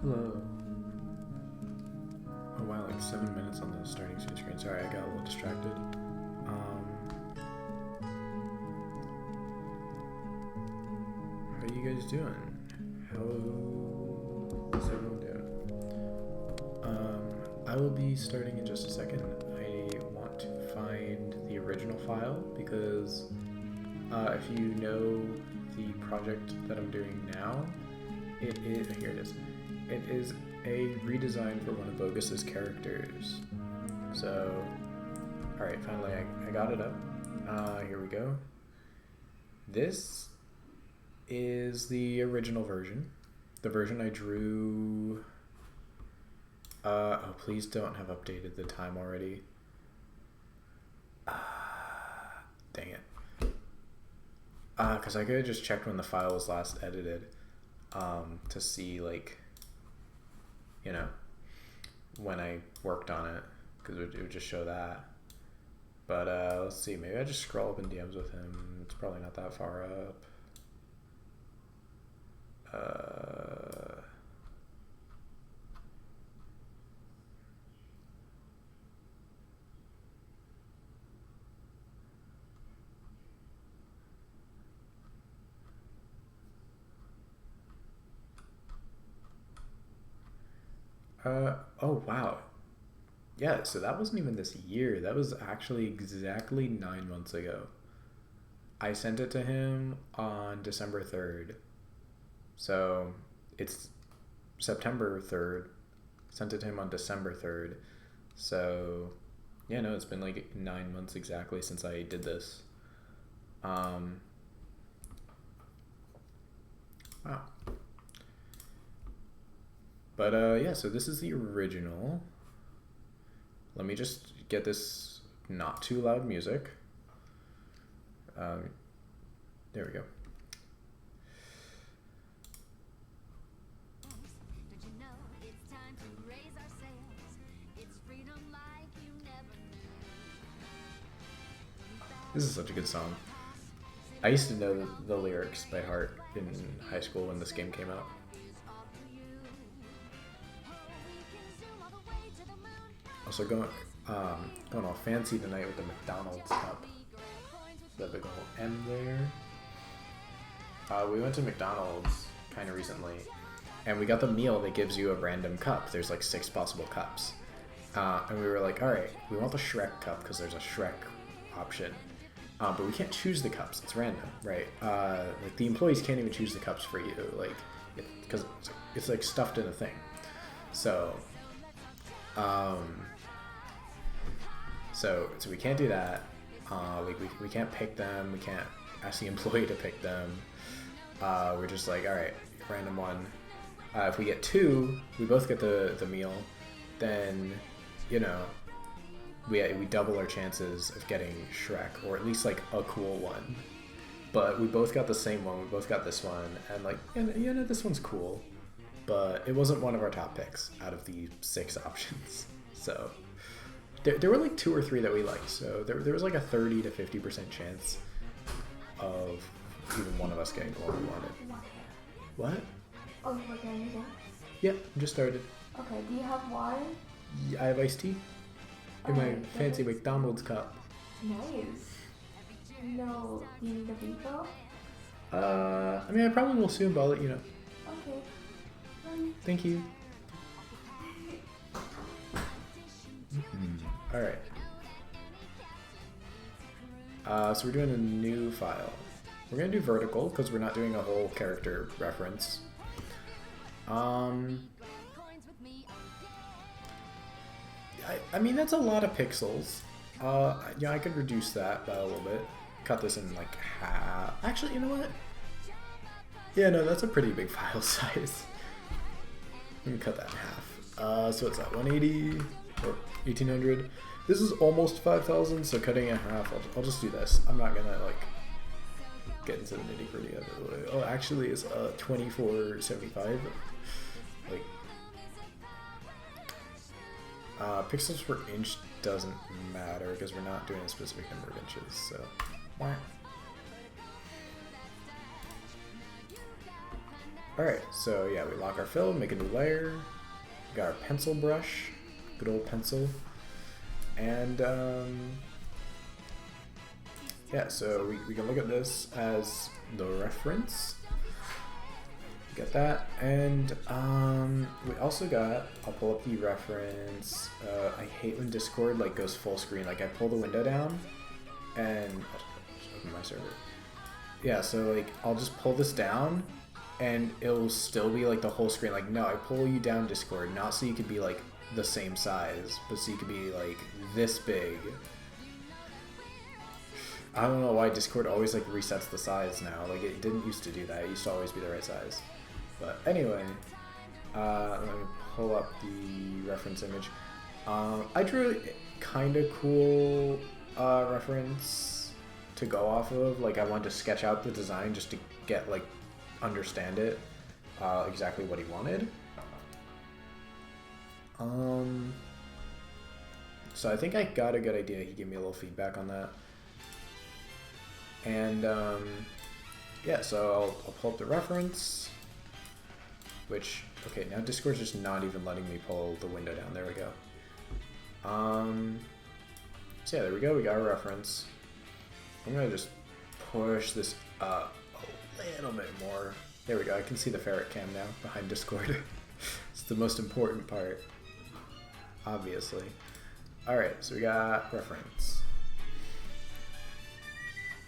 Hello. Oh wow, like 7 minutes on the starting screen. Sorry, I got a little distracted. How are you guys doing? How's everyone doing? I will be starting in just a second. I want to find the original file because if you know the project that I'm doing now, it is, here it is. It is a redesign for one of Bogus's characters. So, alright, finally I got it up. Here we go. This is the original version. The version I drew... oh, please don't have updated the time already. Dang it. Because I could have just checked when the file was last edited to see, like, you know, when I worked on it, because it would just show that. But let's see, maybe I just scroll up in DMs with him. It's probably not that far up. Oh wow. Yeah, so that wasn't even this year. That was actually exactly 9 months ago. I sent it to him on December 3rd. So it's September 3rd. Sent it to him on December 3rd. So yeah, no, it's been like 9 months exactly since I did this. Wow. But yeah, so this is the original. Let me just get this not too loud music. There we go. This is such a good song. I used to know the lyrics by heart in high school when this game came out. Also going all fancy tonight with the McDonald's cup. The big old M there. We went to McDonald's kind of recently, and we got the meal that gives you a random cup. There's like 6 possible cups, and we were like, all right, we want the Shrek cup because there's a Shrek option, but we can't choose the cups. It's random, right? Like the employees can't even choose the cups for you, like because it's like stuffed in a thing. So, so we can't do that. We can't pick them. We can't ask the employee to pick them. We're just like, all right, random one. If we get 2, we both get the meal. Then, you know, we double our chances of getting Shrek, or at least like a cool one. But we both got the same one. We both got this one, and like, you know, this one's cool, but it wasn't one of our top picks out of the 6 options. So. There were like 2 or 3 that we liked, so there was like a 30 to 50% chance of even one of us getting the one we wanted. What? Oh, you're working on your game? Yeah, just started. Okay, do you have water? Yeah, I have iced tea in my fancy McDonald's cup. Nice. No, do you need a refill? I mean, I probably will soon, but I'll let you know. Okay. Thank you. Alright. So we're doing a new file. We're going to do vertical because we're not doing a whole character reference. I mean, that's a lot of pixels. Yeah, I could reduce that by a little bit. Cut this in like half. Actually, you know what? Yeah, no, that's a pretty big file size. We can cut that in half. So what's that, 180 or 1800? This is almost 5,000, so cutting it in half, I'll just do this. I'm not gonna like get into the nitty gritty of it. Like, oh, actually, it's 2475. Like, pixels per inch doesn't matter because we're not doing a specific number of inches. So, wah. Alright, so yeah, we lock our fill, make a new layer. We got our pencil brush, good old pencil. And yeah, so we can look at this as the reference. Get that, and we also got, I'll pull up the reference. I hate when Discord like goes full screen. Like I pull the window down and just open my server. Yeah, so like I'll just pull this down and it'll still be like the whole screen. Like no, I pull you down Discord, not so you could be like the same size, but so you could be like this big. I don't know why Discord always like resets the size now. Like it didn't used to do that. It used to always be the right size. But anyway, let me pull up the reference image. I drew a kind of cool reference to go off of. Like I wanted to sketch out the design just to get like understand it exactly what he wanted. So I think I got a good idea. He gave me a little feedback on that. And yeah, so I'll pull up the reference, which, okay, now Discord's just not even letting me pull the window down. There we go. So yeah, there we go. We got our reference. I'm gonna just push this up a little bit more. There we go. I can see the ferret cam now behind Discord. It's the most important part, obviously. All right, so we got reference.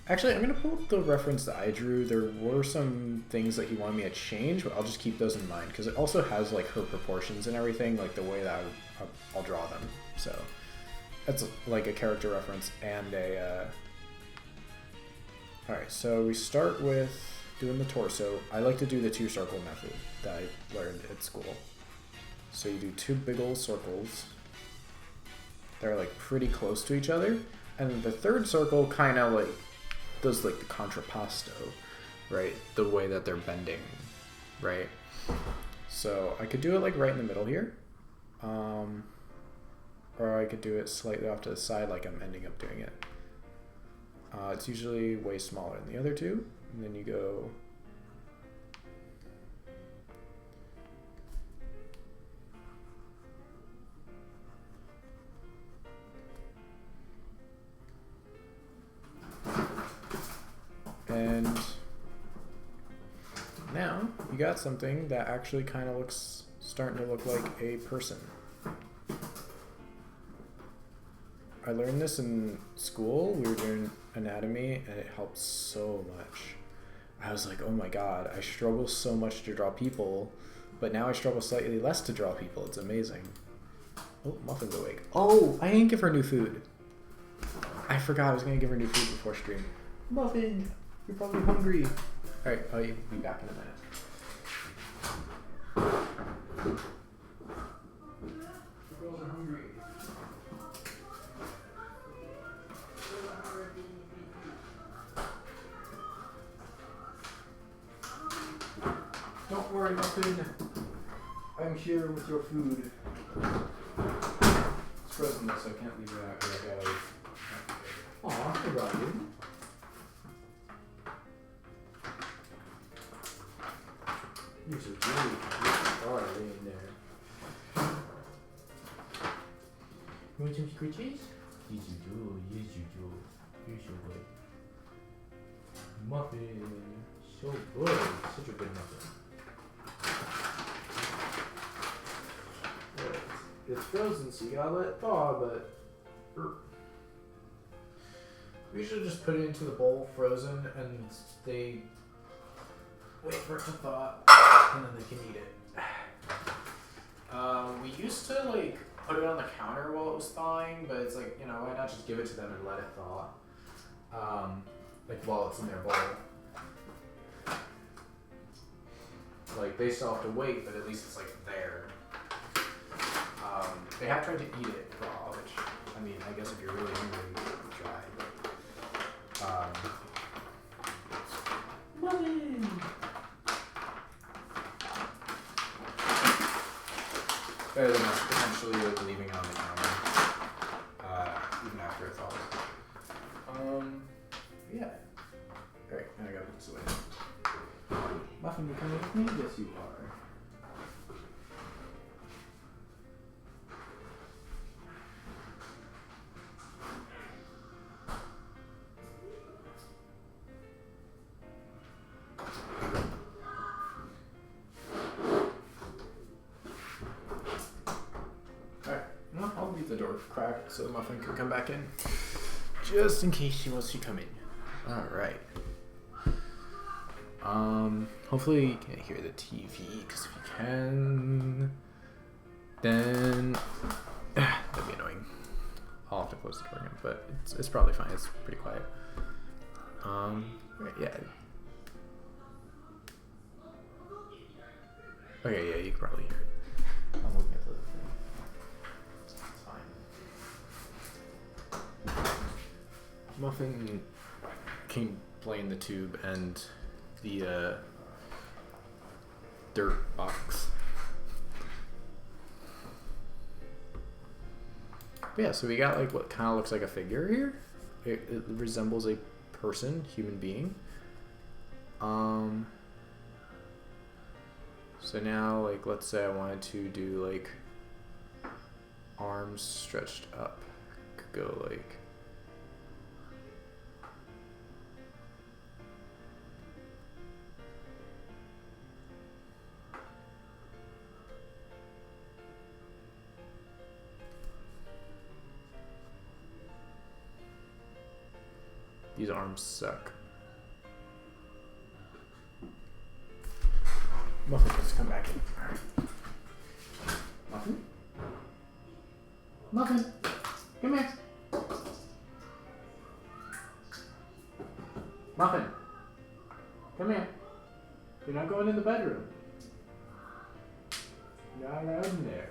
Actually, I'm going to pull up the reference that I drew. There were some things that he wanted me to change, but I'll just keep those in mind because it also has like her proportions and everything, like the way that I'll draw them. So that's like a character reference and a... Alright, so we start with doing the torso. I like to do the 2-circle method that I learned at school. So you do 2 big old circles. They're like pretty close to each other. And the 3rd circle kind of like does like the contrapposto, right? The way that they're bending, right? So I could do it like right in the middle here. Or I could do it slightly off to the side like I'm ending up doing it. It's usually way smaller than the other two. And then you go... And now you got something that actually kind of starting to look like a person. I learned this in school. We were doing anatomy and it helped so much. I was like, oh my god, I struggle so much to draw people, but now I struggle slightly less to draw people. It's amazing. Oh, Muffin's awake. Oh, I didn't give her new food. I forgot I was going to give her new food before stream. Muffin, you're probably hungry. Alright, I'll be back in a minute. The girls are hungry. Don't worry, Muffin. I'm here with your food. It's frozen though, so I can't leave it out here. Aw, I forgot you. You're so cute. You are in there. You want some scritches? Yes, you do. Yes, you do. You're so good. Muffin. So good. Such a good muffin. It's frozen, so you gotta let it thaw, but we should just put it into the bowl frozen and they wait for it to thaw and then they can eat it. We used to like put it on the counter while it was thawing, but it's like, you know, why not just give it to them and let it thaw? Like while it's in their bowl. Like they still have to wait, but at least it's like there. They have tried to eat it raw, which, I mean, I guess if you're really hungry, you can try, but... Muffin! Better than us potentially like leaving it on the counter, even after it thaws. Yeah. Alright, now I gotta put this away. Muffin, you coming with me? Yes, you are. I'll leave the door cracked so Muffin can come back in. Just in case she wants to come in. Alright. Hopefully you can't hear the TV, because if you can, then that'd be annoying. I'll have to close the door again, but it's probably fine. It's pretty quiet. Right, yeah. Okay, yeah, you can probably hear it. I'm looking at the thing. It's fine. Muffin can play in the tube and the dirt box. But yeah, so we got like what kind of looks like a figure here. It resembles a person, human being. So now, like, let's say I wanted to do like arms stretched up. Could go like. These arms suck. Muffin, let's come back in. Alright. Muffin? Muffin, come here. Muffin, come here. You're not going in the bedroom. You're not allowed in there.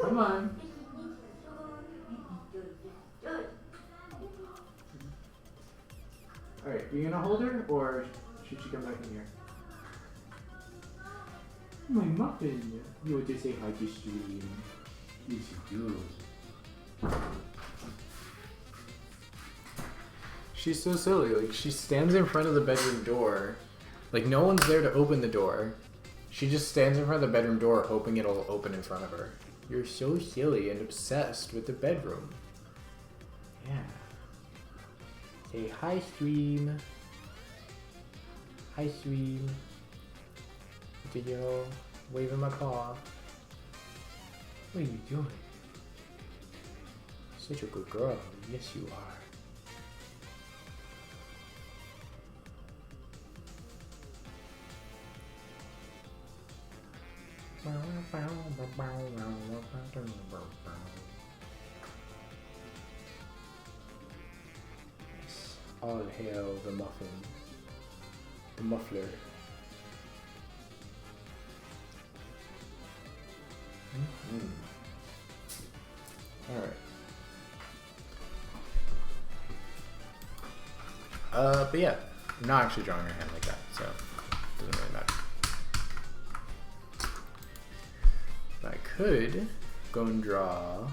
Come on. Alright, are you gonna hold her, or should she come back in here? My Muffin! You want to say hi to Stream? Yes, you do. She's so silly. Like, she stands in front of the bedroom door. Like, no one's there to open the door. She just stands in front of the bedroom door, hoping it'll open in front of her. You're so silly and obsessed with the bedroom. Yeah. Say hi, Stream. Hi, Stream. Did you waving my paw? What are you doing? Such a good girl. Yes, you are. All hail the muffin. The muffler. Alright. But yeah, I'm not actually drawing her hand like that, so it doesn't really matter. But I could go and draw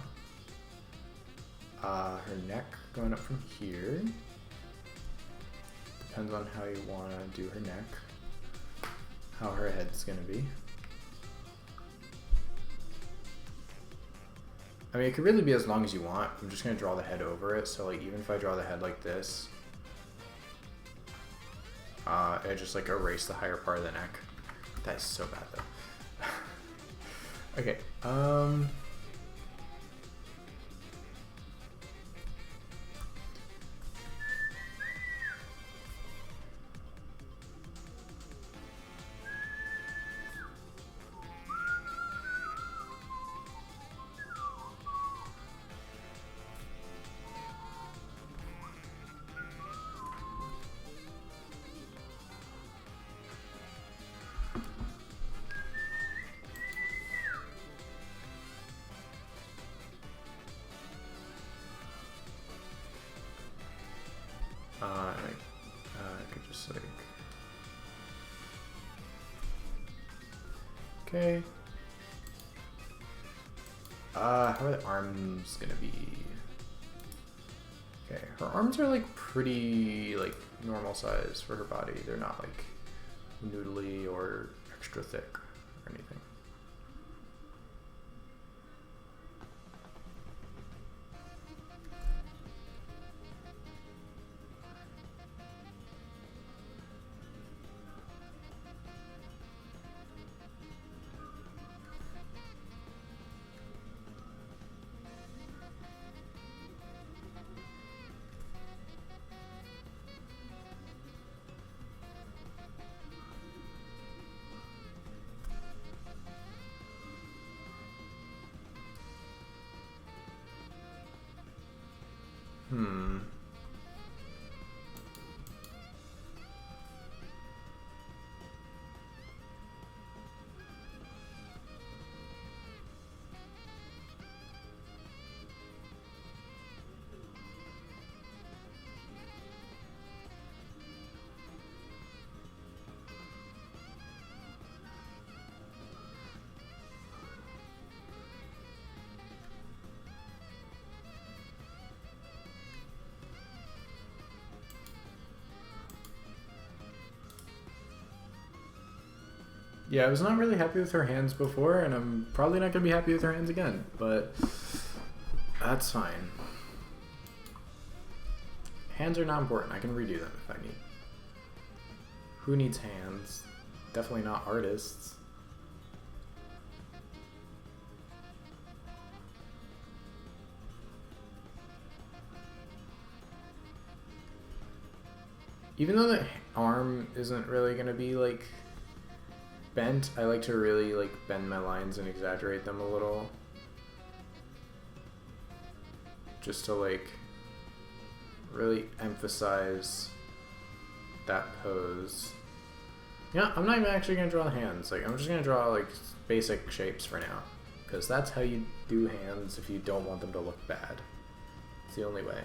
her neck going up from here. Depends on how you want to do her neck, how her head's going to be. I mean, it could really be as long as you want. I'm just going to draw the head over it, so like even if I draw the head like this, it just like erase the higher part of the neck. That is so bad though. Okay, I could just like, okay. How are the arms gonna be? Okay, Her arms are like pretty like normal size for her body. They're not like noodly or extra thick or anything. Yeah, I was not really happy with her hands before, and I'm probably not going to be happy with her hands again, but that's fine. Hands are not important. I can redo them if I need. Who needs hands? Definitely not artists. Even though the arm isn't really going to be like bent, I like to really like bend my lines and exaggerate them a little, just to like really emphasize that pose. Yeah, I'm not even actually gonna draw the hands. Like, I'm just gonna draw like basic shapes for now, because that's how you do hands if you don't want them to look bad. It's the only way.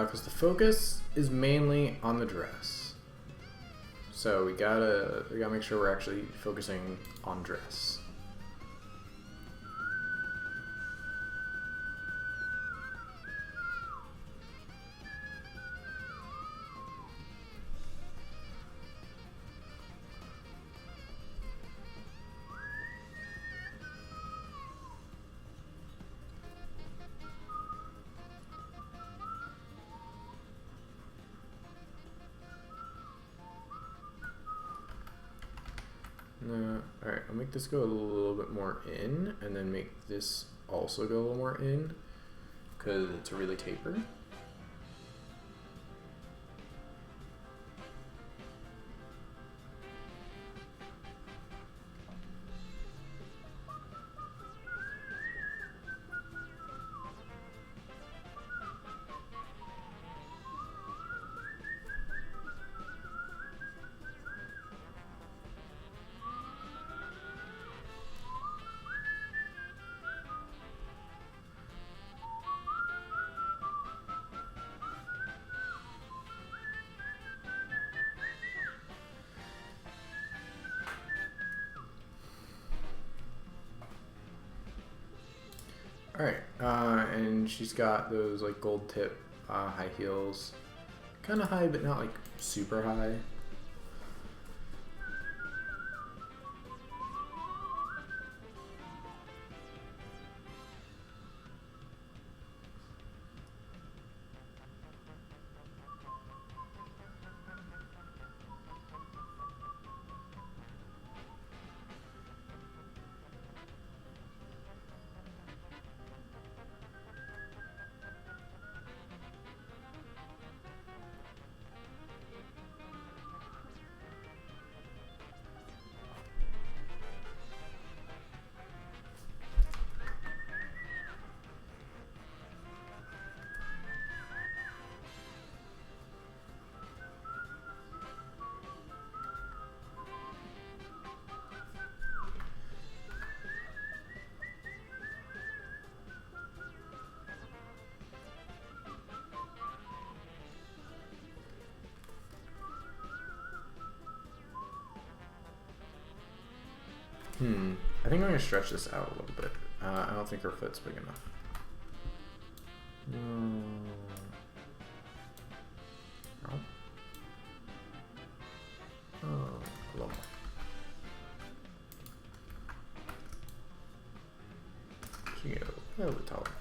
Because the focus is mainly on the dress, so we gotta make sure we're actually focusing on dress. Alright, I'll make this go a little bit more in, and then make this also go a little more in, because it's really tapered. Alright, and she's got those like gold tip high heels. Kind of high, but not like super high. I think I'm gonna stretch this out a little bit. I don't think her foot's big enough. No. Oh, a little more. She can go a little bit taller.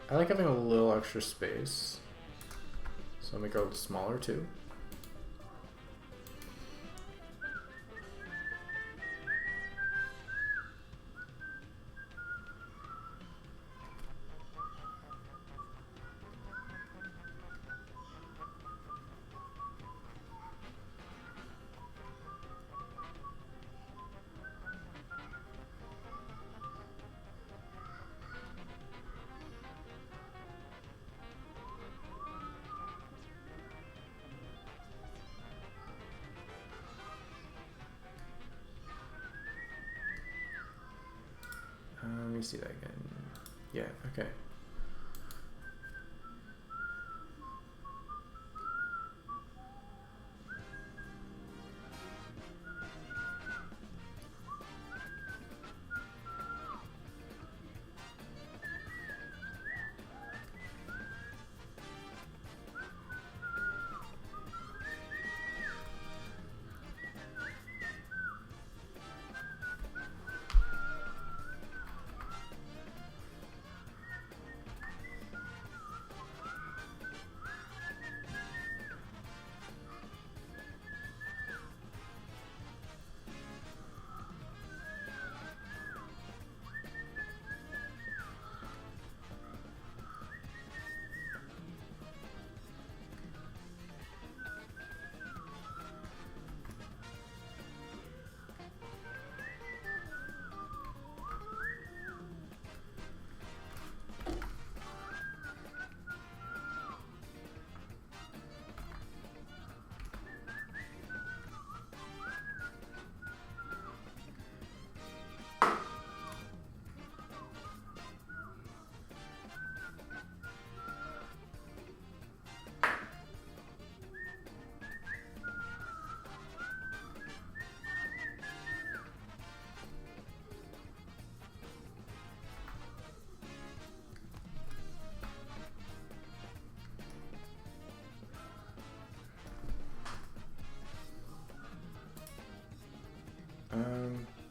I like having a little extra space, so I'll make it a little smaller too. Let me see that again. Yeah, okay.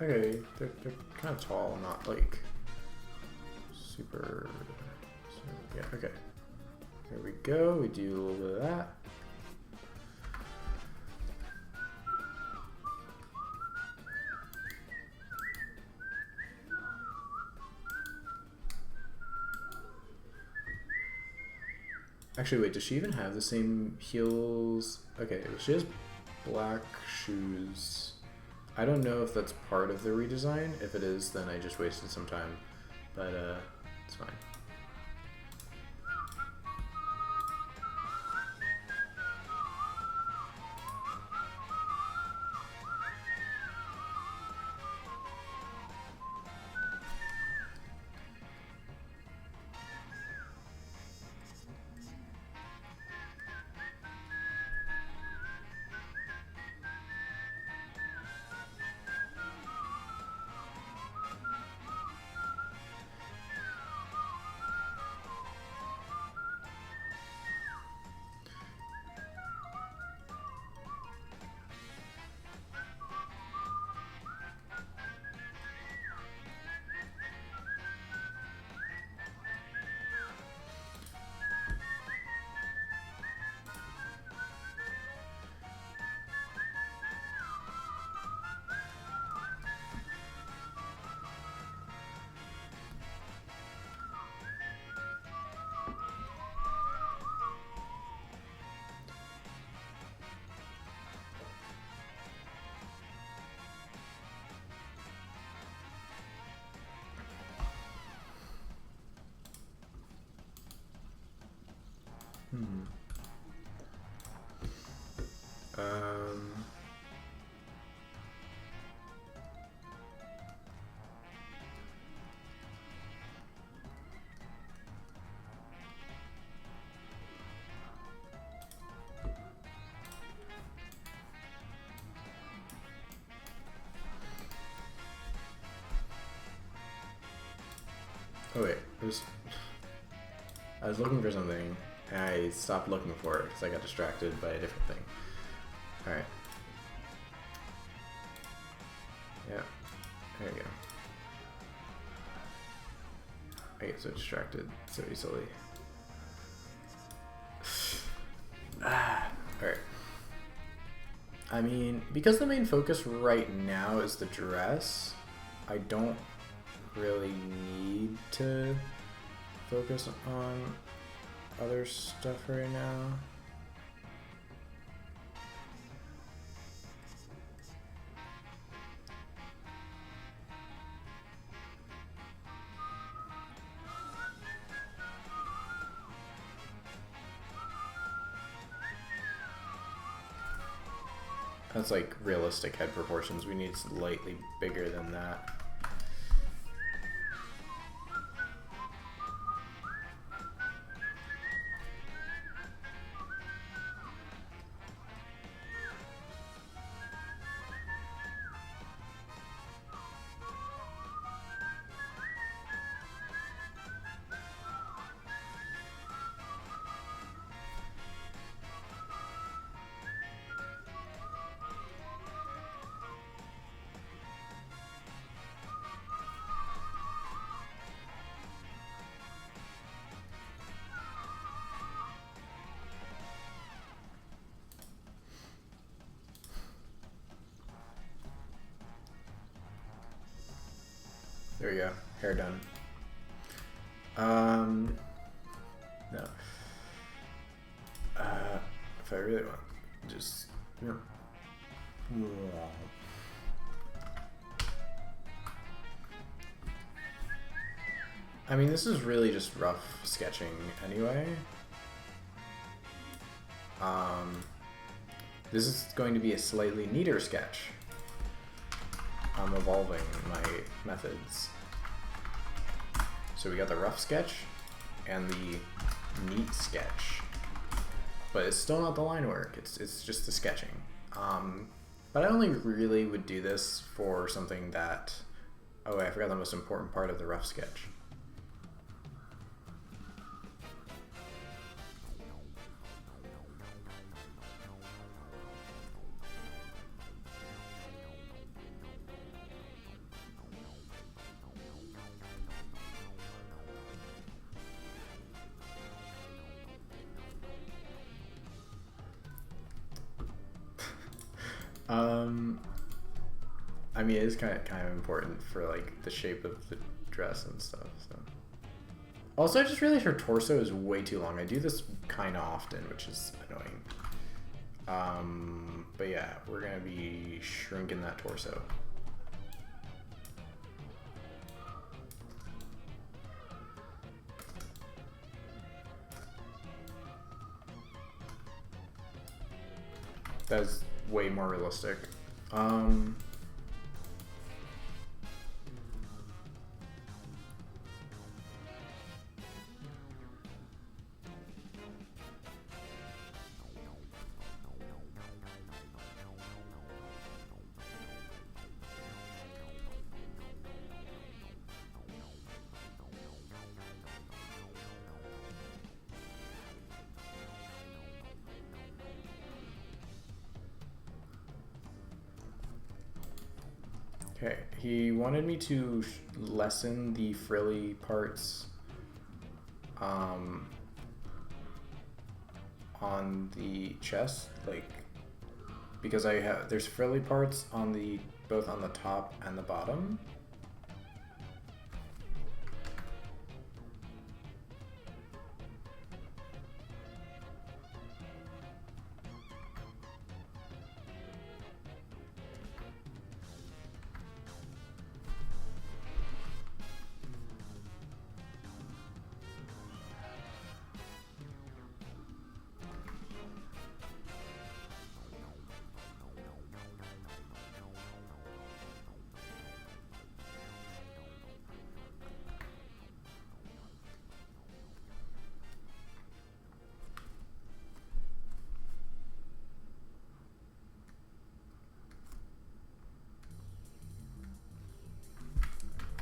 Okay, they're kind of tall, not like super, yeah, okay. There we go, we do a little bit of that. Actually, wait, does she even have the same heels? Okay, she has black shoes. I don't know if that's part of the redesign. If it is, then I just wasted some time, but it's fine. Um, Oh wait, I was looking for something, and I stopped looking for it because I got distracted by a different thing. Alright. Yeah, there you go. I get so distracted so easily. Alright. I mean, because the main focus right now is the dress, I don't really need to focus on other stuff right now. That's like realistic head proportions. We need slightly bigger than that. There we go. Hair done. No. If I really want, just, you know. I mean, this is really just rough sketching anyway. This is going to be a slightly neater sketch. I'm evolving my methods. So we got the rough sketch and the neat sketch, but it's still not the line work. It's just the sketching. But I only really would do this for something that, oh, I forgot the most important part of the rough sketch. I mean, it is kind of important for like the shape of the dress and stuff. So, also, I just realized her torso is way too long. I do this kind of often, which is annoying. But yeah, we're gonna be shrinking that torso. That's way more realistic. Okay, he wanted me to lessen the frilly parts on the chest, like, because there's frilly parts on both on the top and the bottom.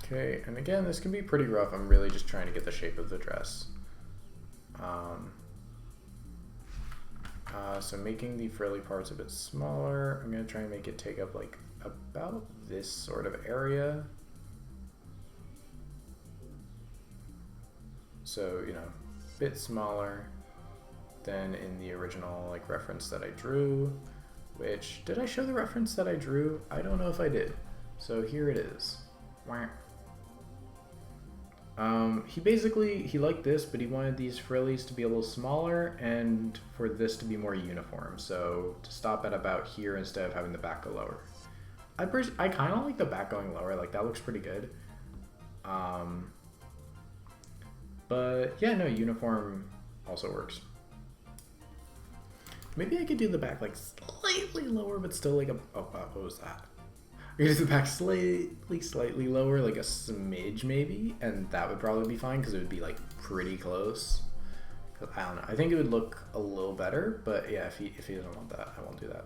Okay, and again, this can be pretty rough. I'm really just trying to get the shape of the dress. So making the frilly parts a bit smaller, I'm going to try and make it take up like about this sort of area. So, you know, a bit smaller than in the original like reference that I drew, which, did I show the reference that I drew? I don't know if I did. So here it is. He liked this, but he wanted these frillies to be a little smaller and for this to be more uniform. So to stop at about here instead of having the back go lower. I kind of like the back going lower, like that looks pretty good. But yeah, no, uniform also works. Maybe I could do the back like slightly lower, but still like what was that? I could do the back slightly lower, like a smidge maybe, and that would probably be fine because it would be like pretty close. I don't know. I think it would look a little better, but yeah, if he doesn't want that, I won't do that.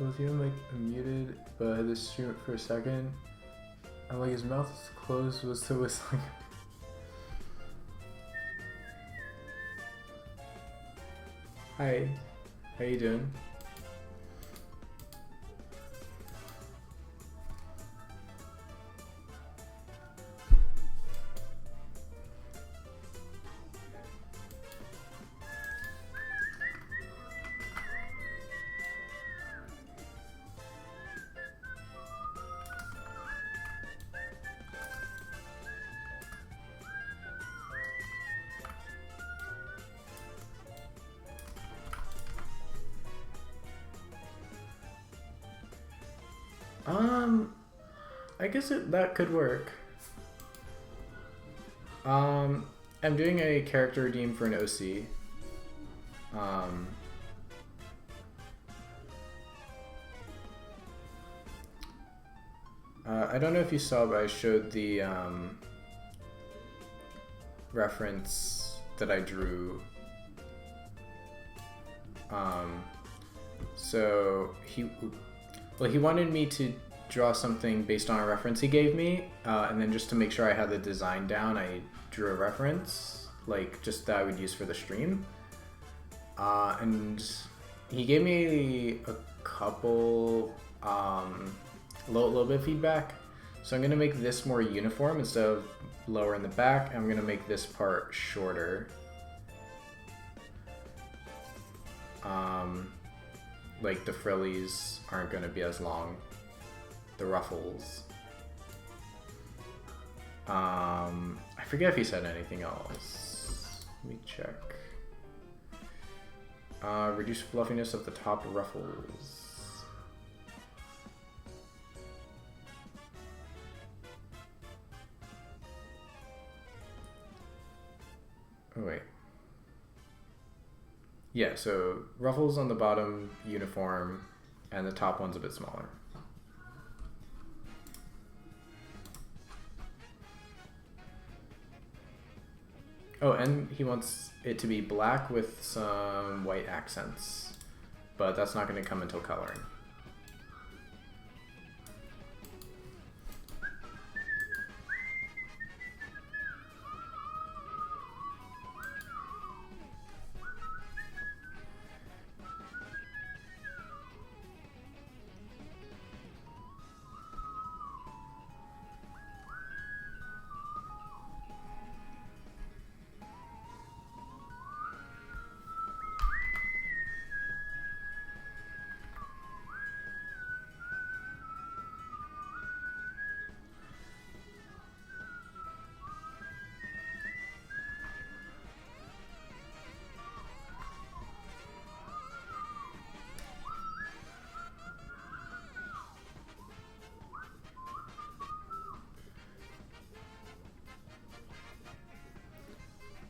Both you like muted, but I had to stream it for a second. And like his mouth was closed was still whistling. Hi, how you doing? I guess that could work. I'm doing a character redeem for an OC. I don't know if you saw, but I showed the reference that I drew. So he wanted me to draw something based on a reference he gave me, and then just to make sure I had the design down, I drew a reference, like just that I would use for the stream. And he gave me a couple, a little bit of feedback. So I'm gonna make this more uniform instead of lower in the back. I'm gonna make this part shorter. Like the frillies aren't gonna be as long. The ruffles. I forget if he said anything else. Let me check. Reduce fluffiness of the top ruffles. Oh wait. Yeah, so ruffles on the bottom uniform, and the top one's a bit smaller. Oh, and he wants it to be black with some white accents, but that's not going to come until coloring.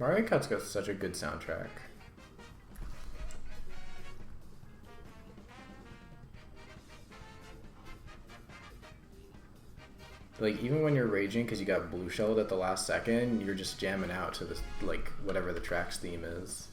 Mario Kart's got such a good soundtrack. Like, even when you're raging because you got blue shelled at the last second, you're just jamming out to this, like, whatever the track's theme is.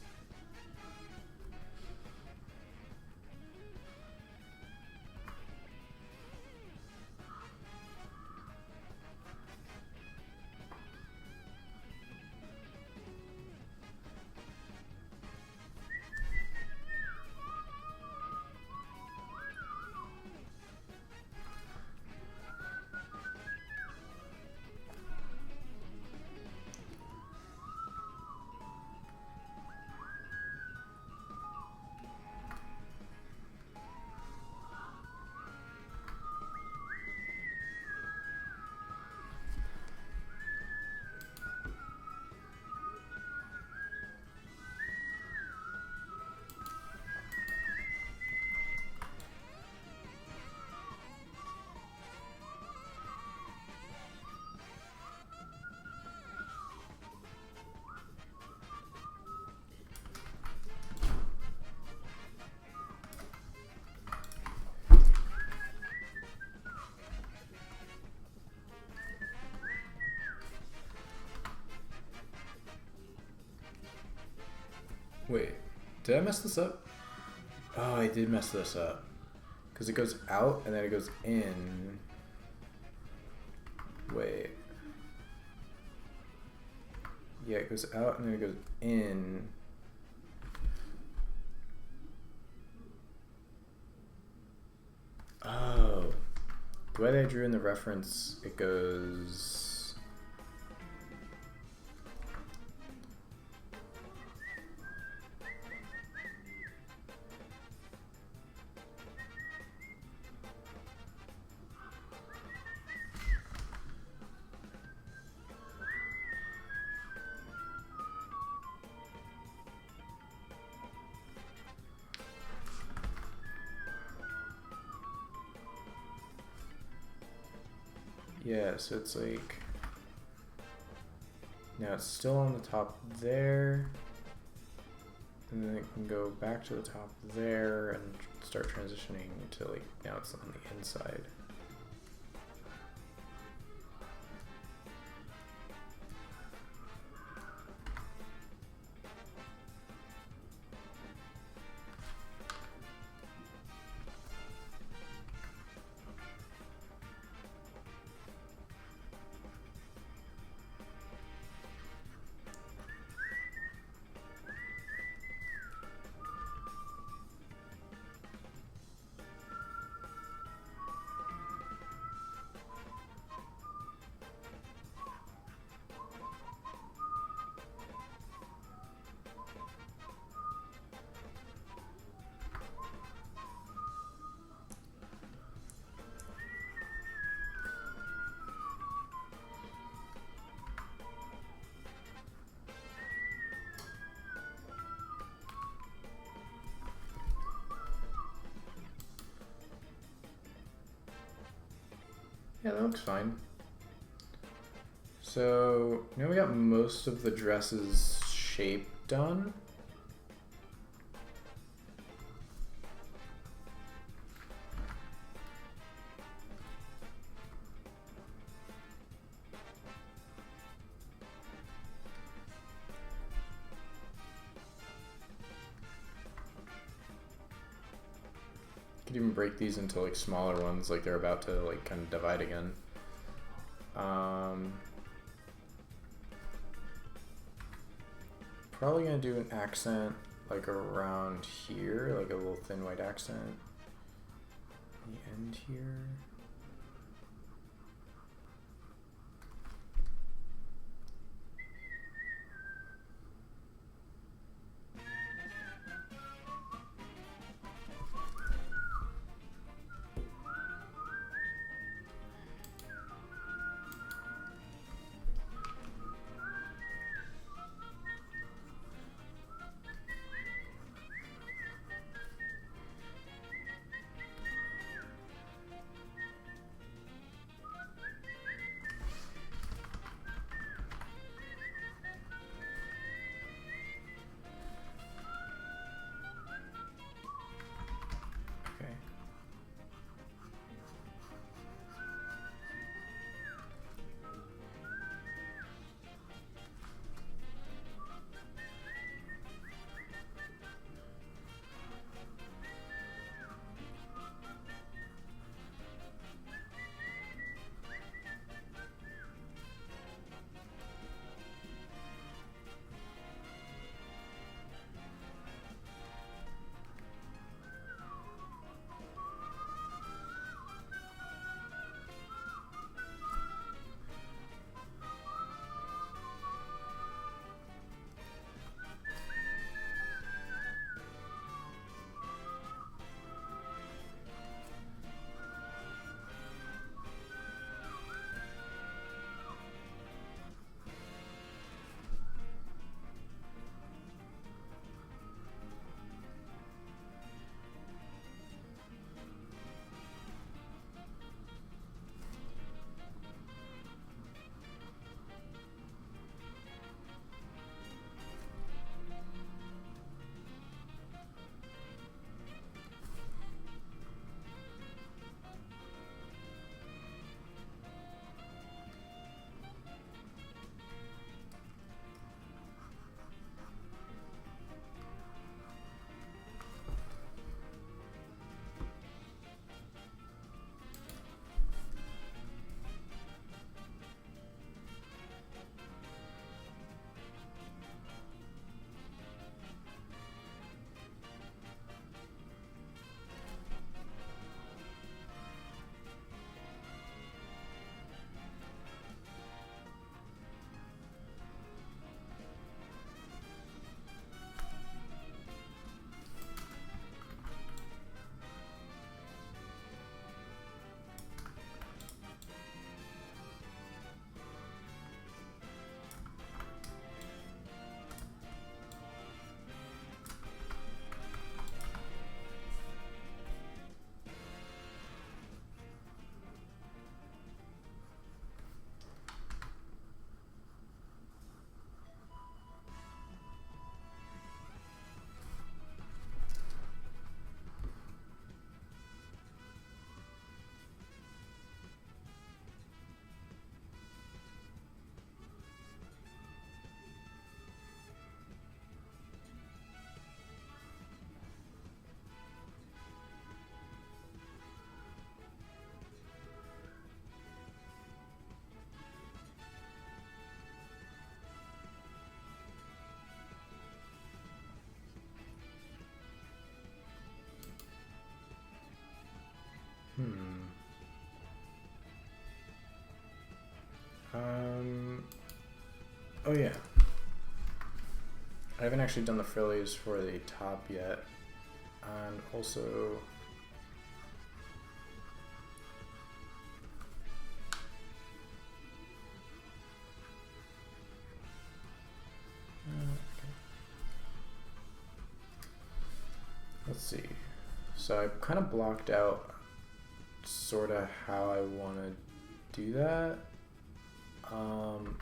Wait, did I mess this up? Oh, I did mess this up. Because it goes out and then it goes in. Wait. Yeah, it goes out and then it goes in. Oh. The way that I drew in the reference, it goes... Yeah, so it's like, now it's still on the top there, and then it can go back to the top there and start transitioning to, like, now it's on the inside. Yeah, that looks fine. So now we got most of the dress's shape done. Could even break these into like smaller ones, like they're about to like kind of divide again. Probably gonna do an accent like around here, like a little thin white accent. The end here. Oh yeah. I haven't actually done the frillies for the top yet. And also... okay. Let's see. So I kind of blocked out sort of how I want to do that.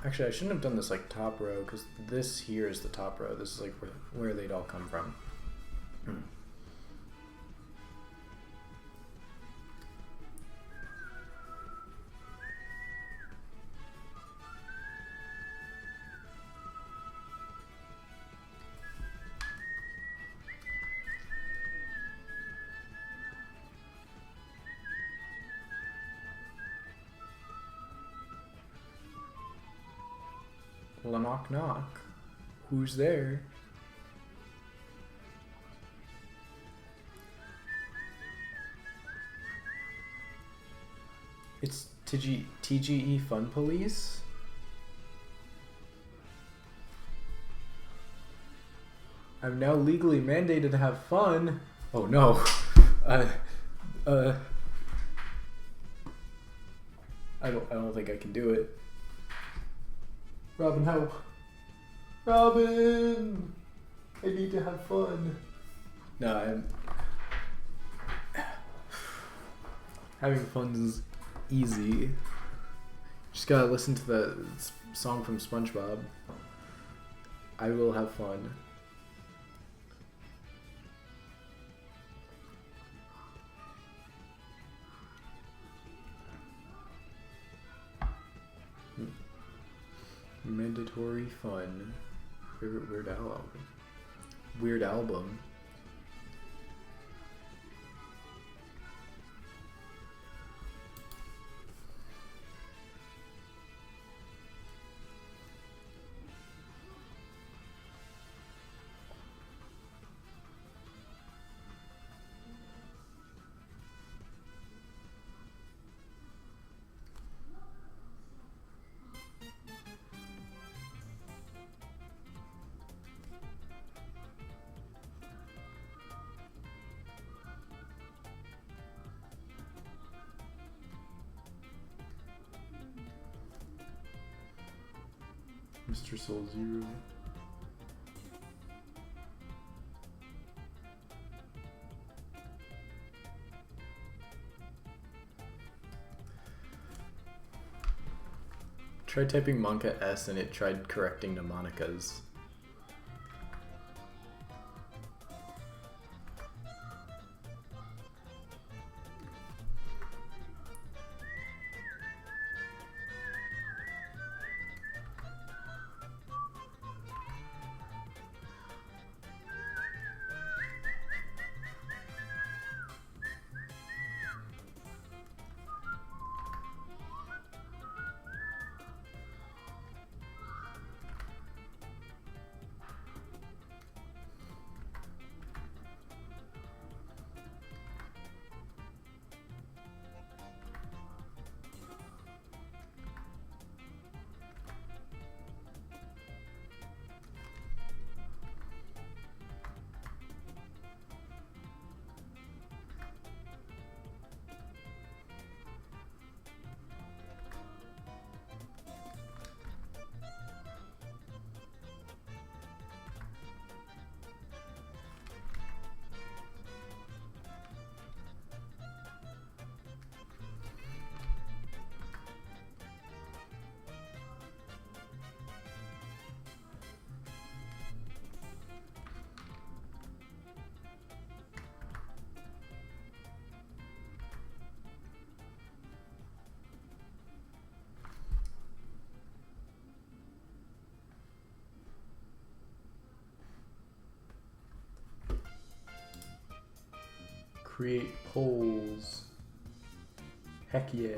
Actually, I shouldn't have done this like top row because this here is the top row. This is like where they'd all come from. Well, knock knock. Who's there? It's TGE Fun Police? I'm now legally mandated to have fun. Oh no. I don't think I can do it. Robin, help. Robin! I need to have fun. No, having fun is easy. Just gotta listen to the song from SpongeBob. I will have fun. Mandatory fun. Favorite Weird Al album. Weird album. Mr. Soul Zero. Tried typing Monka S and it tried correcting to Monica's. Create polls. Heck yeah.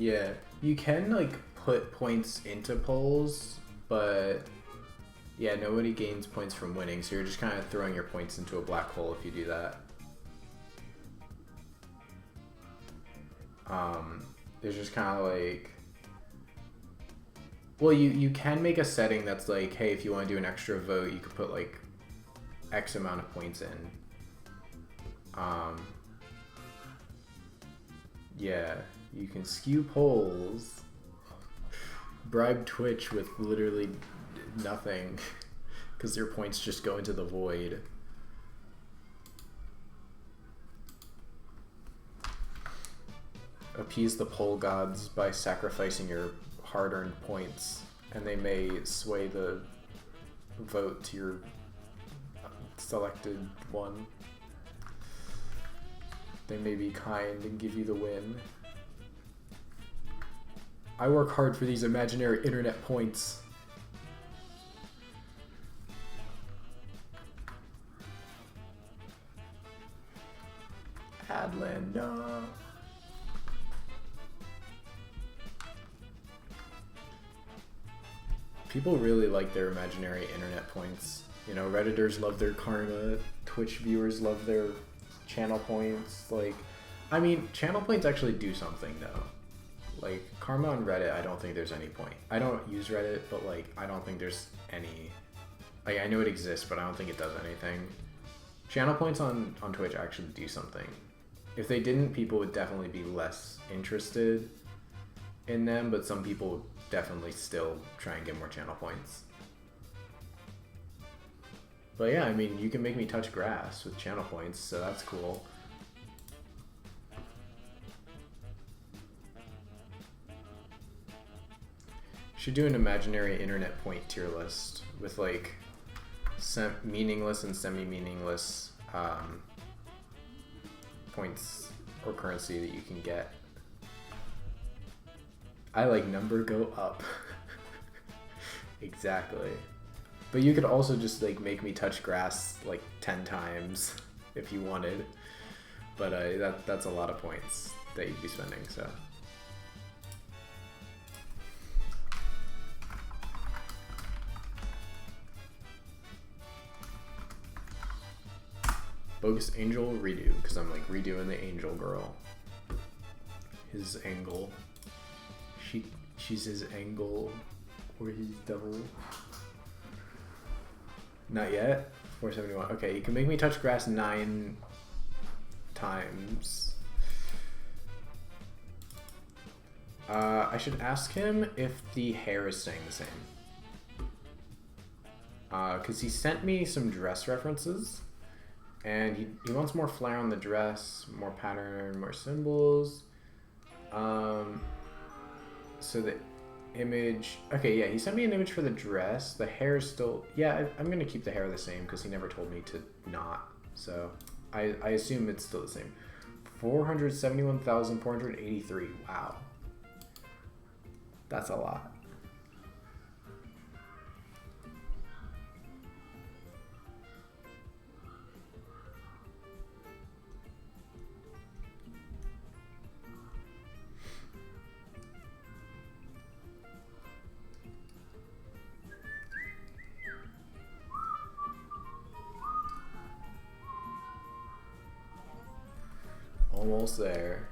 Yeah, you can like put points into polls, but yeah, nobody gains points from winning, so you're just kind of throwing your points into a black hole if you do that. There's just kind of like, well, you can make a setting that's like, hey, if you want to do an extra vote, you could put like X amount of points in. Yeah, you can skew polls, bribe Twitch with literally nothing, because their points just go into the void. Appease the poll gods by sacrificing your hard-earned points, and they may sway the vote to your selected one. They may be kind and give you the win. I work hard for these imaginary internet points. Adland, no. People really like their imaginary internet points. You know, Redditors love their karma, Twitch viewers love their channel points. Like, I mean, channel points actually do something though. Like, karma on Reddit, I don't think there's any point. I don't use Reddit, but like, I don't think there's any, like, I know it exists, but I don't think it does anything. Channel points on Twitch actually do something. If they didn't, people would definitely be less interested in them, but some people would definitely still try and get more channel points. But yeah, I mean, you can make me touch grass with channel points, so that's cool. Should do an imaginary internet point tier list with like meaningless and semi-meaningless points or currency that you can get. I like number go up. Exactly. But you could also just like make me touch grass like 10 times if you wanted. But that's a lot of points that you'd be spending, so. Bogus Angel redo, because I'm like redoing the angel girl. His angle. She's his angle or his devil. Not yet? 471. Okay, you can make me touch grass 9 times. I should ask him if the hair is staying the same. Because he sent me some dress references. And he wants more flare on the dress, more pattern, more symbols. So the image, okay, yeah, he sent me an image for the dress. The hair is still, yeah, I'm gonna keep the hair the same because he never told me to not. So I assume it's still the same. 471,483, wow. That's a lot. Almost there.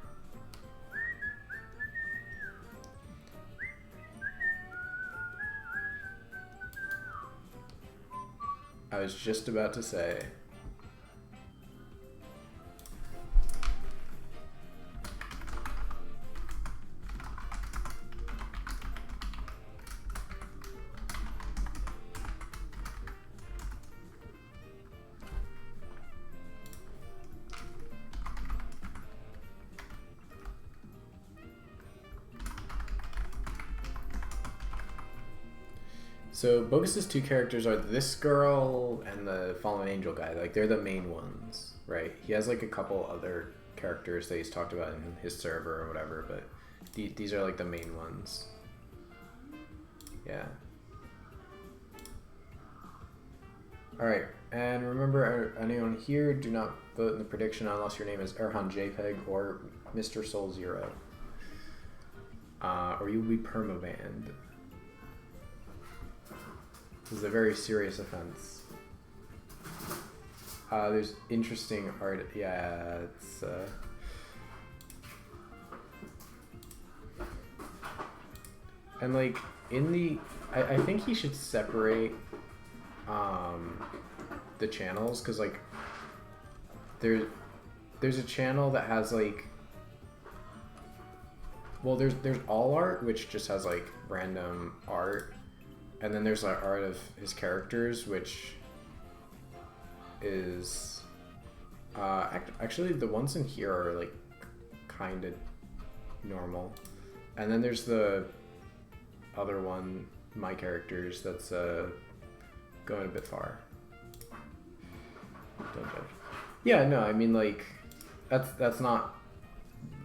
I was just about to say. So Bogus's 2 characters are this girl and the Fallen Angel guy. Like, they're the main ones, right? He has like a couple other characters that he's talked about in his server or whatever, but these are like the main ones. Yeah. Alright, and remember, anyone here, do not vote in the prediction unless your name is Erhan JPEG or Mr. Soul Zero. or you will be permabanned. This is a very serious offense. There's interesting art. Yeah, it's. And like in the, I think he should separate the channels, because like there's a channel that has like, well, there's all art, which just has like random art, and then there's like art of his characters, which is actually the ones in here are like kind of normal, and then there's the other one, my characters, that's going a bit far. Don't judge. Yeah, no, I mean like that's not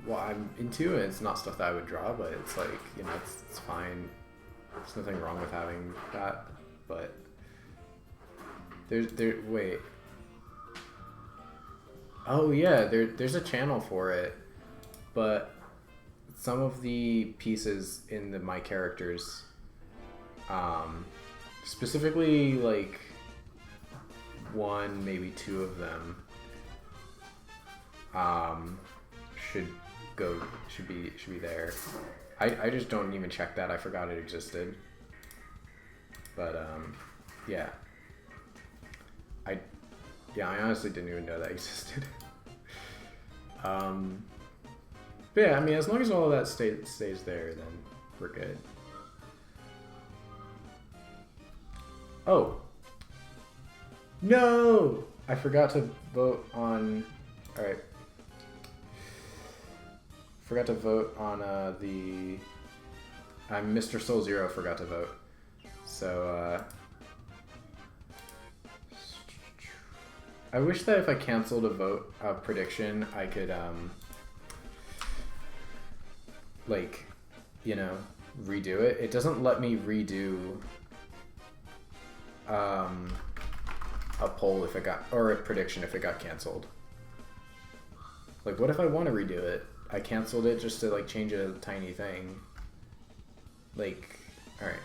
what I'm into, and it's not stuff that I would draw, but it's like, you know, it's fine. There's nothing wrong with having that, but wait. Oh yeah, there's a channel for it, but some of the pieces in the my characters, specifically like one, maybe two of them, should be there. I just don't even check that. I forgot it existed. But yeah. I honestly didn't even know that existed. But yeah, I mean, as long as all of that stays there, then we're good. Oh. No! I forgot to vote on... Alright. Forgot to vote on the... Mr. Soul Zero forgot to vote. So, I wish that if I canceled a vote prediction, I could, like, you know, redo it. It doesn't let me redo a poll if it got, or a prediction if it got canceled. Like, what if I want to redo it? I canceled it just to like change a tiny thing. Like, all right.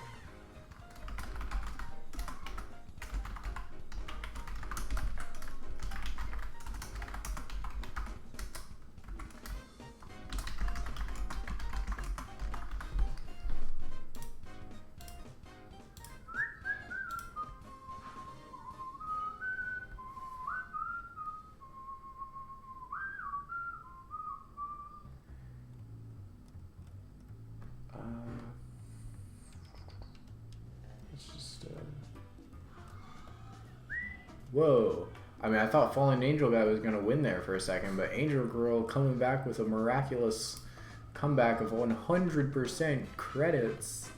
Whoa. I mean, I thought Fallen Angel guy was going to win there for a second, but Angel Girl coming back with a miraculous comeback of 100% credits.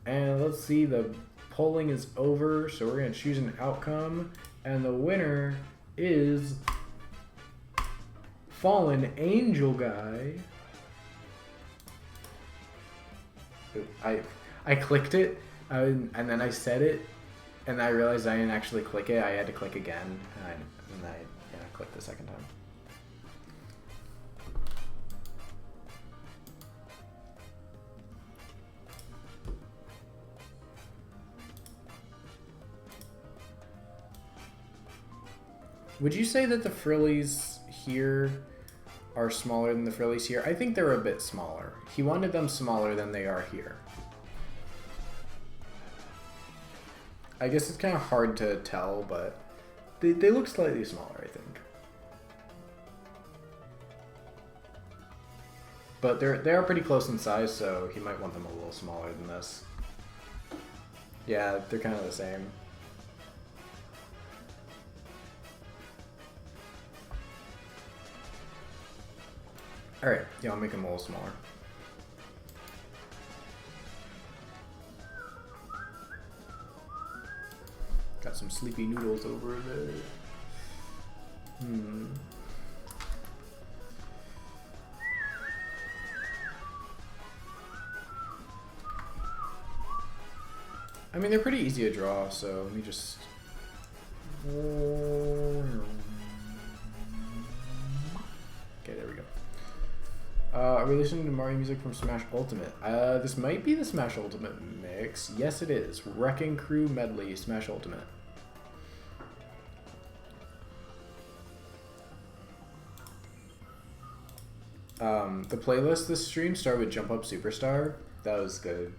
And let's see, the polling is over, so we're going to choose an outcome. And the winner is Fallen Angel guy. I clicked it, and then I said it, and I realized I didn't actually click it. I had to click again, and I clicked the second time. Would you say that the frillies here are smaller than the frillies here? I think they're a bit smaller. He wanted them smaller than they are here. I guess it's kind of hard to tell, but they look slightly smaller, I think. But they are pretty close in size, so he might want them a little smaller than this. Yeah, they're kind of the same. Alright, yeah, I'll make them a little smaller. Got some sleepy noodles over there. I mean, they're pretty easy to draw, so let me just... Okay, there we go. Are we listening to Mario music from Smash Ultimate? This might be the Smash Ultimate mix. Yes, it is. Wrecking Crew Medley, Smash Ultimate. The playlist this stream started with Jump Up Superstar. That was good.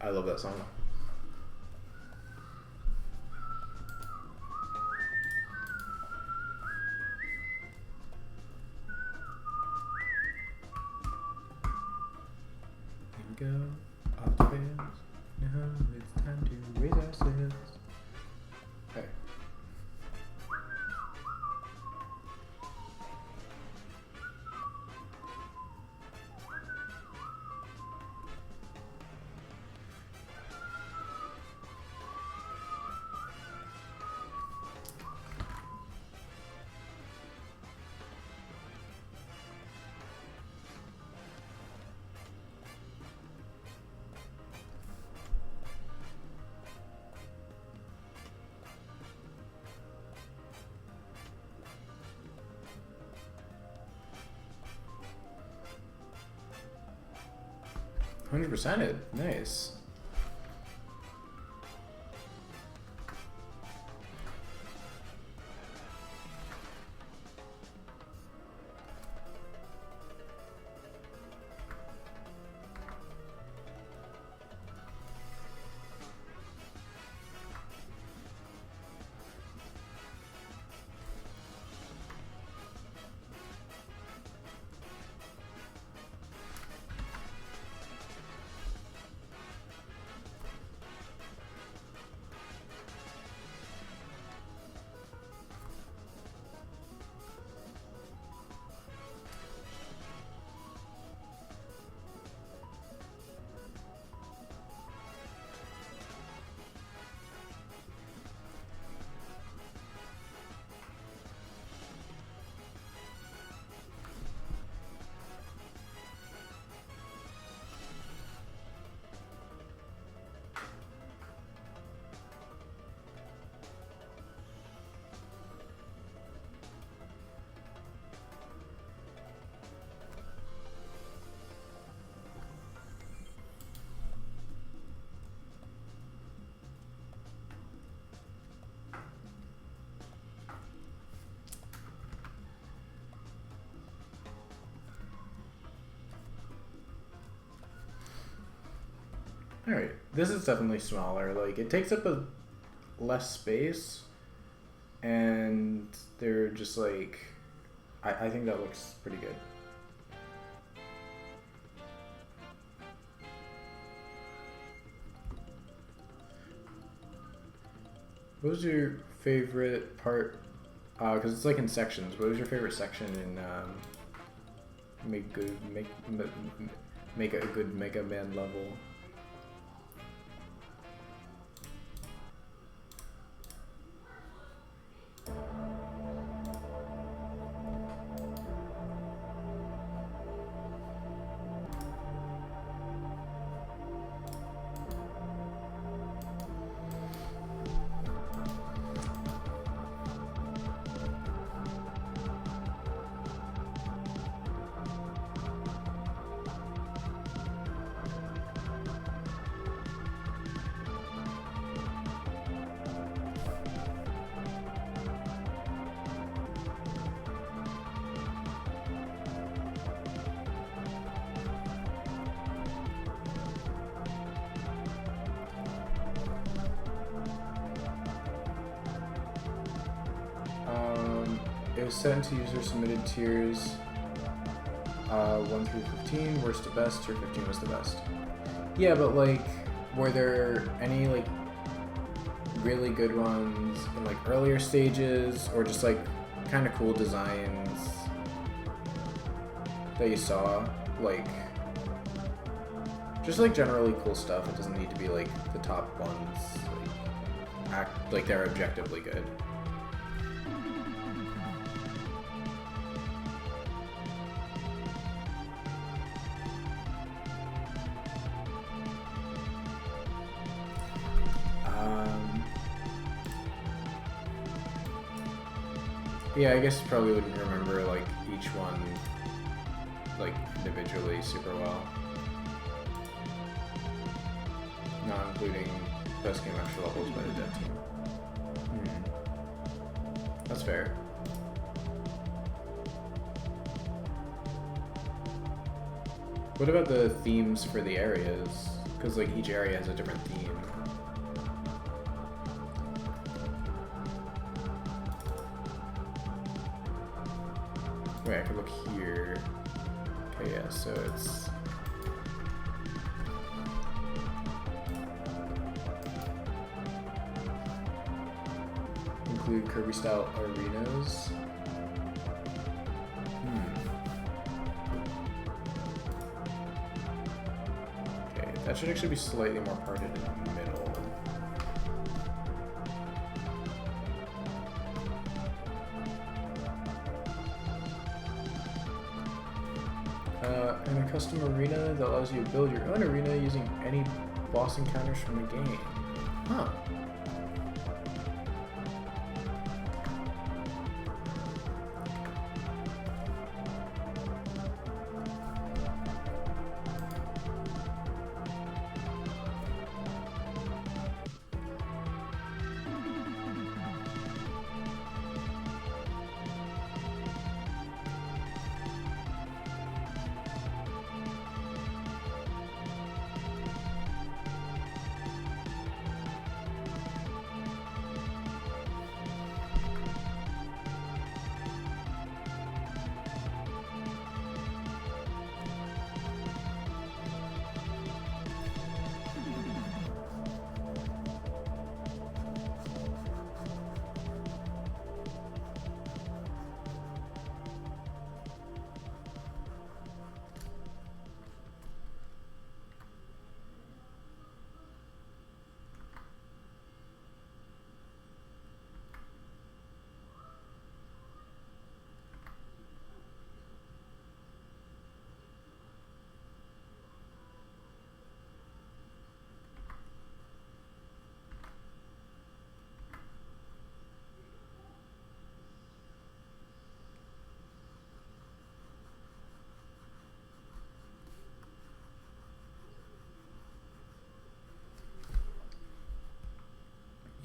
I love that song. Here we go. Off the rails. Now it's time to raise our sails. Okay. 100%ed. Nice. Alright, this is definitely smaller. Like, it takes up a less space, and they're just like, I think that looks pretty good. What was your favorite part? Because it's like in sections. What was your favorite section in make a good Mega Man level? It was sent to user submitted tiers 1 through 15, worst to best. Tier 15 was the best. Yeah, but like, were there any like really good ones in like earlier stages, or just like kind of cool designs that you saw? Like, just like generally cool stuff. It doesn't need to be like the top ones. Like, act like they're objectively good. Yeah, I guess you probably wouldn't remember like each one like individually super well. Not including post-game extra levels by the dev team. That's fair. What about the themes for the areas? Because like each area has a different theme. Wait, I could look here. Okay, yeah, so it's... include Kirby-style arenas. Okay, that should actually be slightly more parted in the middle. And a custom arena that allows you to build your own arena using any boss encounters from the game. Huh.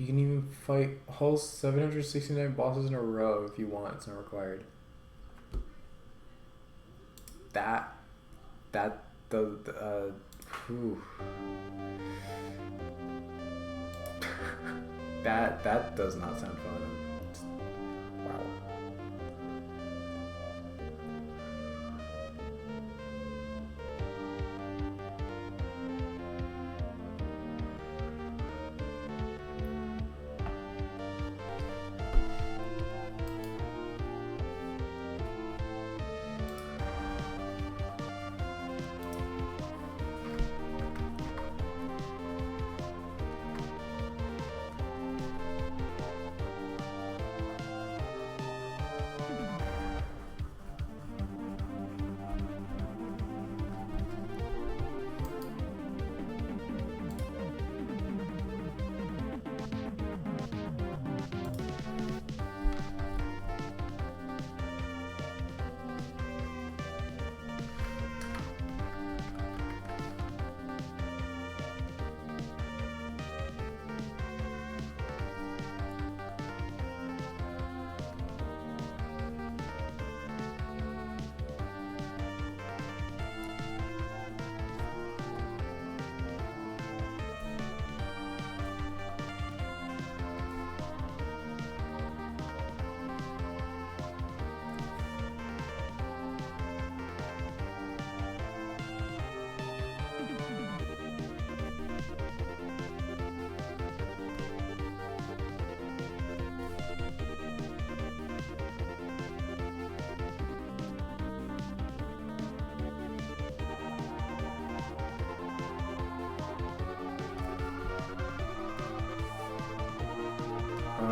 You can even fight all 769 bosses in a row if you want. It's not required. Whew. that does not sound fun. Wow.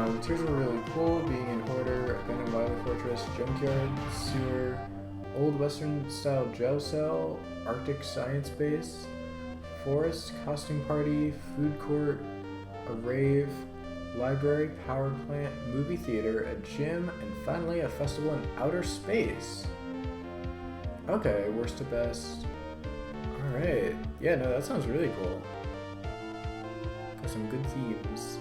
The tiers were really cool, being in order: abandoned wildlife fortress, junkyard, sewer, old western style jail cell, Arctic science base, forest, costume party, food court, a rave, library, power plant, movie theater, a gym, and finally a festival in outer space. Okay, worst to best. Alright. Yeah, no, that sounds really cool. Got some good themes.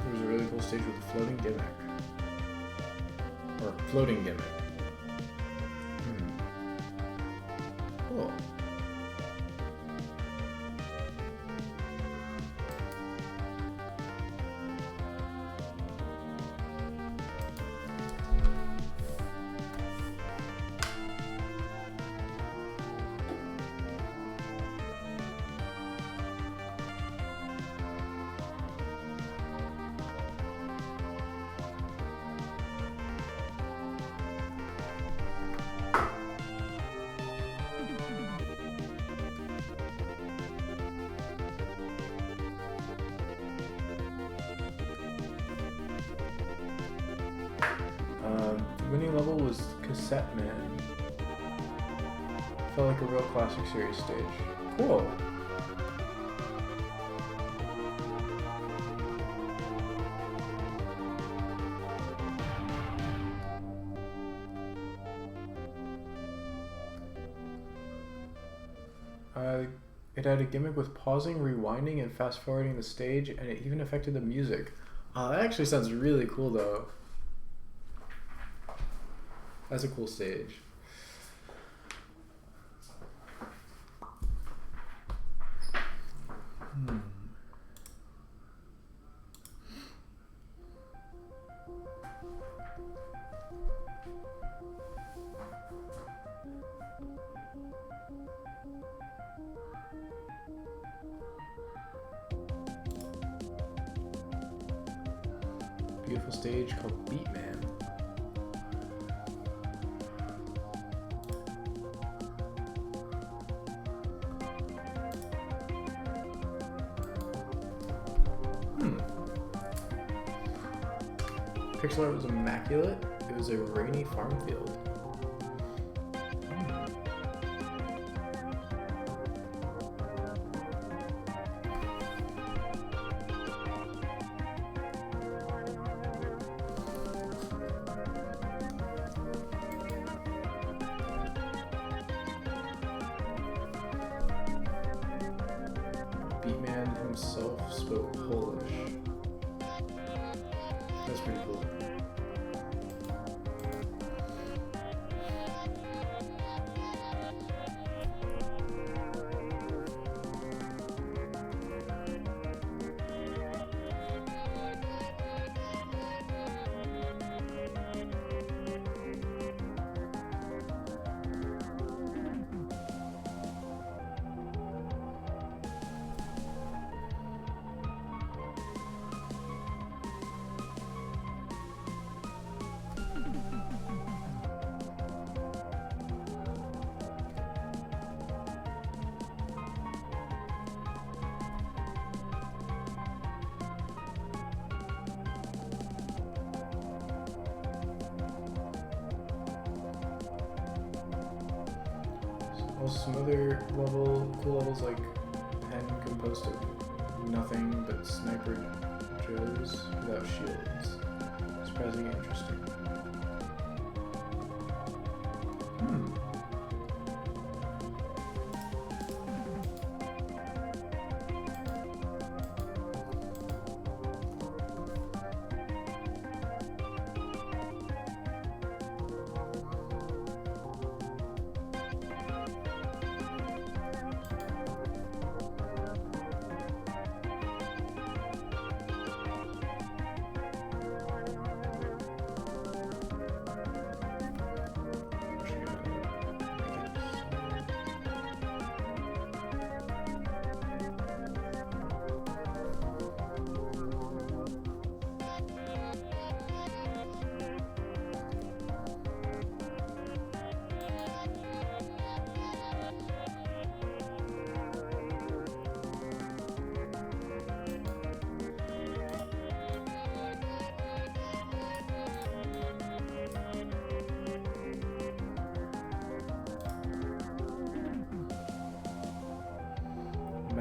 There's a really cool stage with a floating gimmick. Or floating gimmick. Cool. The winning level was Cassette Man. Felt like a real classic series stage. Cool. It had a gimmick with pausing, rewinding, and fast forwarding the stage, and it even affected the music. That actually sounds really cool though. That's a cool stage. Beautiful stage called Beat Man. Pixel art was immaculate. It was a rainy farm field. Beatman himself spoke Polish. That's pretty cool. Also some other cool levels like Pen composed of nothing but Sniper Joes without shields. Surprising and interesting.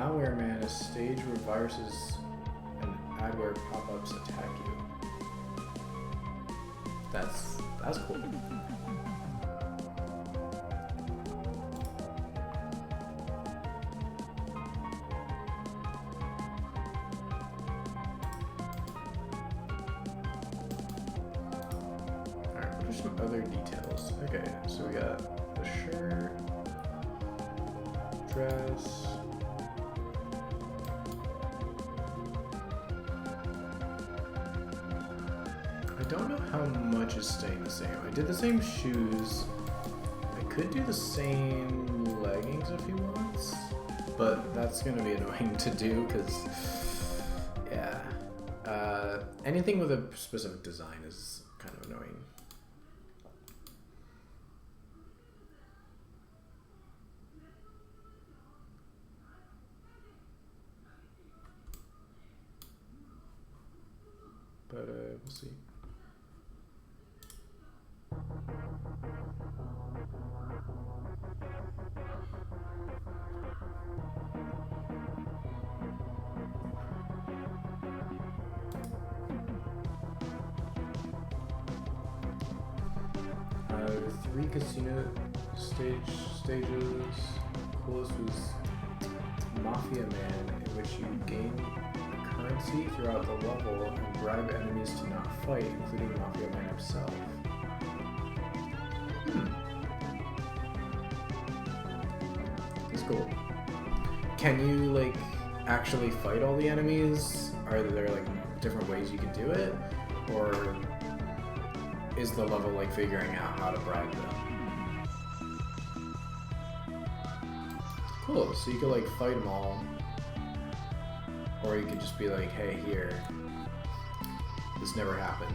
Malware Man, a stage where viruses and adware pop-ups attack you. That's cool. Alright, what are some other details? Okay, so we got the shirt, dress. I don't know how much is staying the same. I did the same shoes. I could do the same leggings if he wants, but that's gonna be annoying to do because, yeah. Anything with a specific design is kind of annoying. But we'll see. 3 casino stages. Coolest was Mafia Man, in which you gain currency throughout the level and bribe enemies to not fight, including Mafia Man himself. That's cool. Can you like actually fight all the enemies? Are there like different ways you can do it? Or is the level like figuring out how to bribe them? Cool, so you could like fight them all. Or you could just be like, hey, here. This never happened.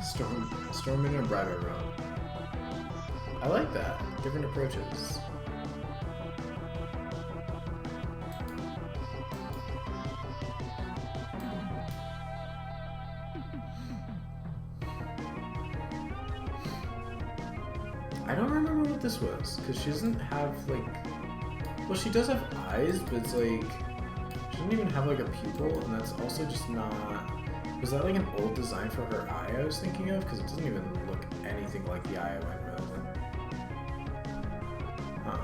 Storm in and bribe everyone. I like that. Different approaches. I don't remember what this was, because she doesn't have like... Well, she does have eyes, but it's like... She doesn't even have like a pupil, and that's also just not... Was that like an old design for her eye I was thinking of? Because it doesn't even look anything like the eye I went with. Huh.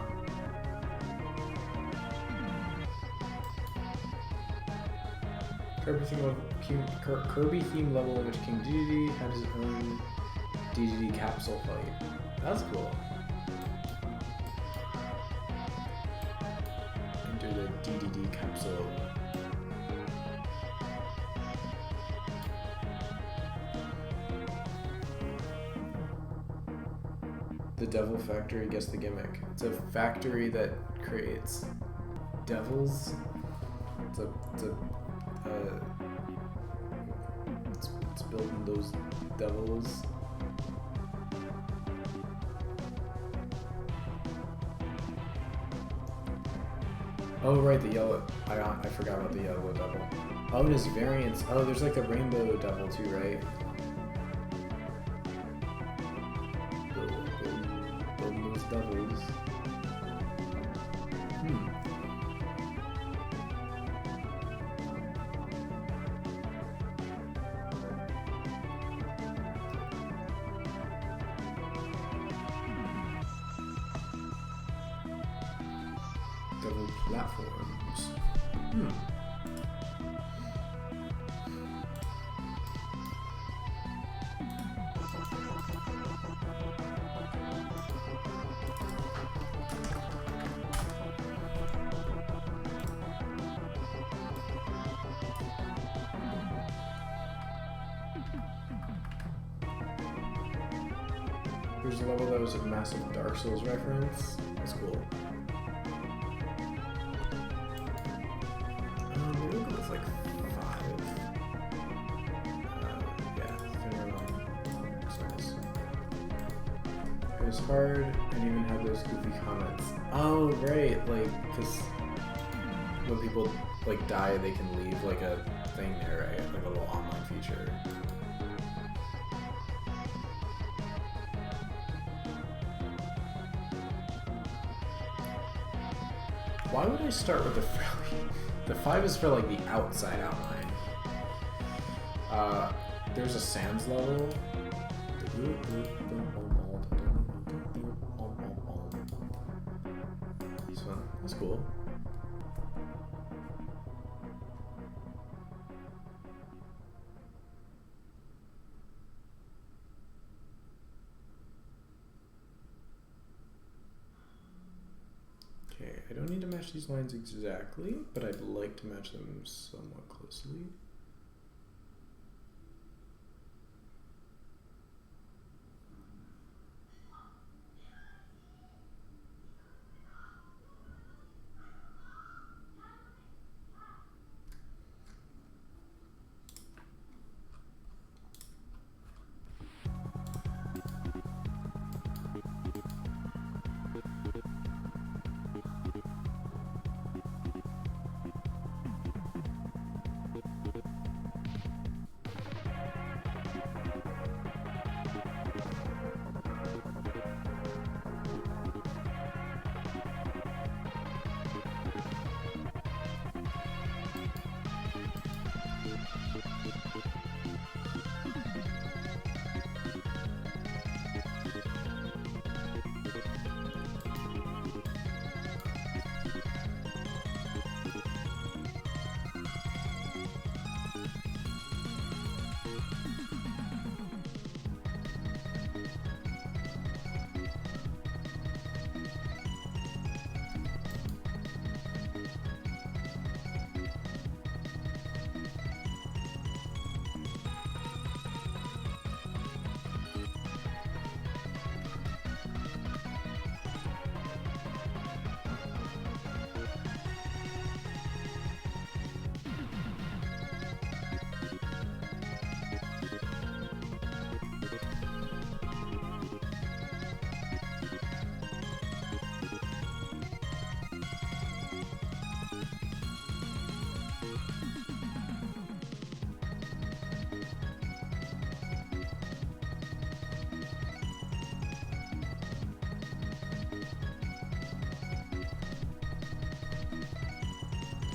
Kirby theme level in which King Dedede had his own Dedede capsule fight. That's cool. Enter the Dedede capsule. The Devil Factory, guess the gimmick. It's a factory that creates devils. It's building those devils. Oh right, the yellow. I forgot about the yellow devil. Oh, and his variants. Oh, there's like a rainbow devil too, right? Building those devils. Devil platforms. There's a level that was a massive Dark Souls reference. That's cool. Maybe we'll go with like 5. Yeah, it was hard and even had those goofy comments. Oh, right, like, because when people like die, they can leave like a thing there, right? Like a little online feature. Why would I start with the the 5 is for like the outside outline. There's a sands level. This one, that's cool. Okay, I don't need to match these lines exactly, but I'd like to match them somewhat closely.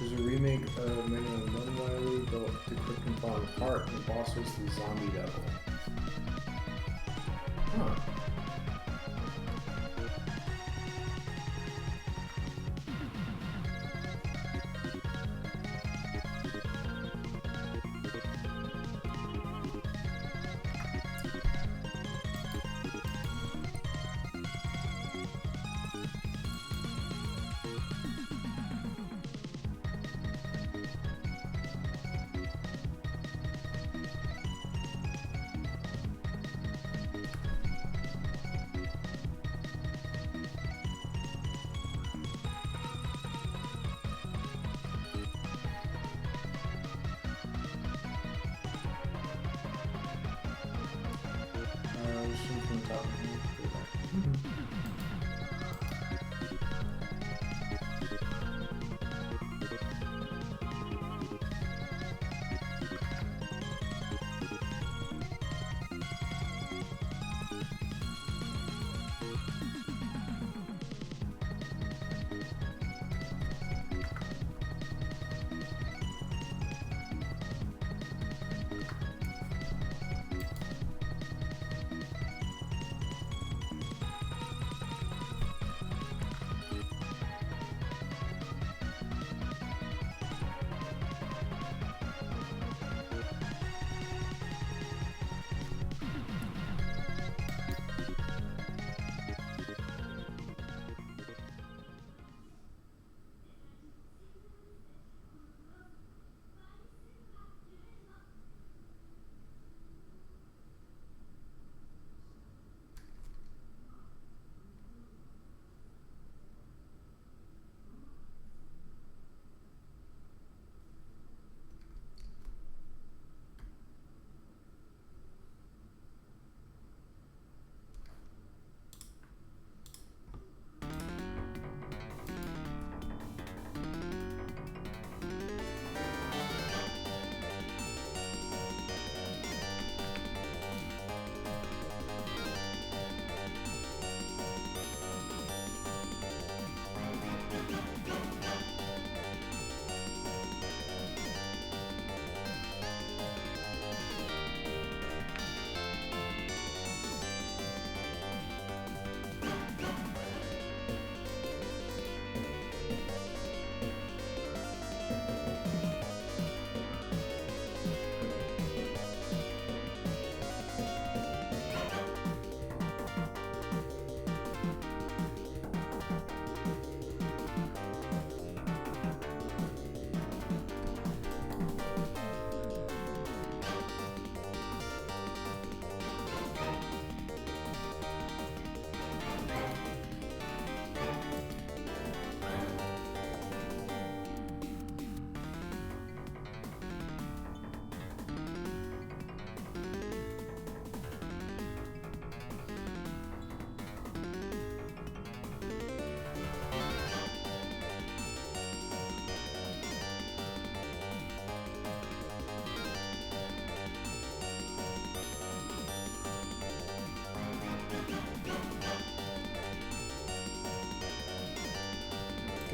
There's a remake of Mega Man 1 Wily built to quick and fall apart, and the boss was the zombie devil. Huh. From the top.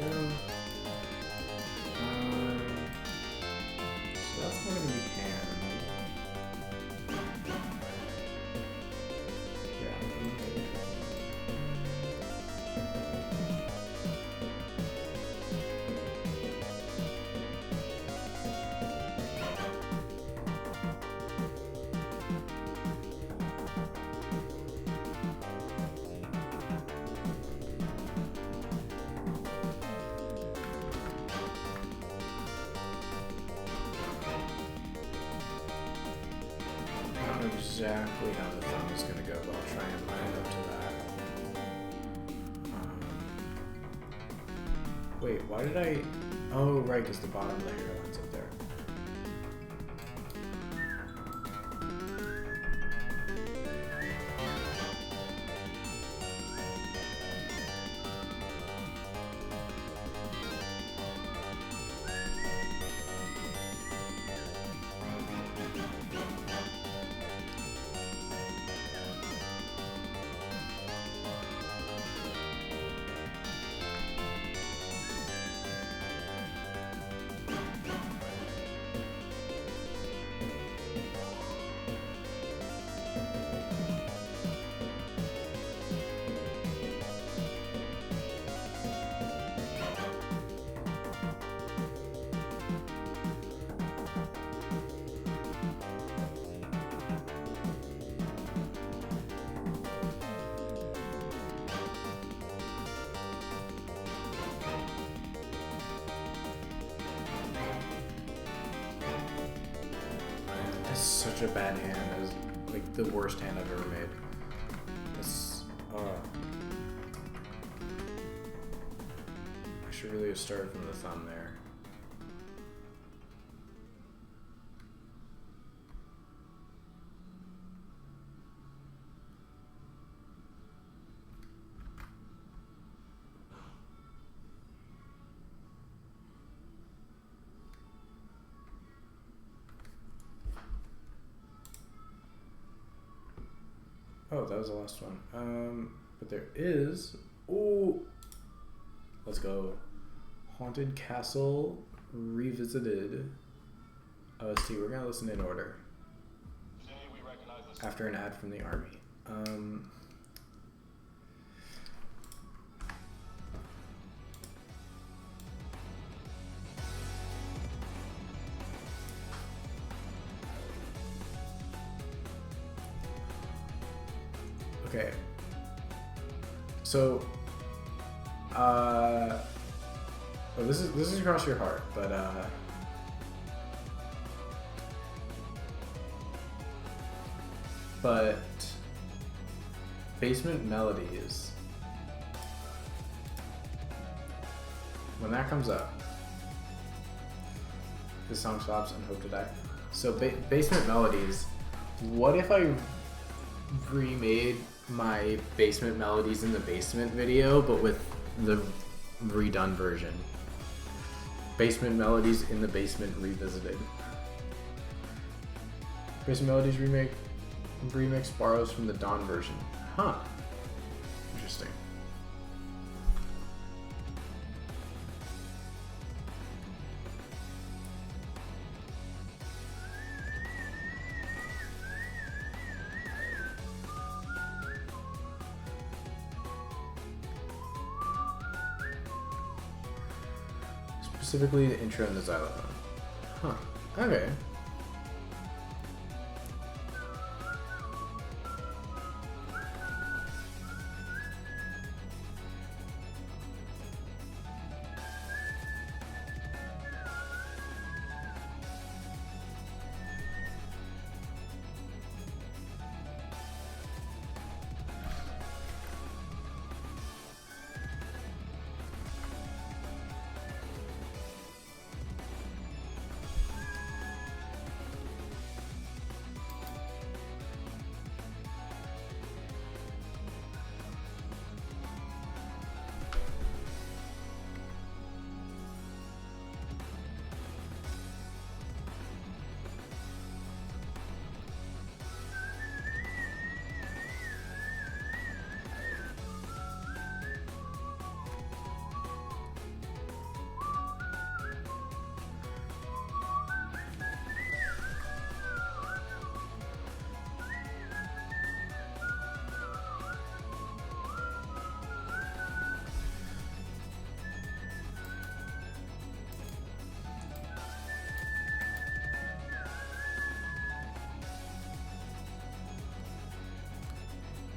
So that's not gonna be ham. Exactly how the thumb is going to go, but I'll try and line it up to that. Wait, why did I... Oh, right, because the bottom layer lines up there. Such a bad hand. That was like the worst hand I've ever made. That's I should really have started from the thumb there. Oh, that was the last one. But there is... Oh! Let's go. Haunted Castle Revisited. OST. We're going to listen in order. After an ad from the army. Okay. So, well, this is Cross Your Heart, but Basement Melodies, when that comes up, this song stops and Hope to Die. So Basement Melodies, what if I remade my Basement Melodies in the Basement video, but with the redone version? Basement Melodies in the Basement Revisited. Basement Melodies remix borrows from the Dawn version. Huh. Interesting. Specifically the intro and the xylophone. Huh. Okay.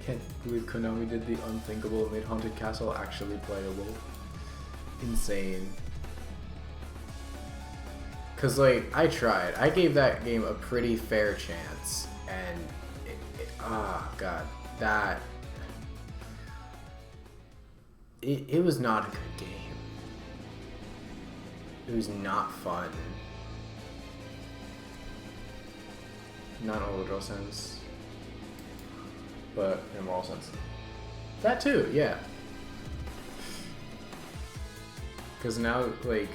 Can't believe Konami did the unthinkable and made Haunted Castle actually playable. Insane. Cause like, I tried. I gave that game a pretty fair chance, and god, that it was not a good game. It was not fun. Not in a literal sense, but in a moral sense. That too, yeah. Because now, like,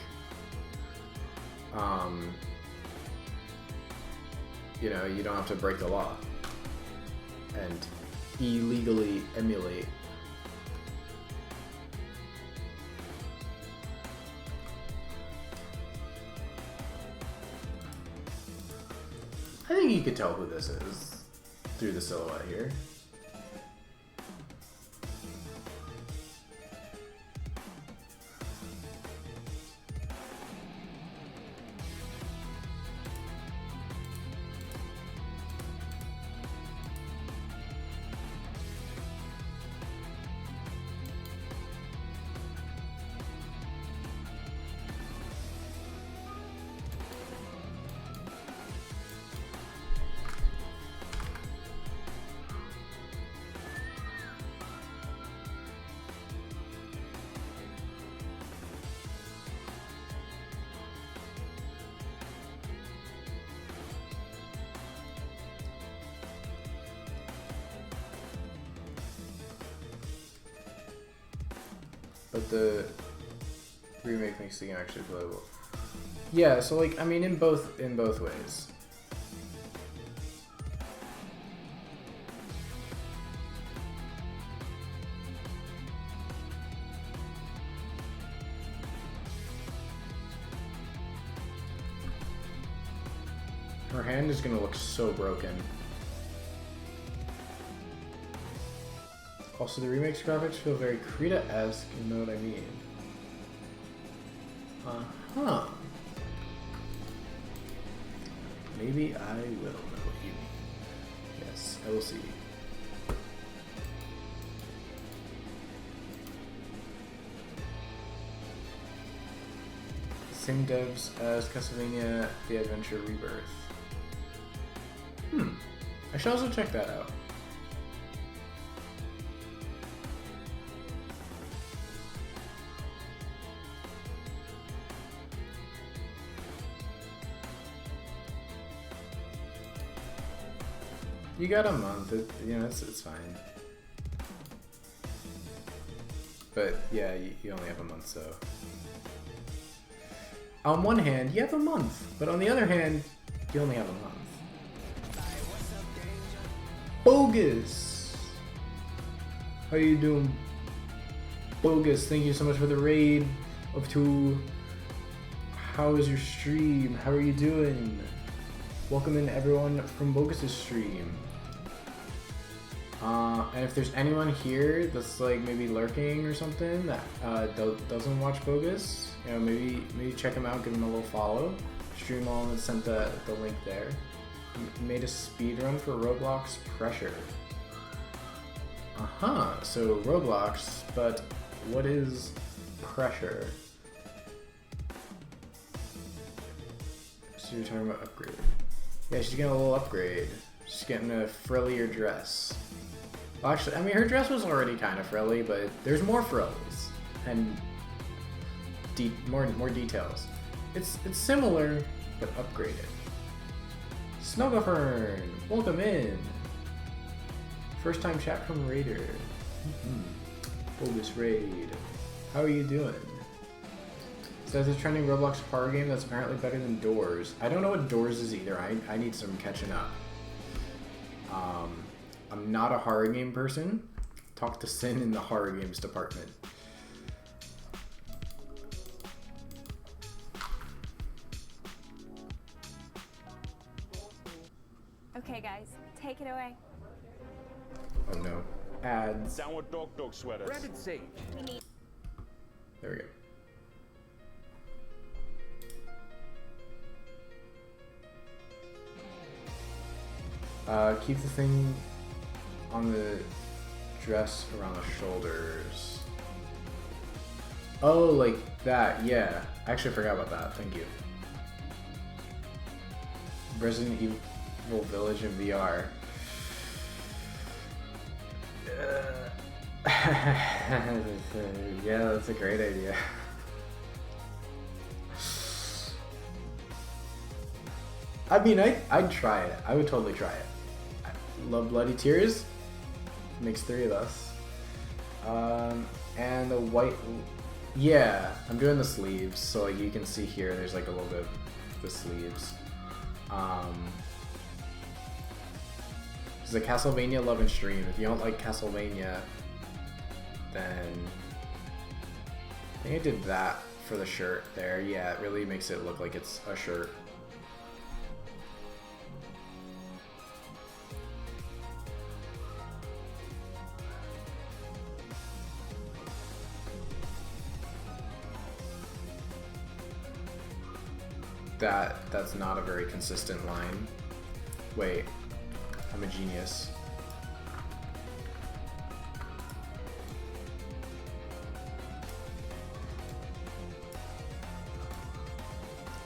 you know, you don't have to break the law and illegally emulate. I think you could tell who this is through the silhouette here. But the remake makes the game actually playable. Yeah, so like, I mean, in both ways. Her hand is gonna look so broken. Also, the remake's graphics feel very Krita-esque, you know what I mean? Uh-huh. Maybe I will know what you mean. Yes, I will see. Same devs as Castlevania The Adventure Rebirth. I should also check that out. You got a month, you know, it's fine. But yeah, you only have a month, so. On one hand, you have a month, but on the other hand, you only have a month. Bogus! How you doing? Bogus, thank you so much for the raid of 2. How is your stream? How are you doing? Welcome in everyone from Bogus' stream. And if there's anyone here that's like maybe lurking or something that doesn't watch Bogus, you know, maybe check him out, give him a little follow. Stream on and sent the link there. Made a speedrun for Roblox Pressure. So Roblox, but what is Pressure? So you're talking about upgrade. Yeah, she's getting a little upgrade. She's getting a frillier dress. Well, actually, I mean, her dress was already kind of frilly, but there's more frills and more details. It's similar, but upgraded. Snugglefern, welcome in. First time chat from Raider. Bogus Raid. How are you doing? Says a trending Roblox horror game that's apparently better than Doors. I don't know what Doors is either. I need some catching up. I'm not a horror game person. Talk to Sin in the horror games department. Okay, guys, take it away. Oh no. Ads. Downward dog sweaters. Branded Sage. There we go. Keep the thing on the dress around the shoulders. Oh, like that, yeah. I actually forgot about that, thank you. Resident Evil Village in VR. Yeah, that's a great idea. I mean, I'd try it. I would totally try it. I love Bloody Tears. Makes 3 of us. And the white... Yeah, I'm doing the sleeves. So like you can see here, there's like a little bit of the sleeves. It's a Castlevania Love and Stream. If you don't like Castlevania, then I think I did that for the shirt there. Yeah, it really makes it look like it's a shirt. That's not a very consistent line. Wait, I'm a genius.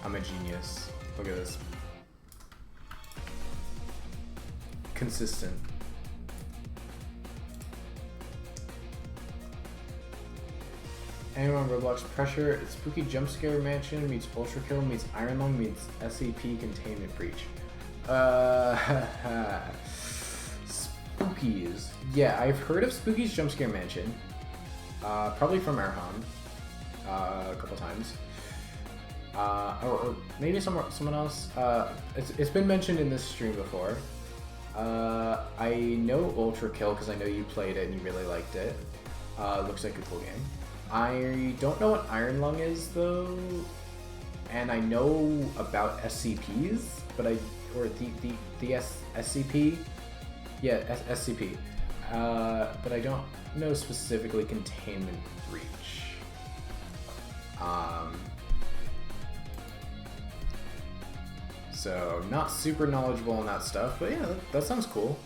I'm a genius. Look at this. Consistent. Anyone Roblox Pressure, Spooky Jump Scare Mansion meets Ultra Kill meets Iron Lung meets SCP Containment Breach. Spookies. Yeah, I've heard of Spooky's Jump Scare Mansion. Probably from Airham. A couple times. Or maybe someone else. It's been mentioned in this stream before. I know Ultra Kill because I know you played it and you really liked it. Looks like a cool game. I don't know what Iron Lung is though, and I know about SCPs, but SCP, yeah, SCP, but I don't know specifically Containment Breach. So not super knowledgeable on that stuff, but yeah, that sounds cool.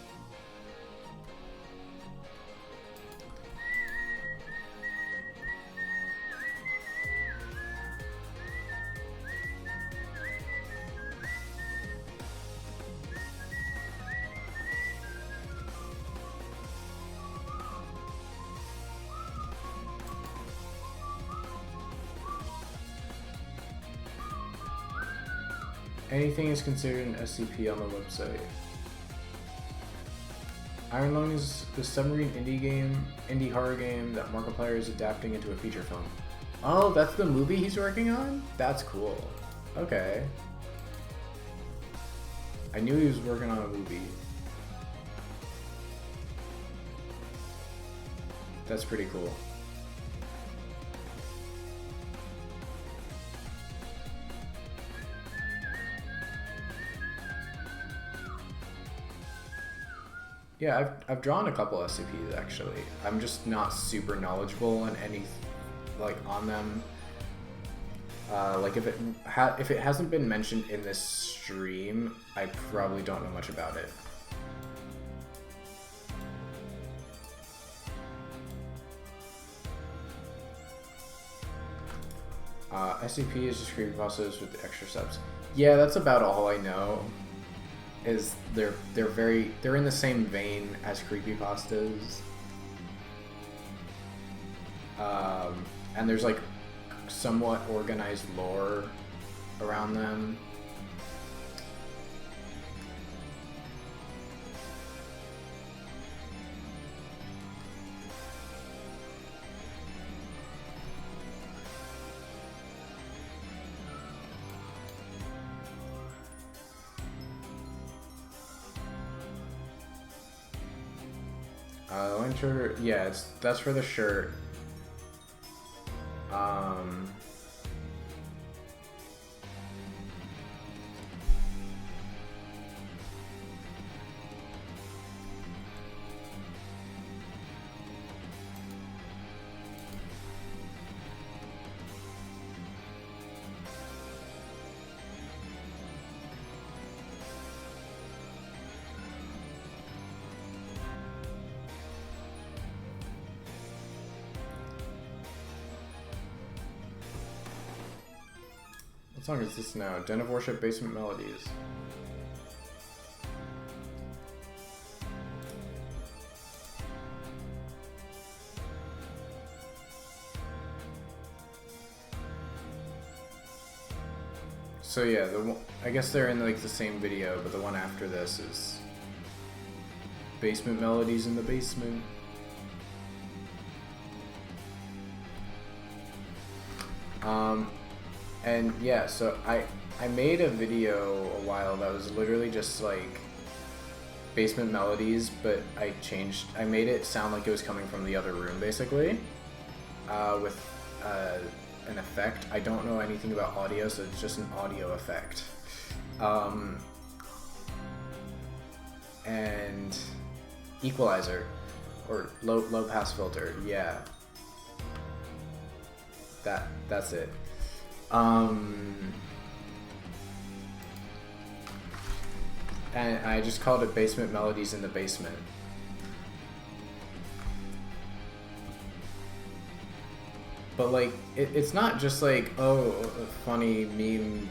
Anything is considered an SCP on the website. Iron Lung is the submarine indie horror game that Markiplier is adapting into a feature film. Oh, that's the movie he's working on? That's cool. Okay. I knew he was working on a movie. That's pretty cool. Yeah, I've drawn a couple SCPs actually. I'm just not super knowledgeable on any, like on them. Like if it hasn't been mentioned in this stream, I probably don't know much about it. SCP is just creepypastas with the extra steps. Yeah, that's about all I know. Is they're in the same vein as creepypastas. And there's like somewhat organized lore around them. Winter, yeah, that's for the shirt. What song is this now? Den of Worship, Basement Melodies. So yeah, I guess they're in like the same video, but the one after this is Basement Melodies in the Basement. And yeah, so I made a video a while that was literally just like Basement Melodies, but I made it sound like it was coming from the other room basically, with an effect. I don't know anything about audio, so it's just an audio effect. And equalizer or low pass filter, yeah. That's it. And I just called it Basement Melodies in the Basement. But like, it's not just like, oh, a funny meme,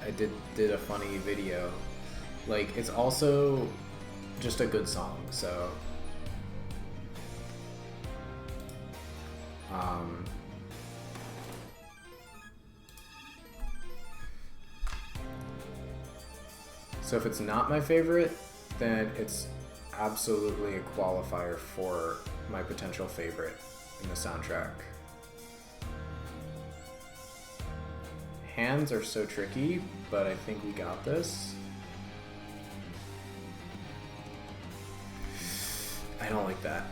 I did a funny video. Like, it's also just a good song, so. So if it's not my favorite, then it's absolutely a qualifier for my potential favorite in the soundtrack. Hands are so tricky, but I think we got this. I don't like that.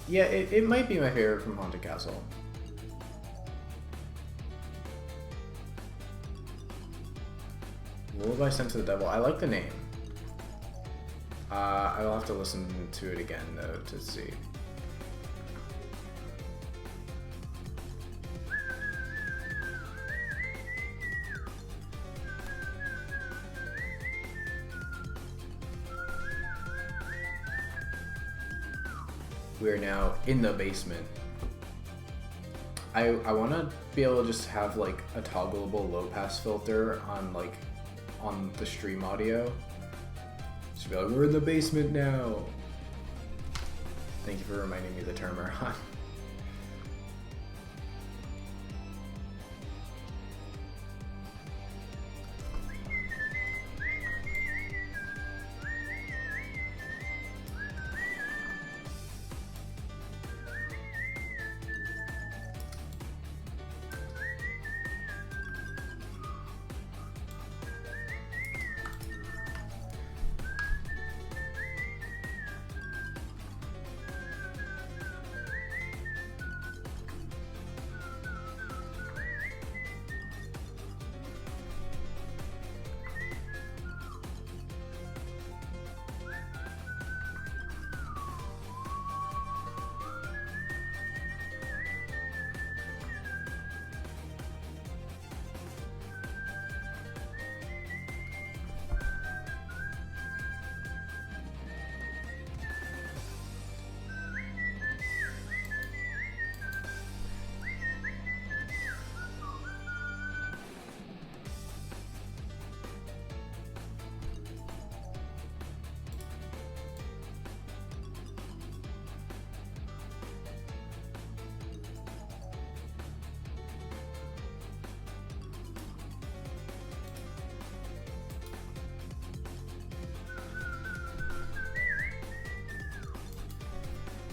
Yeah, it might be my favorite from Haunted Castle. Lullaby Sent to the Devil. I like the name. I will have to listen to it again though to see. We are now in the basement. I want to be able to just have like a toggleable low pass filter on the stream audio. Just be like, we're in the basement now. Thank you for reminding me the term, Erhan.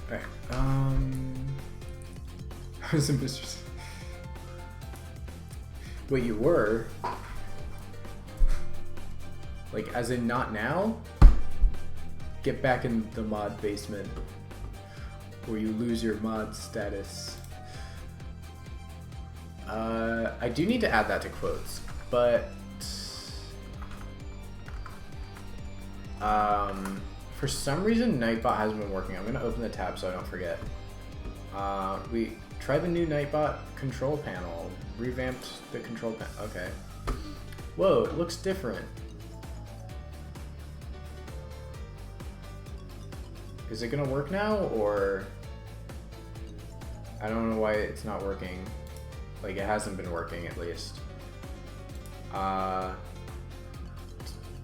Alright, I was in Mr. Wait, you were? Like, as in not now? Get back in the mod basement, where you lose your mod status. I do need to add that to quotes, but for some reason Nightbot hasn't been working. I'm gonna open the tab so I don't forget. Try the new Nightbot control panel. Revamped the control panel. Okay. Whoa, it looks different. Is it gonna work now, or... I don't know why it's not working. Like, it hasn't been working, at least.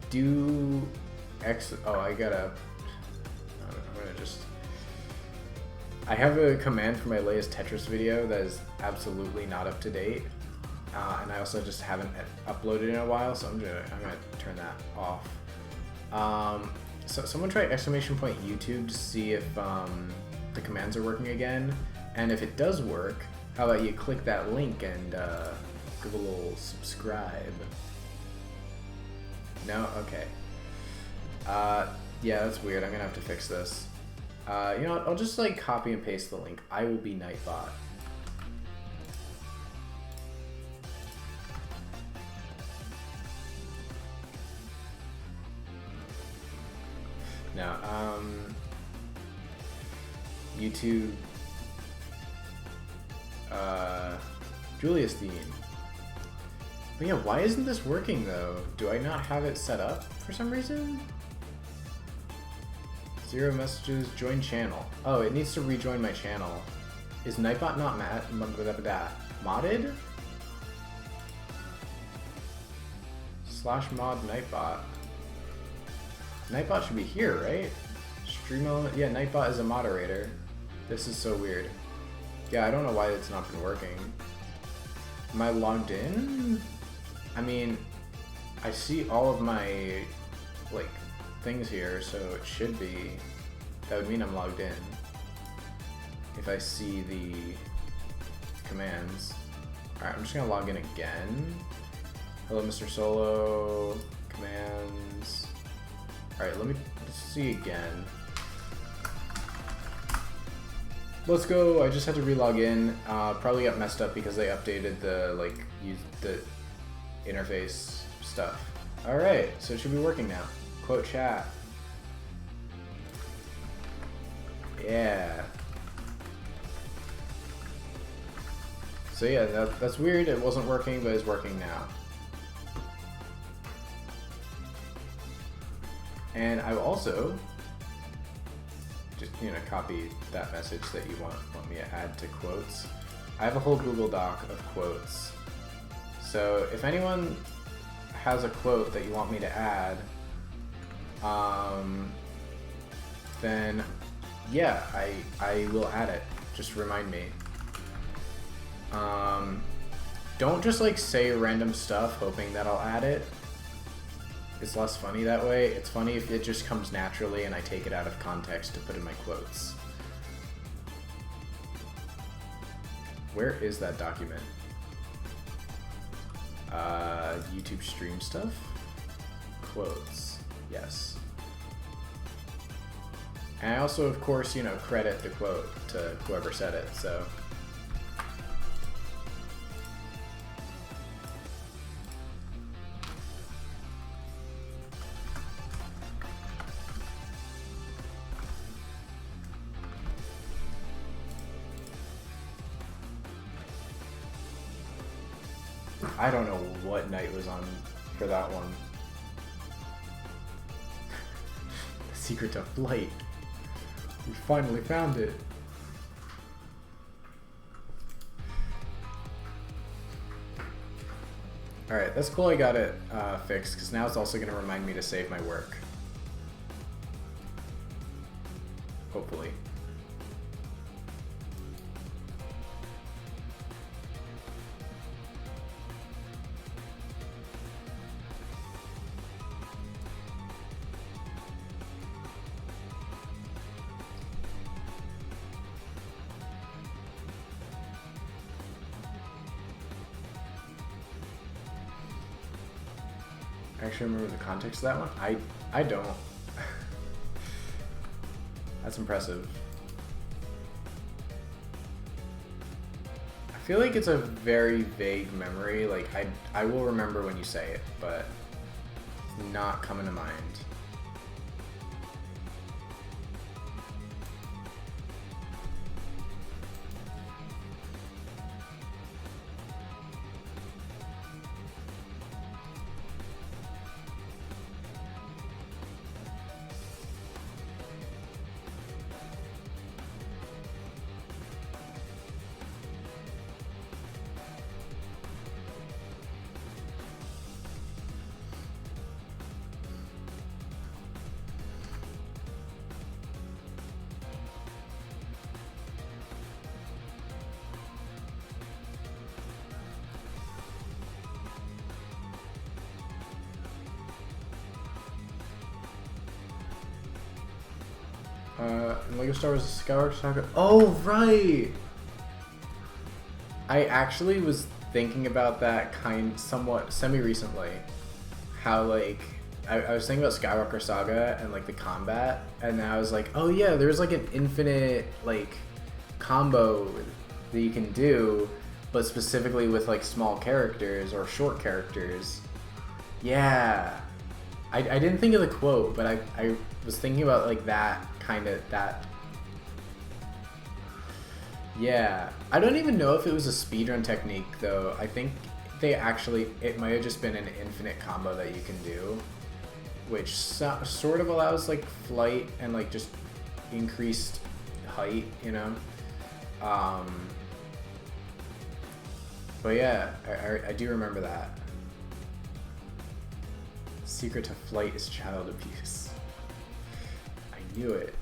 Do X... Oh, I gotta... I'm gonna just... I have a command for my latest Tetris video that is absolutely not up to date. And I also just haven't uploaded in a while, so I'm gonna turn that off. So someone try !YouTube to see if the commands are working again. And if it does work, how about you click that link and give a little subscribe? No? Okay. Yeah, that's weird. I'm gonna have to fix this. You know what? I'll just like copy and paste the link. I will be Nightbot. Now, YouTube, Julius Dean. But yeah, why isn't this working though? Do I not have it set up for some reason? 0 messages, join channel. Oh, it needs to rejoin my channel. Is Nightbot not modded? /mod Nightbot. Nightbot should be here, right? Stream element. Yeah, Nightbot is a moderator. This is so weird. Yeah, I don't know why it's not been working. Am I logged in? I mean, I see all of my, like, things here, so it should be. That would mean I'm logged in. If I see the commands. Alright, I'm just gonna log in again. Hello, Mr. Solo. Commands. Alright, let's see again. Let's go. I just had to relog in. Probably got messed up because they updated the the interface stuff. Alright, so it should be working now. Quote chat. Yeah. So yeah, that's weird. It wasn't working, but it's working now. And I will also just, you know, copy that message that you want me to add to quotes. I have a whole Google Doc of quotes. So if anyone has a quote that you want me to add, then yeah, I will add it. Just remind me. Don't just like say random stuff hoping that I'll add it. It's less funny that way. It's funny if it just comes naturally and I take it out of context to put in my quotes. Where is that document? YouTube stream stuff? Quotes. Yes. And I also, of course, you know, credit the quote to whoever said it, so. I don't know what night was on for that one. The secret to flight. We finally found it. Alright, that's cool I got it fixed, because now it's also going to remind me to save my work. Hopefully. I actually remember the context of that one. I don't. That's impressive. I feel like it's a very vague memory. Like I will remember when you say it, but it's not coming to mind. in Lego Star Wars Skywalker Saga. Oh, right! I actually was thinking about that somewhat semi-recently. How, like, I was thinking about Skywalker Saga and, like, the combat, and I was like, oh yeah, there's, like, an infinite, like, combo that you can do, but specifically with, like, small characters or short characters. Yeah. I didn't think of the quote, but I was thinking about, like, that kind of, that. Yeah. I don't even know if it was a speedrun technique, though. I think it might have just been an infinite combo that you can do, which sort of allows, like, flight and, like, just increased height, you know? But yeah, I do remember that. Secret to flight is child abuse. I knew it.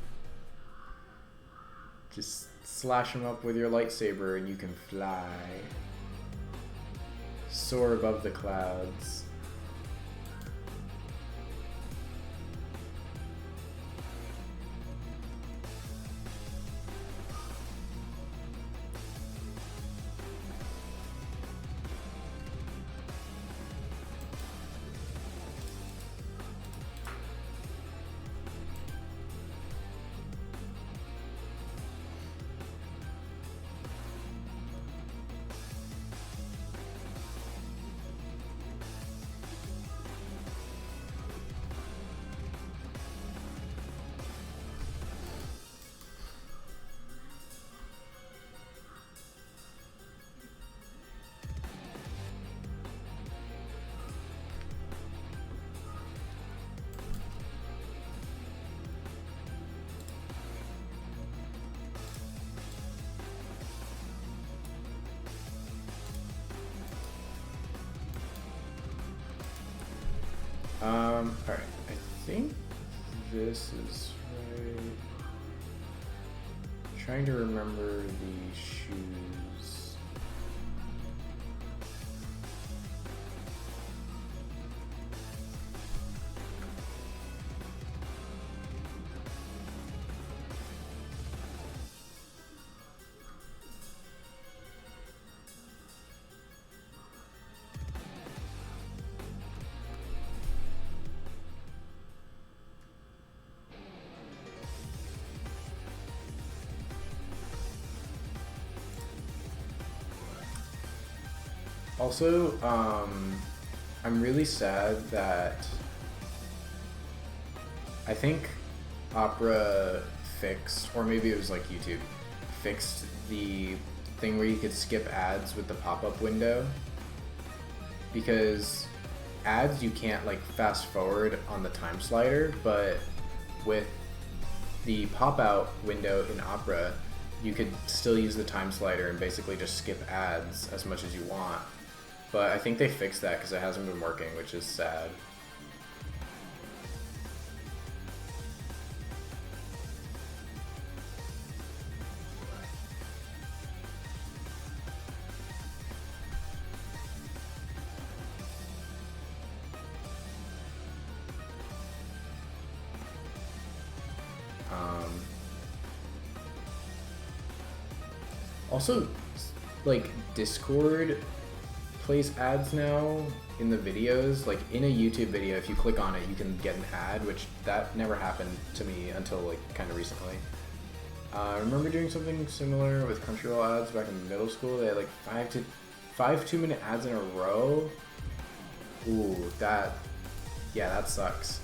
Just slash them up with your lightsaber and you can fly. Soar above the clouds. Alright, I think this is right. Trying to remember the shoes. Also, I'm really sad that I think Opera fixed, or maybe it was like YouTube, fixed the thing where you could skip ads with the pop-up window, because ads you can't like fast forward on the time slider, but with the pop-out window in Opera, you could still use the time slider and basically just skip ads as much as you want. But I think they fixed that because it hasn't been working, which is sad. Also, like, Discord plays ads now in the videos. Like, in a YouTube video, if you click on it, you can get an ad, which that never happened to me until, like, kind of recently. I remember doing something similar with Crunchyroll ads back in middle school. They had, like, five 2-minute ads in a row. Ooh, that sucks.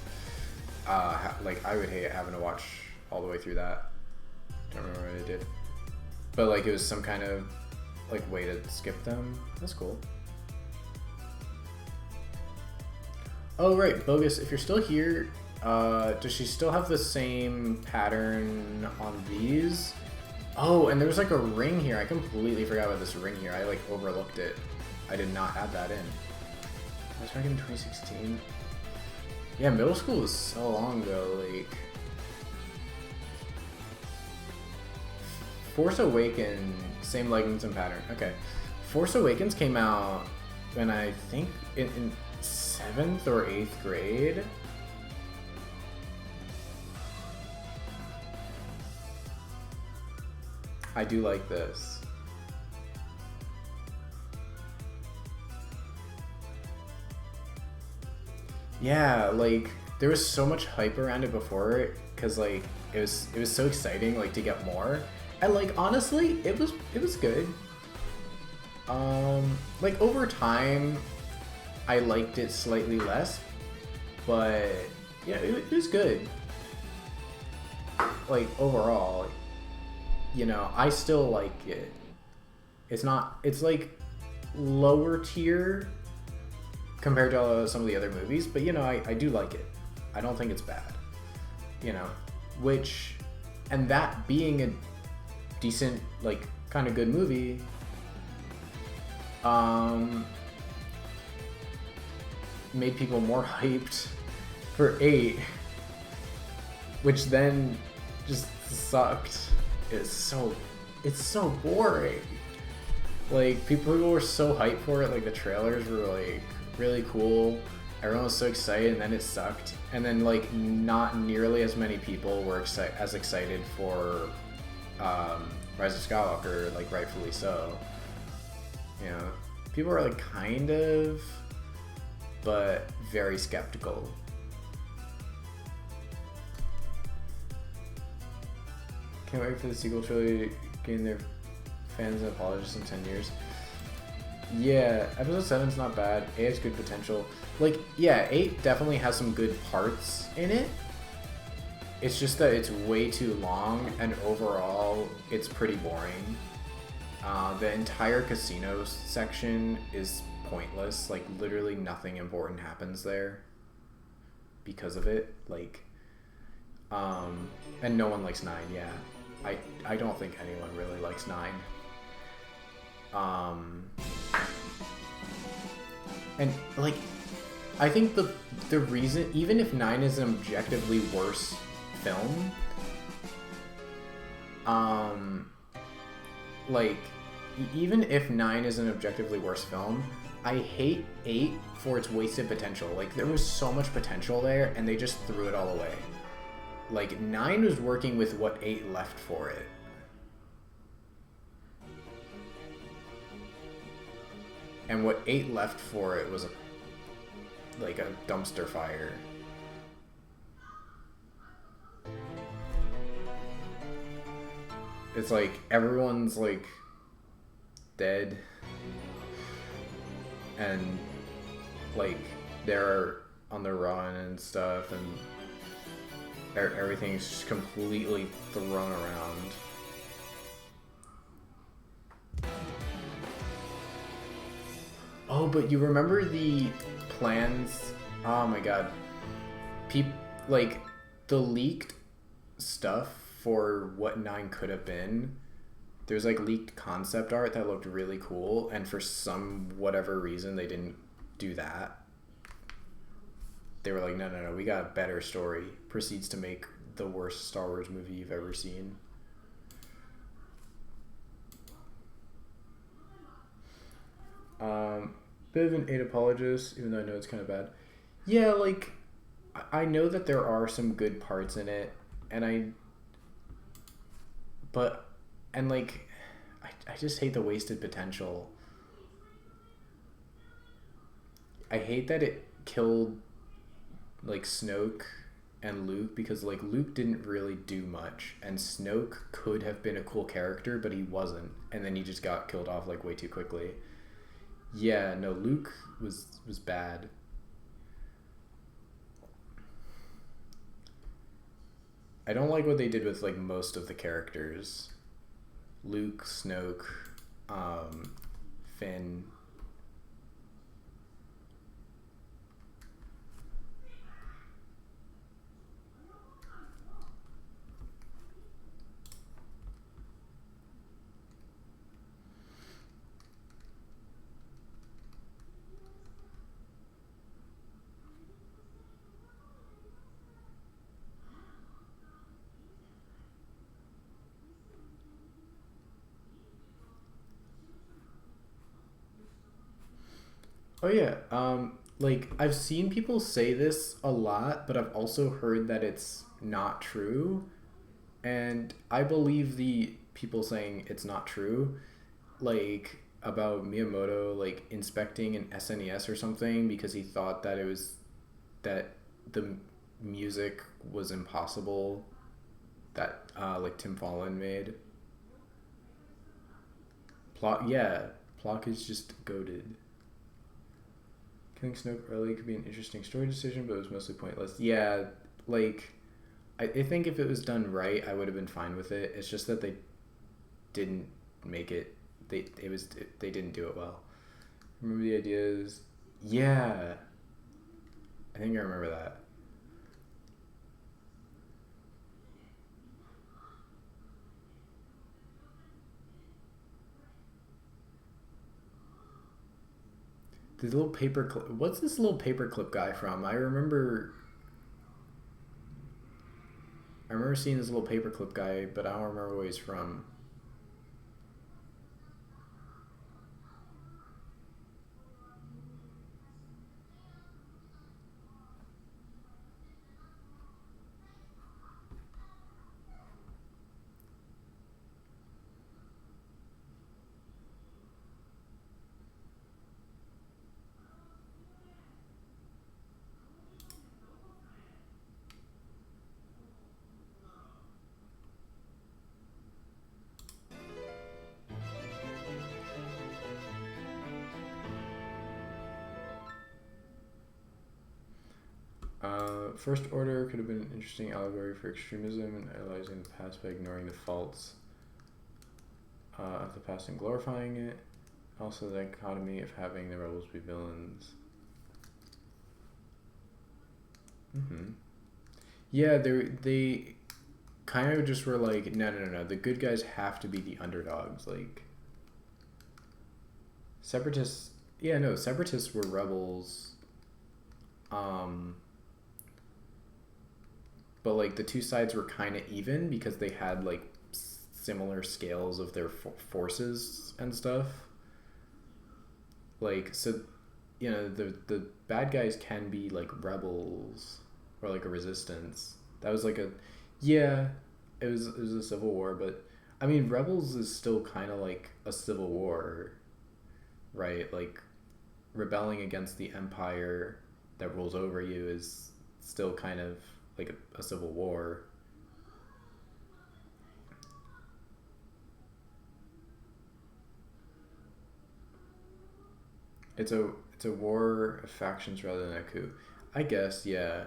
Like, I would hate having to watch all the way through that. Don't remember what I did. But, like, it was some kind of, like, way to skip them. That's cool. Oh, right, Bogus, if you're still here, does she still have the same pattern on these? Oh, and there's, like, a ring here. I completely forgot about this ring here. I, like, overlooked it. I did not add that in. I was back in 2016. Yeah, middle school was so long ago, like... Force Awakens, same leggings and pattern. Okay. Force Awakens came out when I think in 7th or 8th grade. I do like this. Yeah, like there was so much hype around it before because like it was so exciting like to get more. And like honestly, it was good. Like over time I liked it slightly less, but yeah, it was good. Like overall, you know, I still like it. It's like lower tier compared to some of the other movies, but you know, I do like it. I don't think it's bad. You know, and that being a decent, like, kind of good movie, made people more hyped for 8, which then just sucked. It's so boring. Like, people were so hyped for it, like, the trailers were, like, really cool. Everyone was so excited, and then it sucked. And then, like, not nearly as many people were as excited for Rise of Skywalker, like, rightfully so. You know, people were, like, kind of, but very skeptical. Can't wait for the sequel trilogy to gain their fans and apologists in 10 years. Yeah, episode 7's not bad. 8 has good potential. Like, yeah, 8 definitely has some good parts in it. It's just that it's way too long, and overall, it's pretty boring. The entire casino section is pointless. Like, literally nothing important happens there because of it. Like, and no one likes 9, yeah. I don't think anyone really likes 9. And like, I think the reason, even if 9 is an objectively worse film, like, even if 9 is an objectively worse film, I hate 8 for its wasted potential. Like, there was so much potential there, and they just threw it all away. Like, 9 was working with what 8 left for it. And what 8 left for it was like a dumpster fire. It's like everyone's like dead, and like they're on the run and stuff, and everything's just completely thrown around. Oh, but you remember the plans? Oh my god. Like, the leaked stuff for what 9 could have been. There's like leaked concept art that looked really cool, and for some whatever reason they didn't do that. They were like, no, we got a better story. Proceeds to make the worst Star Wars movie you've ever seen. Bit of an 8 apologist, even though I know it's kind of bad. Yeah, like, I know that there are some good parts in it, and I just hate the wasted potential. I hate that it killed, like, Snoke and Luke, because, like, Luke didn't really do much, and Snoke could have been a cool character, but he wasn't, and then he just got killed off, like, way too quickly. Yeah, no, Luke was bad. I don't like what they did with, like, most of the characters. Luke, Snoke, Finn. Oh yeah, like, I've seen people say this a lot, but I've also heard that it's not true, and I believe the people saying it's not true, like about Miyamoto like inspecting an SNES or something because he thought that it was that the music was impossible that like Tim Follin made. Plock is just goated. Killing Snoke early could be an interesting story decision, but it was mostly pointless. Yeah, like I think if it was done right, I would have been fine with it. It's just that they didn't make it. They didn't do it well. Remember the ideas? Yeah, I think I remember that. The little paperclip. What's this little paperclip guy from? I remember seeing this little paperclip guy, but I don't remember where he's from. First Order could have been an interesting allegory for extremism and idolizing the past by ignoring the faults of the past and glorifying it. Also, the dichotomy of having the rebels be villains. Yeah, they kind of just were like, no. The good guys have to be the underdogs. Like, Separatists. Yeah, no, Separatists were rebels. But like the two sides were kind of even because they had like similar scales of their forces and stuff. Like, so, you know, the bad guys can be like rebels or like a resistance. That was like it was a civil war, but I mean Rebels is still kind of like a civil war, right? Like rebelling against the empire that rules over you is still kind of like a civil war. It's a war of factions rather than a coup. I guess, yeah.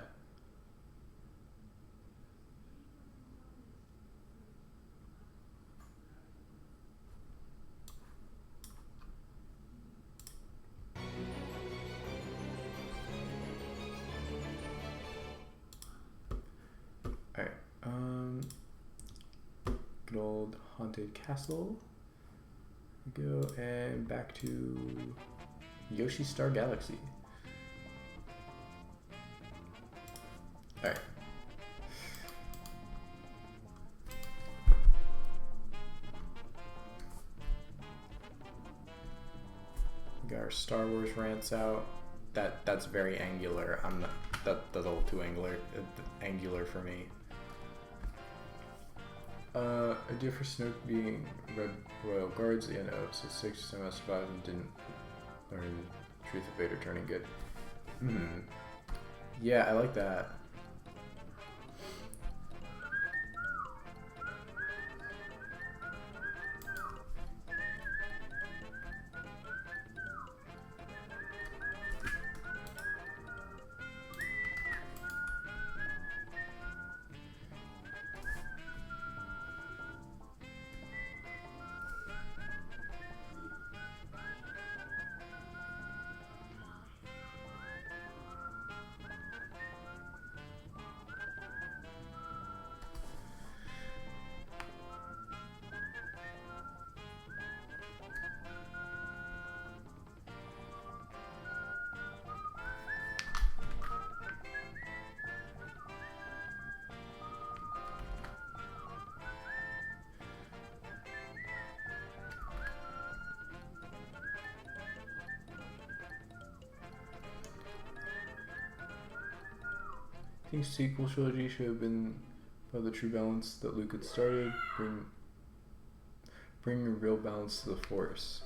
Alright, good old haunted castle. We go and back to Yoshi Star Galaxy. Alright. We got our Star Wars rants out. That's very angular. I'm not. That's a little too angular for me. Idea for Snoke being Red Royal Guards. Yeah, no, so 6 somehow survived and didn't learn the truth of Vader turning good. Yeah, I like that. I think sequel trilogy should have been about the true balance that Luke had started. Bring a real balance to the Force.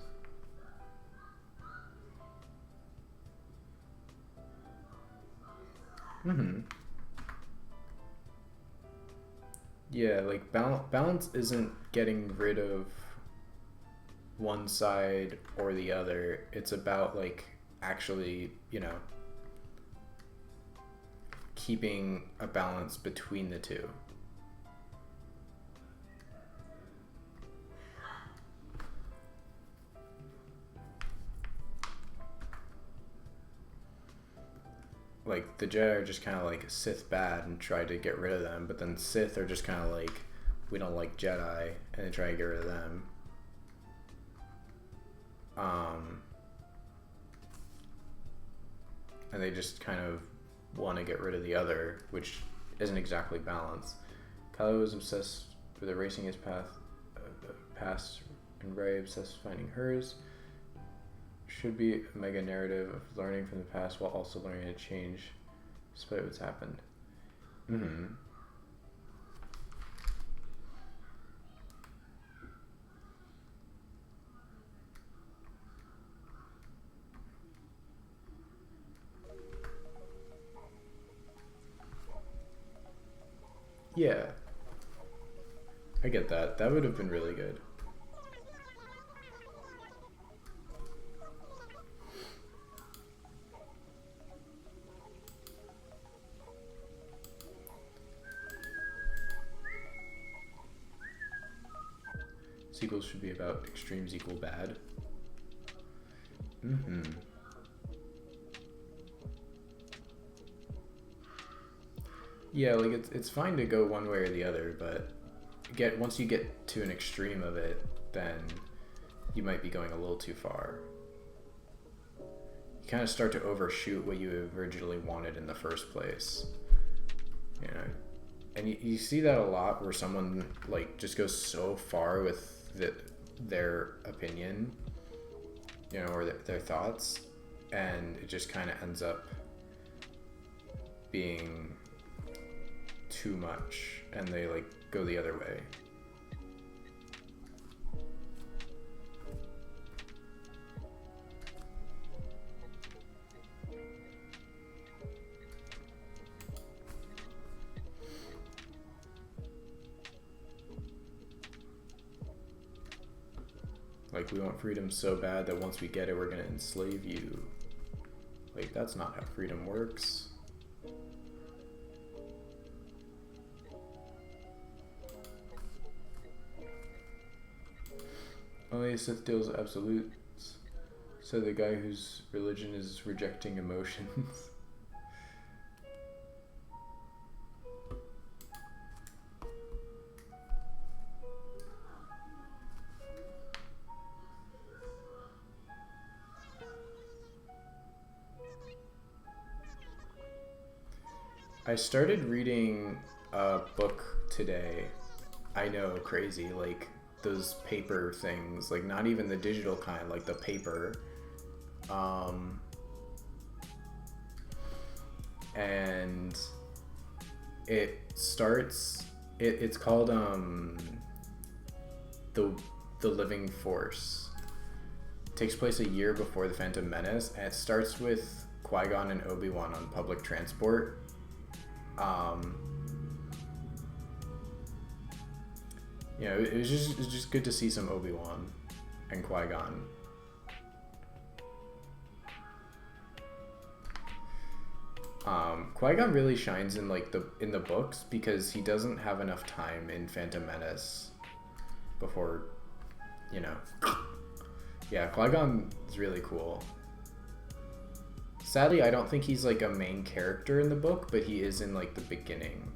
Yeah, like balance isn't getting rid of one side or the other. It's about like actually, keeping a balance between the two. Like the Jedi are just kind of like Sith bad and try to get rid of them, but then Sith are just kind of like, we don't like Jedi, and they try to get rid of them. And they just kind of want to get rid of the other, which isn't exactly balanced. Kylo is obsessed with erasing his past, and Rey obsessed with finding hers. Should be a mega narrative of learning from the past while also learning to change despite what's happened. Yeah. I get that. That would have been really good. Sequels should be about extremes equal bad. Yeah, like it's fine to go one way or the other, but once you get to an extreme of it, then you might be going a little too far. You kind of start to overshoot what you originally wanted in the first place. And you see that a lot where someone like just goes so far with their opinion, or their thoughts, and it just kind of ends up being too much, and they like go the other way. Like, we want freedom so bad that once we get it, we're gonna enslave you. Like, that's not how freedom works. Only a Sith deals absolutes, so the guy whose religion is rejecting emotions. I started reading a book today. I know, crazy, like those paper things, like not even the digital kind, like the paper. And it starts, it's called the Living Force. It takes place a year before the Phantom Menace, and it starts with Qui-Gon and Obi-Wan on public transport. It was just good to see some Obi-Wan and Qui-Gon. Qui-Gon really shines in in the books because he doesn't have enough time in Phantom Menace before, Yeah, Qui-Gon is really cool. Sadly, I don't think he's like a main character in the book, but he is in like the beginning.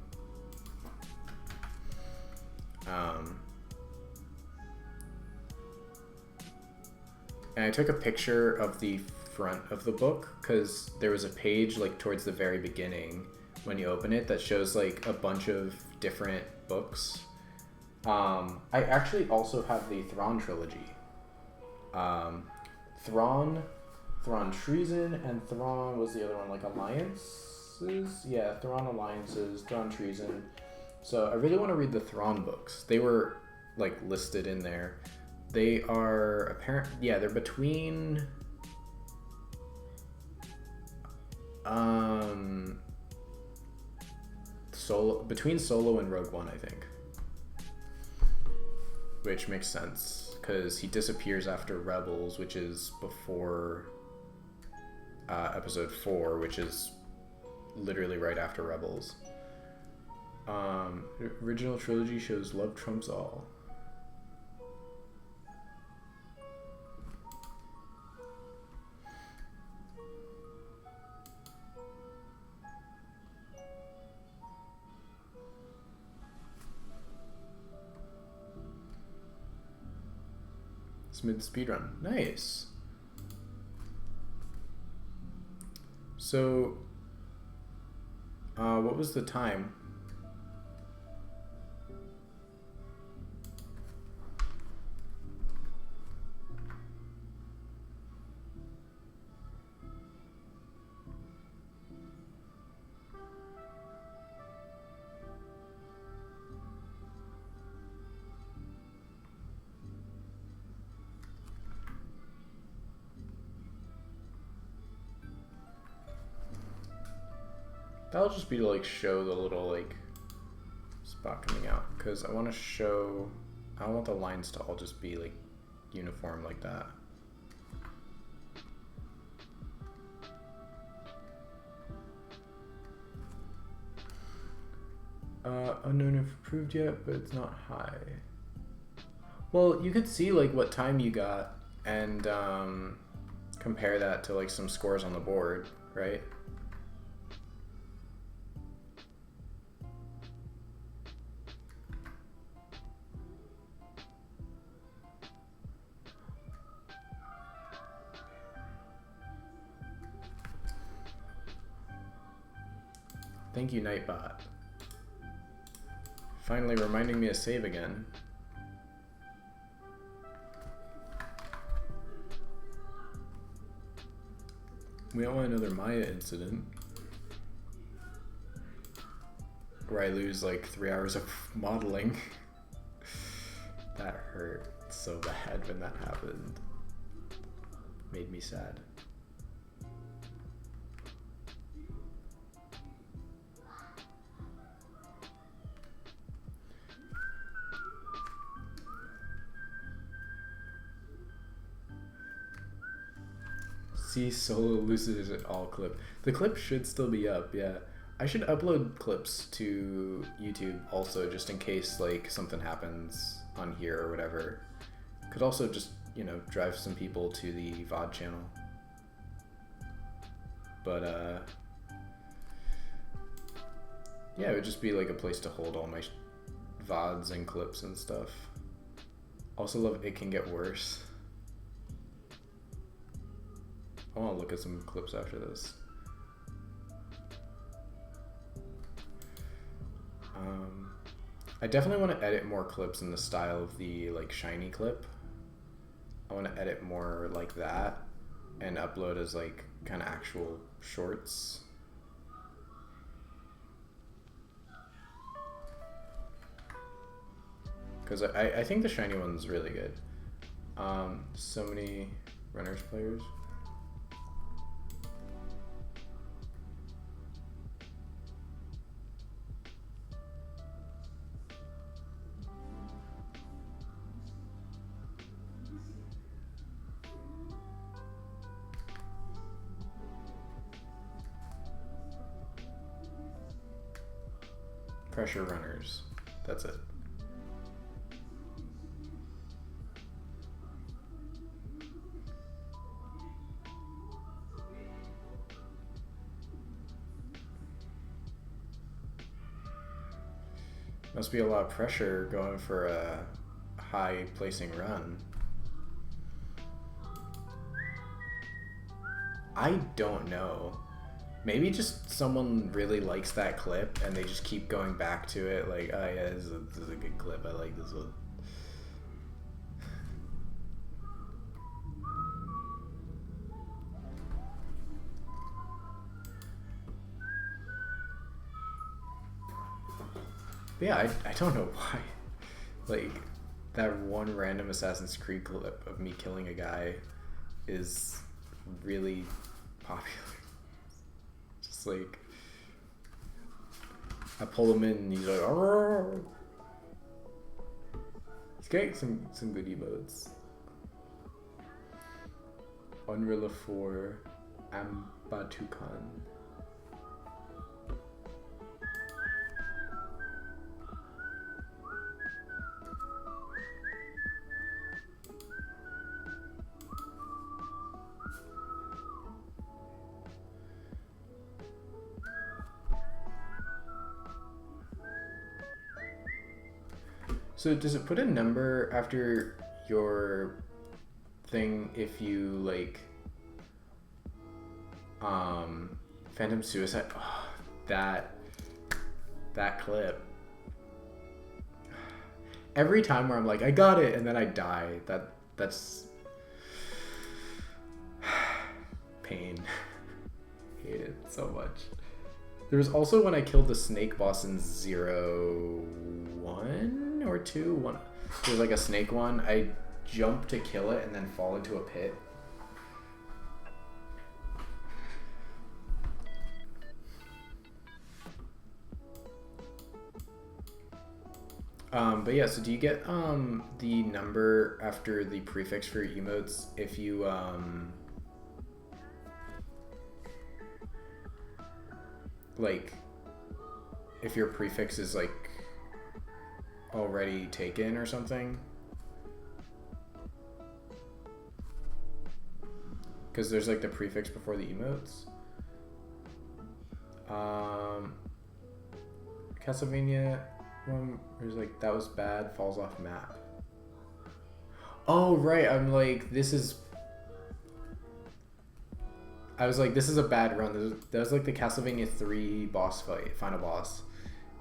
And I took a picture of the front of the book because there was a page like towards the very beginning when you open it that shows like a bunch of different books. I actually also have the Thrawn trilogy. Thrawn Treason, and Thrawn was the other one, like Alliances? Yeah, Thrawn Alliances, Thrawn Treason. So I really want to read the Thrawn books. They were like listed in there, They are apparent. Yeah, they're between. Between Solo and Rogue One, I think. Which makes sense because he disappears after Rebels, which is before Episode 4, which is literally right after Rebels. Original trilogy shows love trumps all. Mid speedrun. Nice. So, what was the time? That'll just be to like show the little like spot coming out because I want to show. I don't want the lines to all just be like uniform like that. Unknown if approved yet, but it's not high. Well, you could see like what time you got and compare that to like some scores on the board, right? Thank you, Nightbot. Finally reminding me to save again. We don't want another Maya incident where I lose like 3 hours of modeling. That hurt so bad when that happened. Made me sad. See Solo loses it all clip. The clip should still be up, yeah. I should upload clips to YouTube also just in case like something happens on here or whatever. Could also just, you know, drive some people to the VOD channel. But yeah, it would just be like a place to hold all my VODs and clips and stuff. Also love It Can Get Worse. I want to look at some clips after this. I definitely want to edit more clips in the style of the like shiny clip. I want to edit more like that and upload as like kind of actual shorts. Because I think the shiny one's really good. So many runners players. Pressure runners. That's it. Must be a lot of pressure going for a high placing run. I don't know. Maybe just someone really likes that clip and they just keep going back to it like, oh yeah, this is a good clip, I like this one. But yeah, I don't know why. Like, that one random Assassin's Creed clip of me killing a guy is really popular. Just like I pull him in and he's like, "Arr!" He's getting some good emotes. Unreal 4 Ambatukan. So does it put a number after your thing if you like Phantom Suicide? Oh, that clip. Every time where I'm like, I got it, and then I die. That's pain. Hate it so much. There was also when I killed the snake boss in 0-1 or 2. There was like a snake one. I jump to kill it and then fall into a pit. But yeah, so do you get the number after the prefix for your emotes if you like if your prefix is like already taken or something? Because there's like the prefix before the emotes. Castlevania one, there's like that was bad, falls off map. Oh right, I was like, this is a bad run. That was like the Castlevania 3 boss fight, final boss.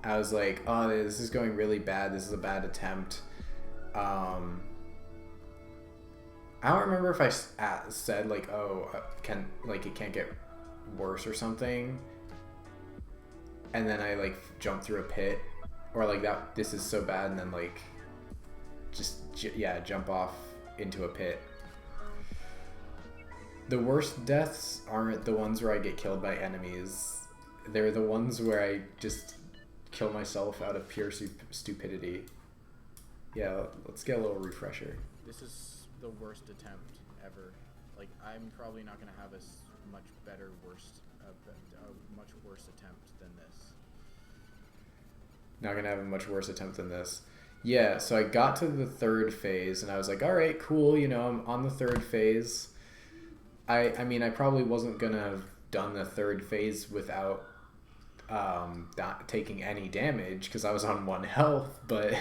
I was like, oh, this is going really bad. This is a bad attempt. I don't remember if I said like, oh, it can't get worse or something. And then I like jumped through a pit, or like that. This is so bad, and then like, jump off into a pit. The worst deaths aren't the ones where I get killed by enemies. They're the ones where I just kill myself out of pure stupidity. Yeah, let's get a little refresher. This is the worst attempt ever. Like, I'm probably not going to have a much worse attempt than this. Not going to have a much worse attempt than this. Yeah, so I got to the third phase, and I was like, all right, cool, I'm on the third phase. I mean, I probably wasn't going to have done the third phase without not taking any damage because I was on 1 health, but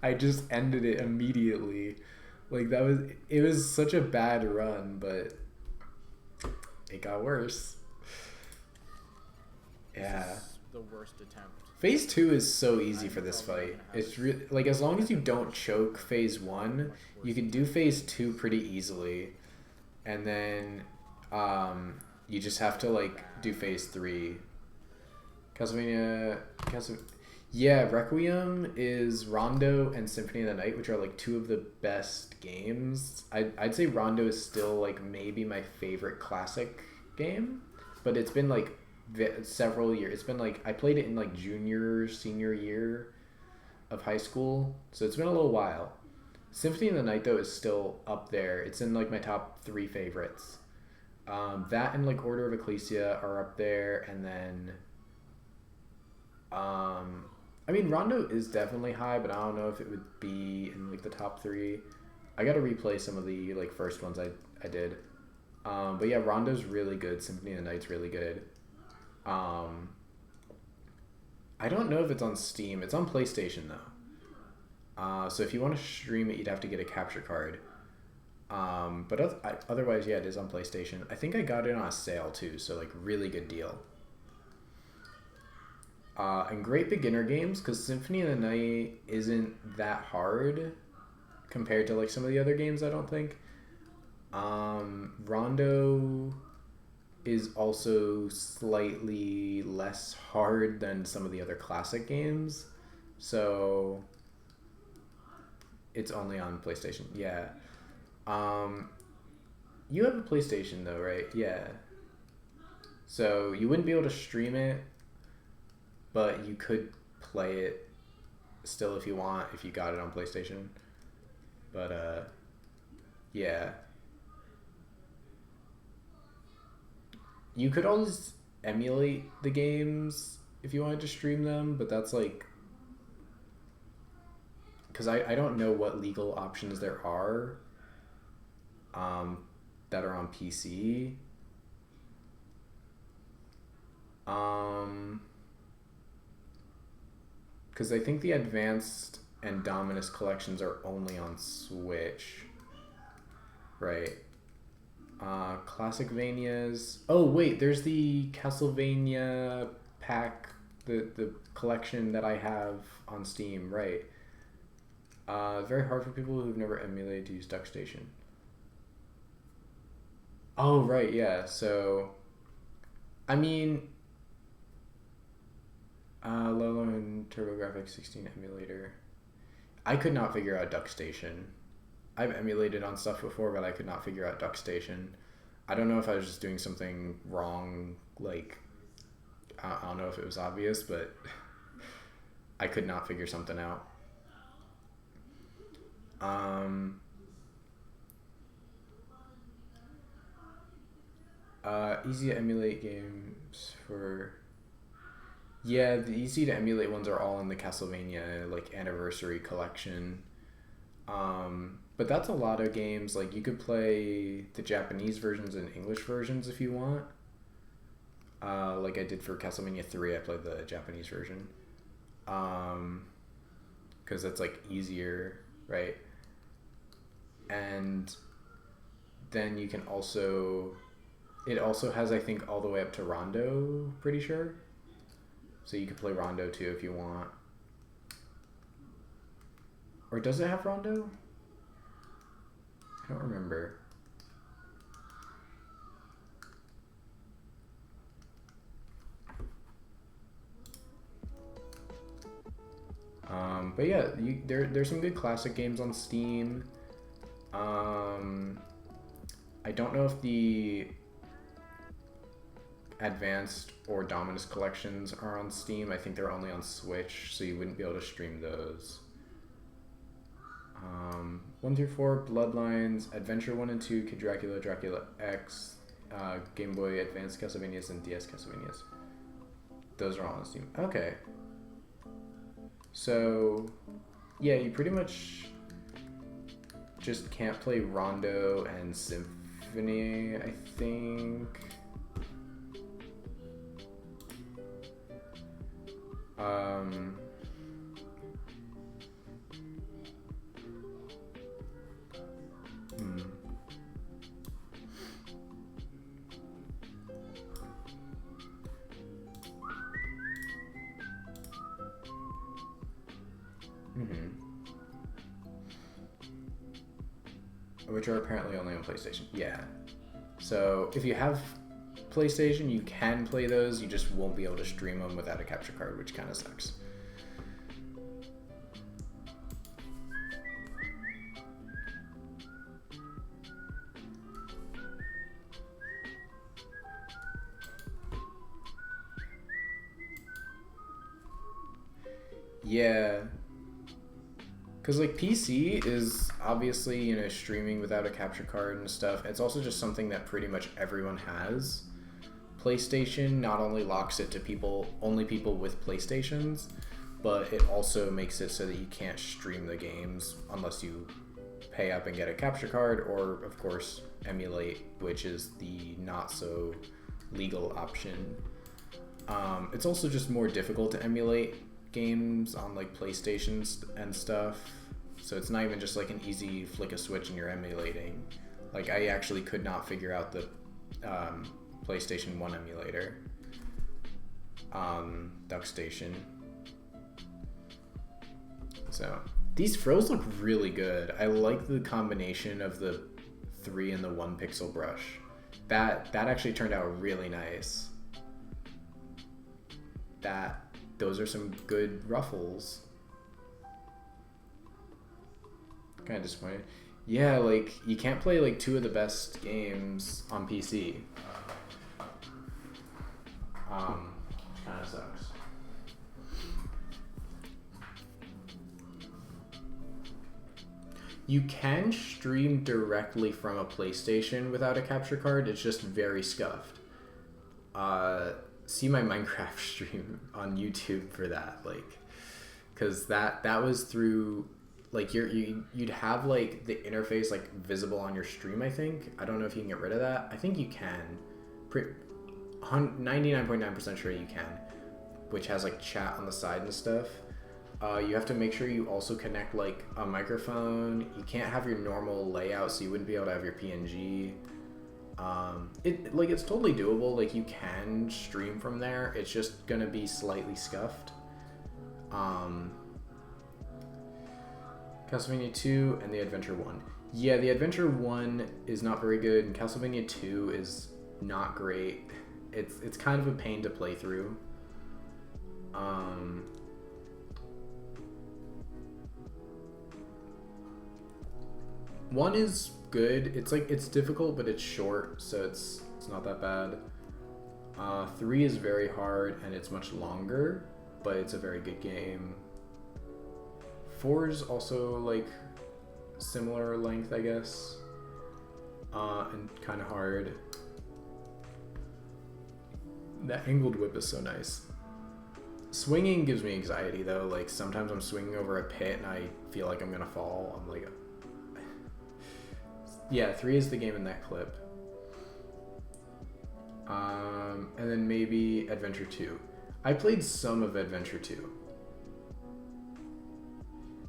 I just ended it immediately. Like, it was such a bad run, but it got worse. Yeah. This is the worst attempt. Phase 2 is so easy for this fight. It's really, like, as long as you don't choke phase 1, you can do phase 2 pretty easily. And then you just have to like do phase 3. Yeah, Requiem is Rondo and Symphony of the Night, which are like 2 of the best games. I'd say Rondo is still like maybe my favorite classic game, but it's been like several years. It's been like I played it in like senior year of high school, so it's been a little while. Symphony of the Night though is still up there. It's in like my top 3 favorites. That and like Order of Ecclesia are up there, and then I mean Rondo is definitely high, but I don't know if it would be in like the top 3. I gotta replay some of the like first ones I did. But yeah, Rondo's really good. Symphony of the Night's really good. I don't know if it's on Steam. It's on PlayStation though. So if you want to stream it, you'd have to get a capture card. But otherwise, yeah, it is on PlayStation. I think I got it on a sale too, so like really good deal. And great beginner games, because Symphony of the Night isn't that hard compared to like some of the other games, I don't think. Rondo is also slightly less hard than some of the other classic games. So It's only on PlayStation. Yeah. You have a PlayStation though, right? Yeah. So you wouldn't be able to stream it, but you could play it still if you want, if you got it on PlayStation. But yeah. You could always emulate the games if you wanted to stream them, but that's like, because I don't know what legal options there are that are on PC. Because I think the Advanced and Dominus collections are only on Switch, right? Classicvanias. Oh wait, there's the Castlevania pack, the collection that I have on Steam, right? Very hard for people who've never emulated to use DuckStation. Oh right, yeah. So, I mean, Lolo and TurboGrafx 16 emulator. I could not figure out DuckStation. I've emulated on stuff before, but I could not figure out DuckStation. I don't know if I was just doing something wrong, like, I don't know if it was obvious, but I could not figure something out. Easy to emulate games for... Yeah, the easy to emulate ones are all in the Castlevania, like, Anniversary Collection. But that's a lot of games. Like, you could play the Japanese versions and English versions if you want. Like I did for Castlevania 3, I played the Japanese version. Because that's, like, easier, right? And then you can also... It also has, I think, all the way up to Rondo, pretty sure. So you could play Rondo, too, if you want. Or does it have Rondo? I don't remember. But yeah, there's some good classic games on Steam. I don't know if the Advanced or Dominus collections are on Steam. I think they're only on Switch, so you wouldn't be able to stream those. 1 through 4, Bloodlines, Adventure 1 and 2, Kid Dracula, Dracula X, Game Boy Advance Castlevanias, and DS Castlevanias. Those are all on Steam. Okay. So, yeah, you pretty much just can't play Rondo and Symphony, I think. Which are apparently only on PlayStation. Yeah. So if you have PlayStation, you can play those. You just won't be able to stream them without a capture card, which kind of sucks. Yeah. Because, like, PC is obviously, you know, streaming without a capture card and stuff. It's also just something that pretty much everyone has. PlayStation not only locks it to only people with PlayStations, but it also makes it so that you can't stream the games unless you pay up and get a capture card, or, of course, emulate, which is the not so legal option. It's also just more difficult to emulate games on, like, PlayStations and stuff, so it's not even just like an easy flick a switch and you're emulating. Like, I actually could not figure out the PlayStation 1 emulator on DuckStation. So these frills look really good. I like the combination of the 3 and the 1 pixel brush. That actually turned out really nice. Those are some good ruffles. Kind of disappointed. Yeah, like you can't play like two of the best games on PC. Kind of sucks. You can stream directly from a PlayStation without a capture card. It's just very scuffed. See my Minecraft stream on YouTube for that, like, because that was through, like, you'd have like the interface like visible on your stream. I think, I don't know if you can get rid of that. I think you can. 99.9% sure you can, which has like chat on the side and stuff. You have to make sure you also connect like a microphone. You can't have your normal layout, so you wouldn't be able to have your PNG. It's totally doable. Like, you can stream from there. It's just gonna be slightly scuffed. Castlevania 2 and the Adventure 1. Yeah, the Adventure 1 is not very good, and Castlevania 2 is not great. It's kind of a pain to play through. One is good. It's difficult, but it's short, so it's not that bad. 3 is very hard and it's much longer, but it's a very good game. 4 is also like similar length, I guess, and kind of hard. That angled whip is so nice. Swinging gives me anxiety though. Like, sometimes I'm swinging over a pit and I feel like I'm gonna fall. I'm like, yeah, 3 is the game in that clip. And then maybe Adventure 2. I played some of Adventure 2.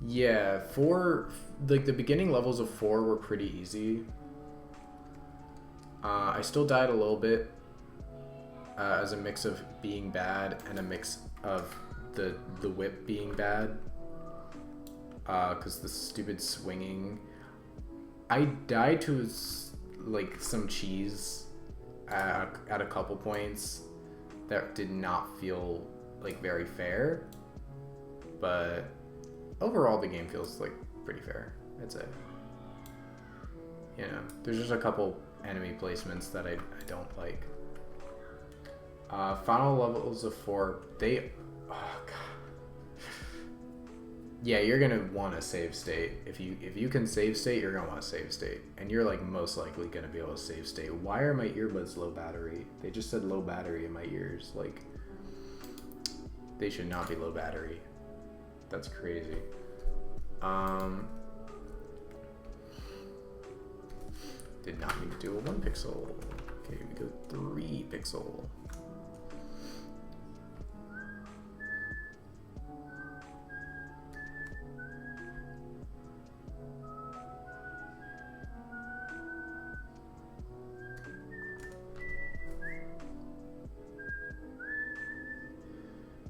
Yeah, 4, like the beginning levels of 4 were pretty easy. I still died a little bit as a mix of being bad and a mix of the whip being bad. Because the stupid swinging. I died to like some cheese at a couple points that did not feel like very fair, but overall the game feels like pretty fair, I'd say. You know, there's just a couple enemy placements that I don't like. Final levels of 4, they, oh god. Yeah, you're gonna want to save state. If you can save state, you're gonna want to save state, and you're like most likely gonna be able to save state. Why are my earbuds low battery? They just said low battery in my ears. Like, they should not be low battery. That's crazy. Did not need to do a 1 pixel. Okay, we go 3 pixel.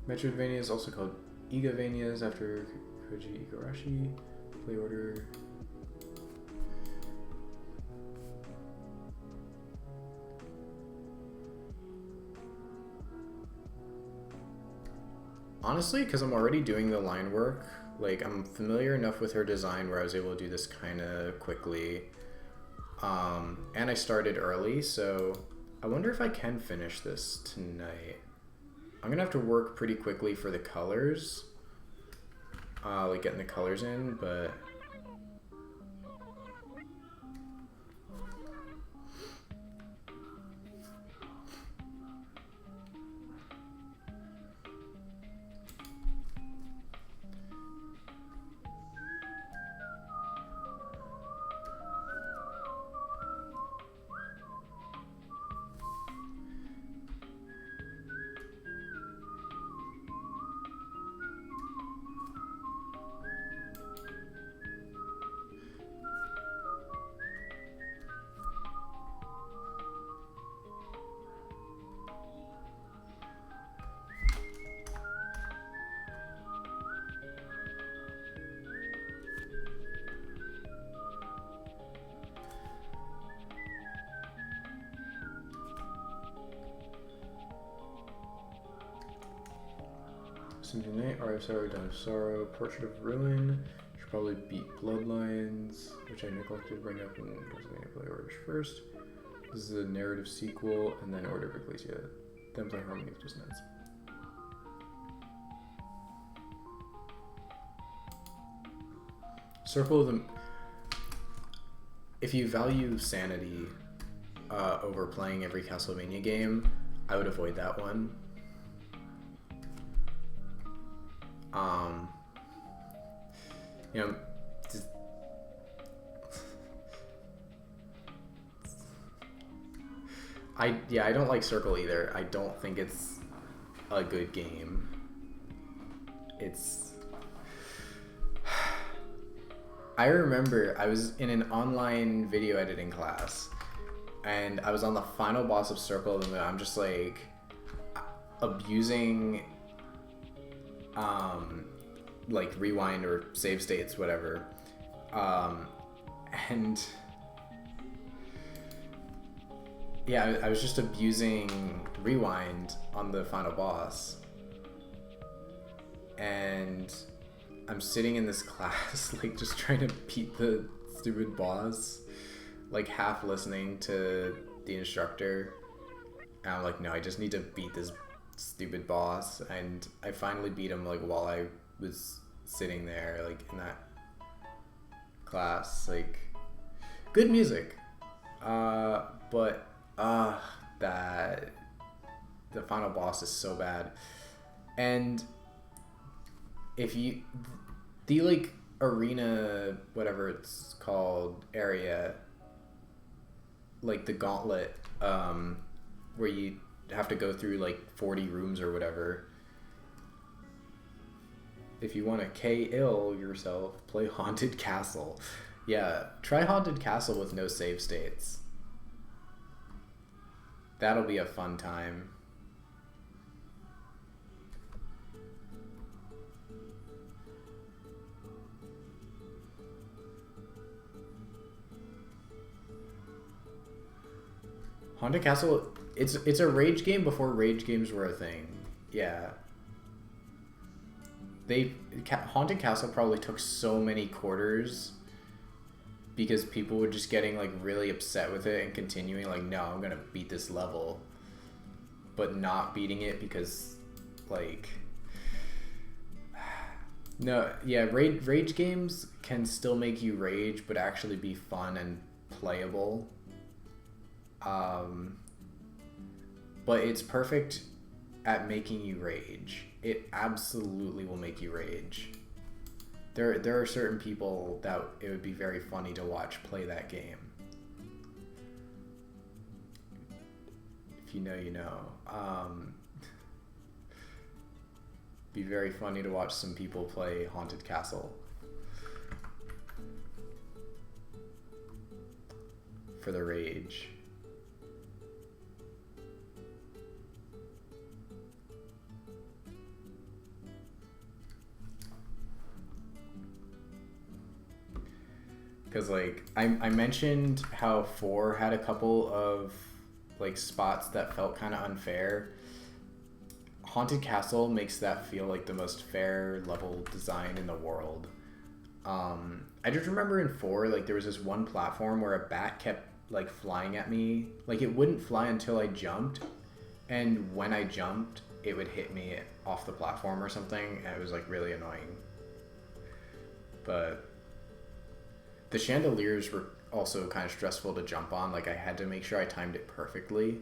Metroidvania is also called Igavanias after Koji Igarashi. Play order. Honestly, because I'm already doing the line work, like, I'm familiar enough with her design where I was able to do this kind of quickly. And I started early, so I wonder if I can finish this tonight. I'm gonna have to work pretty quickly for the colors, like getting the colors in, but Symphony Night, Art of Sorrow, Dawn of Sorrow, Portrait of Ruin. Should probably beat Bloodlines. Distance, which I neglected to bring up in Castlevania Play Orders first. This is a narrative sequel, and then Order of Ecclesia, then play Harmony of Dissonance. Circle of the... If you value sanity over playing every Castlevania game, I would avoid that one. You know, just... I don't like Circle either. I don't think it's a good game. It's... I remember I was in an online video editing class, and I was on the final boss of Circle of the Moon. I'm just like abusing like rewind or save states, whatever. And yeah, I was just abusing rewind on the final boss. And I'm sitting in this class, like, just trying to beat the stupid boss, like, half listening to the instructor. And I'm like, no, I just need to beat this stupid boss. And I finally beat him, like, while I was sitting there, like, in that class. Like, good music. But that the final boss is so bad. And if you, the like arena, whatever it's called, area, like the gauntlet, where you have to go through like 40 rooms or whatever. If you want to KIll yourself, play Haunted Castle. Yeah, try Haunted Castle with no save states. That'll be a fun time. Haunted Castle, it's a rage game before rage games were a thing. Yeah. Haunted Castle probably took so many quarters because people were just getting like really upset with it and continuing like, no, I'm gonna beat this level, but not beating it because like, no, yeah, rage games can still make you rage but actually be fun and playable. But it's perfect at making you rage. It absolutely will make you rage. There are certain people that it would be very funny to watch play that game. If you know, you know. Be very funny to watch some people play Haunted Castle. For the rage. Because like I mentioned how 4 had a couple of like spots that felt kind of unfair. Haunted Castle makes that feel like the most fair level design in the world. I just remember in 4, like there was this one platform where a bat kept like flying at me. Like it wouldn't fly until I jumped, and when I jumped it would hit me off the platform or something, and it was like really annoying. But the chandeliers were also kind of stressful to jump on. Like I had to make sure I timed it perfectly.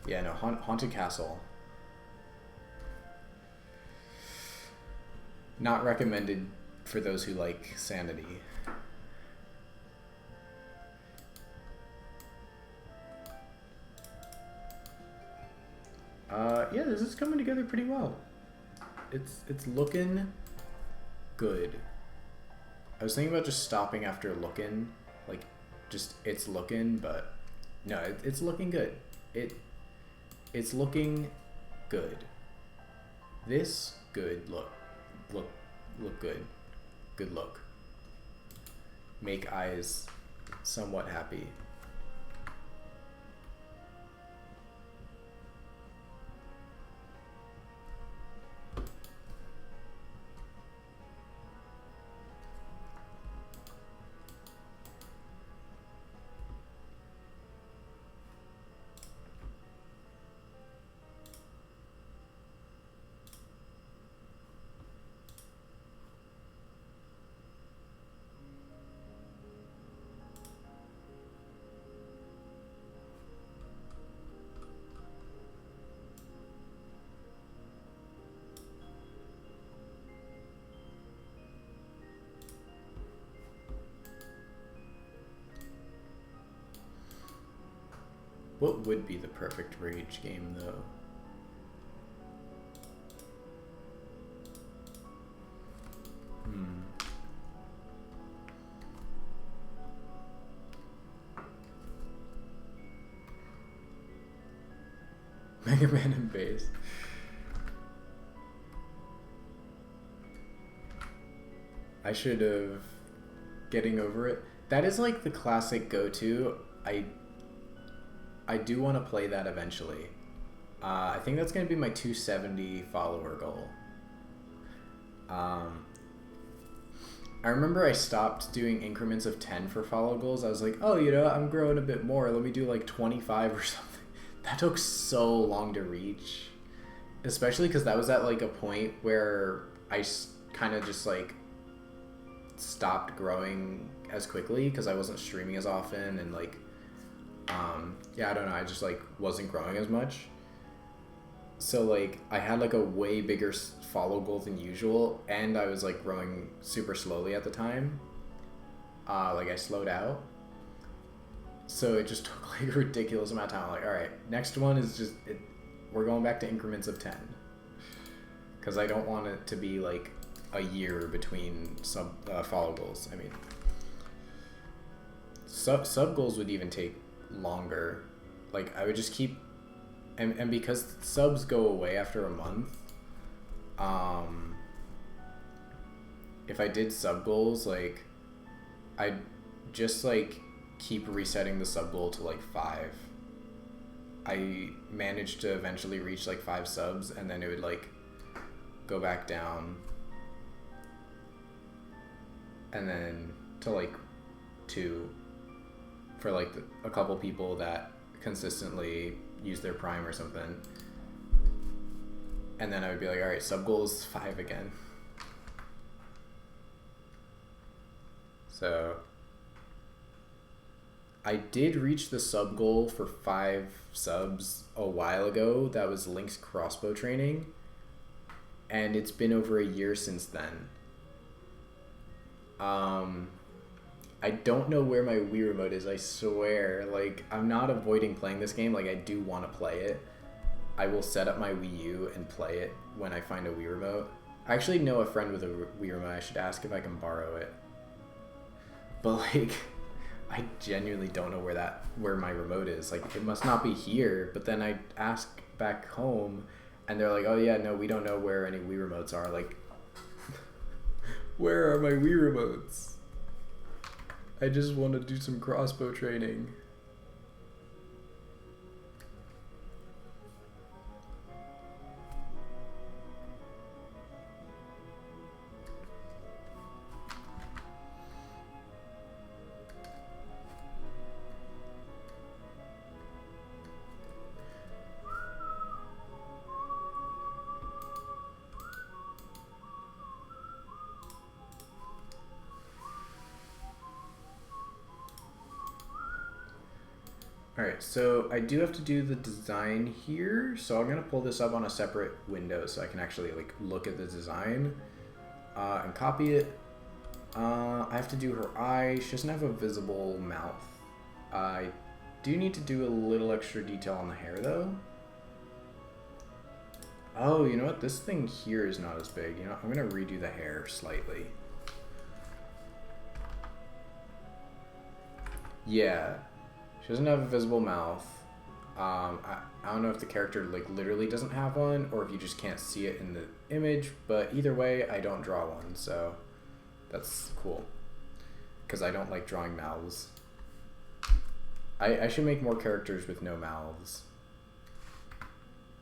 Yeah, no, Haunted Castle. Not recommended for those who like sanity. Yeah, this is coming together pretty well. It's looking good. I was thinking about just stopping after looking, like just it's looking, but no, it's looking good. It's looking good. This good look good. Good look. Make eyes somewhat happy. What would be the perfect rage game, though? Mega Man and bass. I should have getting over it. That is like the classic go-to. I do want to play that eventually. I think that's going to be my 270 follower goal. I remember I stopped doing increments of 10 for follow goals. I was like, oh, you know, I'm growing a bit more. Let me do like 25 or something. That took so long to reach. Especially because that was at like a point where I kind of just like stopped growing as quickly because I wasn't streaming as often and like, yeah, I don't know. I just like wasn't growing as much. So like I had like a way bigger follow goal than usual, and I was like growing super slowly at the time. Like I slowed out. So it just took like a ridiculous amount of time. I'm like, all right, next one is just, we're going back to increments of 10. Because I don't want it to be like a year between follow goals. I mean, sub goals would even take longer. Like I would just keep, and because subs go away after a month, if I did sub goals, like I'd just like keep resetting the sub goal to like 5. I managed to eventually reach like 5 subs, and then it would like go back down, and then to like 2 for like a couple people that consistently use their prime or something, and then I would be like, all right, sub goal is 5 again. So I did reach the sub goal for 5 subs a while ago. That was Link's crossbow training, and it's been over a year since then. I don't know where my Wii remote is, I swear. Like, I'm not avoiding playing this game. Like, I do want to play it. I will set up my Wii U and play it when I find a Wii remote. I actually know a friend with a Wii remote. I should ask if I can borrow it. But, like, I genuinely don't know where my remote is. Like, it must not be here. But then I ask back home, and they're like, oh, yeah, no, we don't know where any Wii remotes are. Like, where are my Wii remotes? I just want to do some crossbow training. Alright, so I do have to do the design here, so I'm going to pull this up on a separate window so I can actually like look at the design and copy it. I have to do her eye. She doesn't have a visible mouth. I do need to do a little extra detail on the hair though. Oh, you know what? This thing here is not as big. You know, I'm going to redo the hair slightly. Yeah. She doesn't have a visible mouth. I don't know if the character like literally doesn't have one or if you just can't see it in the image, but either way, I don't draw one, so that's cool. Because I don't like drawing mouths. I should make more characters with no mouths.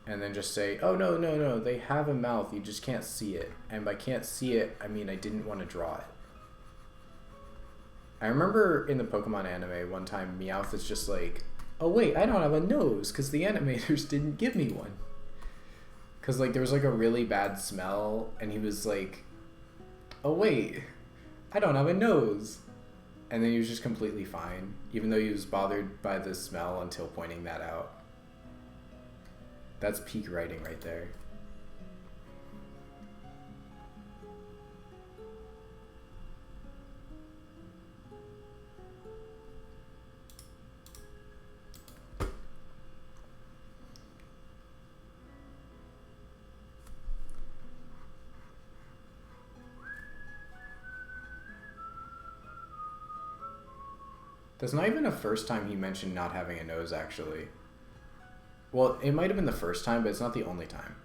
And then just say, oh, no, they have a mouth, you just can't see it. And by can't see it, I mean I didn't want to draw it. I remember in the Pokemon anime one time Meowth is just like, oh wait, I don't have a nose because the animators didn't give me one. Because like there was like a really bad smell and he was like, oh wait, I don't have a nose. And then he was just completely fine, even though he was bothered by the smell until pointing that out. That's peak writing right there. That's not even the first time he mentioned not having a nose, actually. Well, it might have been the first time, but it's not the only time.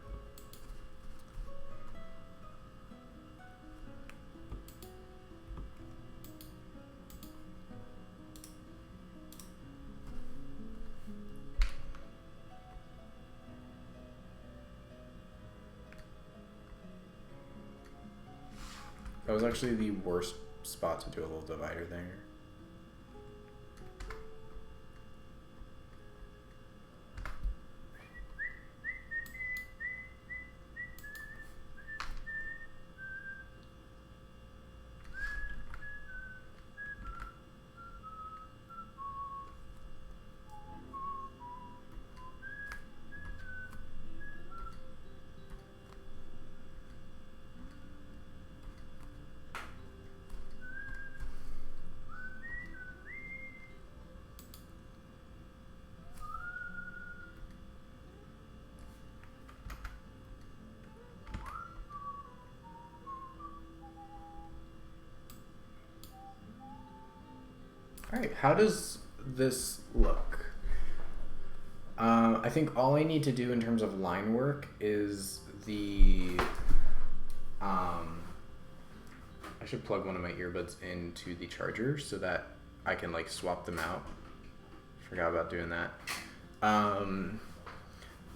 That was actually the worst spot to do a little divider there. Alright, how does this look? I think all I need to do in terms of line work is the... I should plug one of my earbuds into the charger so that I can like swap them out. Forgot about doing that.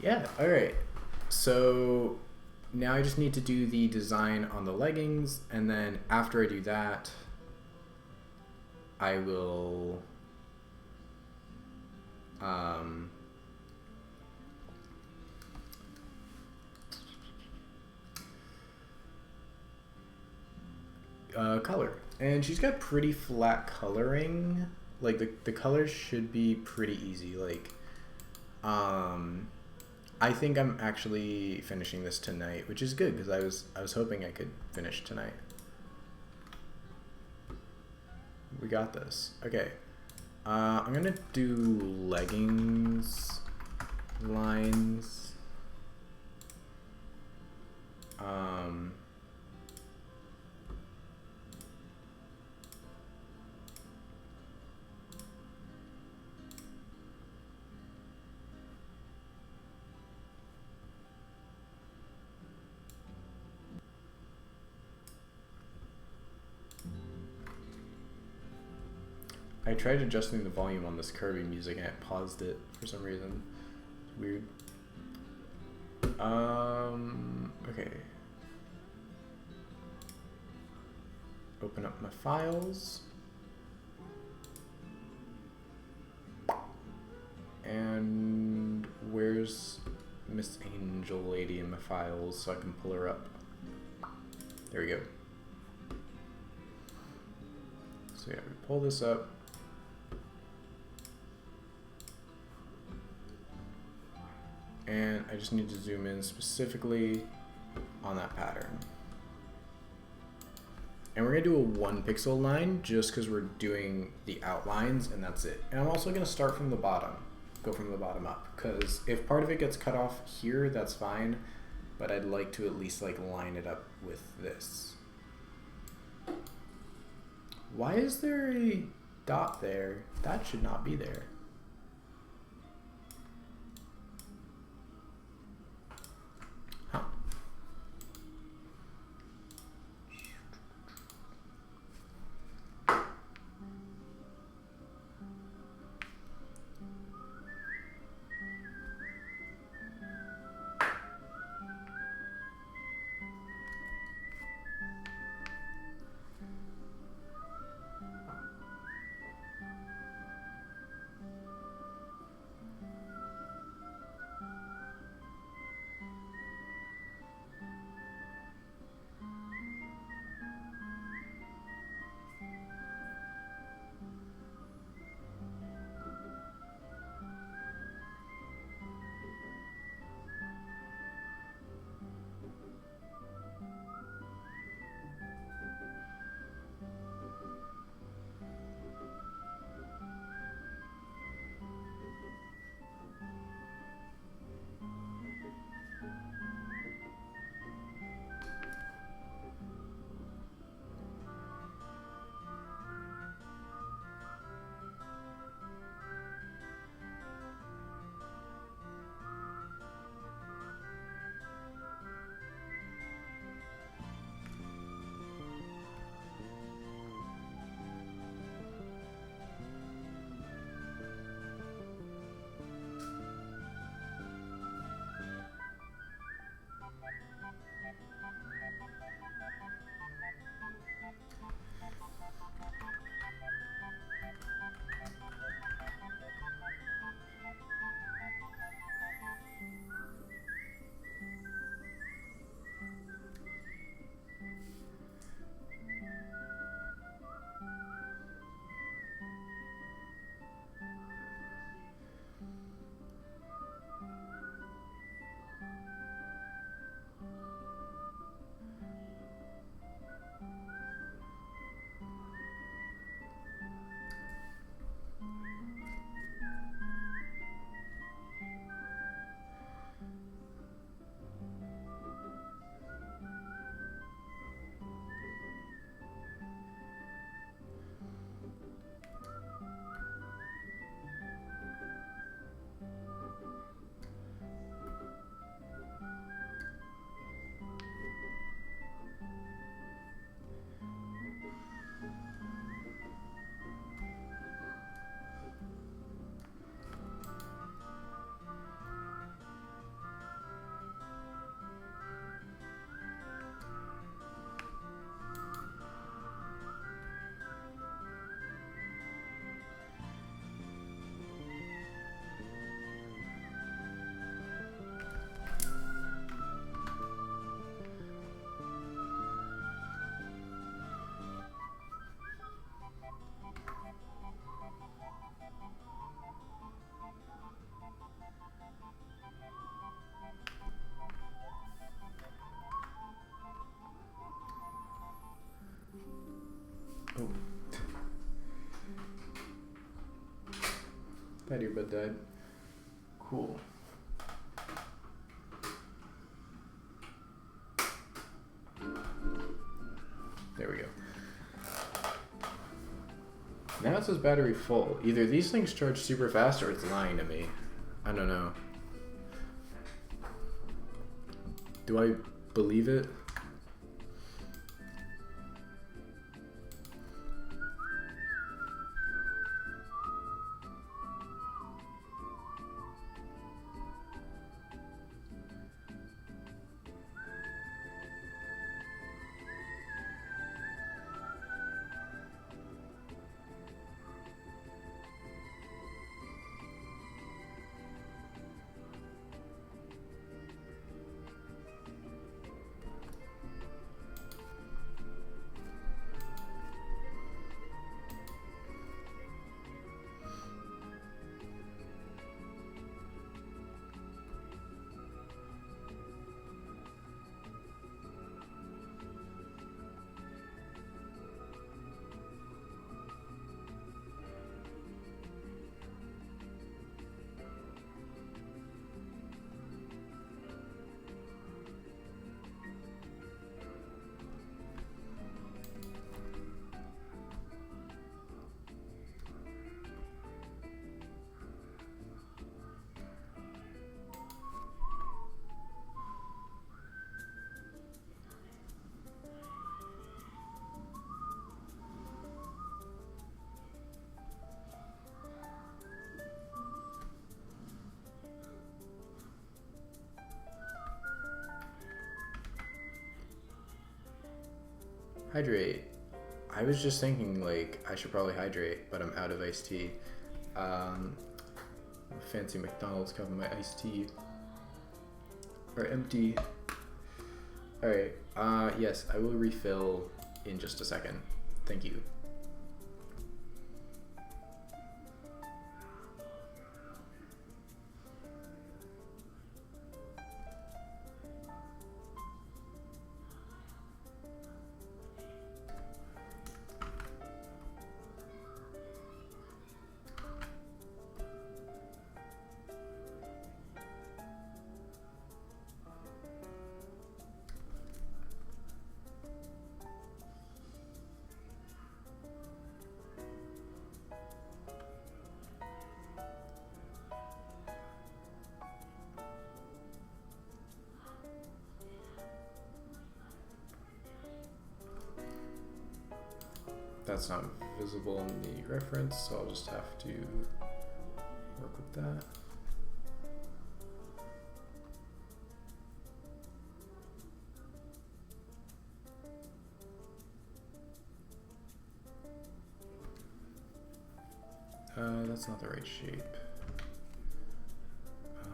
Yeah, alright. So now I just need to do the design on the leggings, and then after I do that, I will color. And she's got pretty flat coloring. Like the colors should be pretty easy. Like I think I'm actually finishing this tonight, which is good because I was hoping I could finish tonight. We got this. Okay. I'm gonna do leggings lines. I tried adjusting the volume on this Kirby music and it paused it for some reason. It's weird. Okay. Open up my files. And where's Miss Angel Lady in my files so I can pull her up? There we go. So yeah, we pull this up. And I just need to zoom in specifically on that pattern. And we're gonna do a 1 pixel line just because we're doing the outlines and that's it. And I'm also gonna start from the bottom, go from the bottom up. Because if part of it gets cut off here, that's fine. But I'd like to at least like line it up with this. Why is there a dot there? That should not be there. Oh. That earbud died. Cool. There we go. Now it says battery full. Either these things charge super fast or it's lying to me. I don't know. Do I believe it? Hydrate. I was just thinking like I should probably hydrate, but I'm out of iced tea. Fancy McDonald's cup of my iced tea. Or empty. Alright, yes, I will refill in just a second. Thank you. That's not visible in the reference, so I'll just have to work with that. That's not the right shape.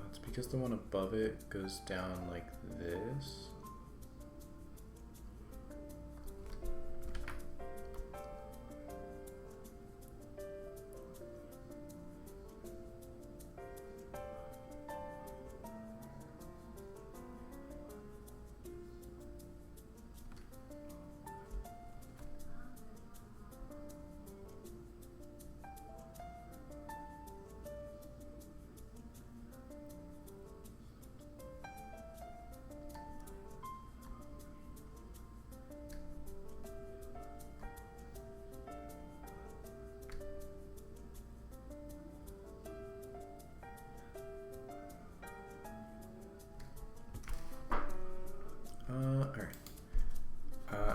It's because the one above it goes down like this. Alright.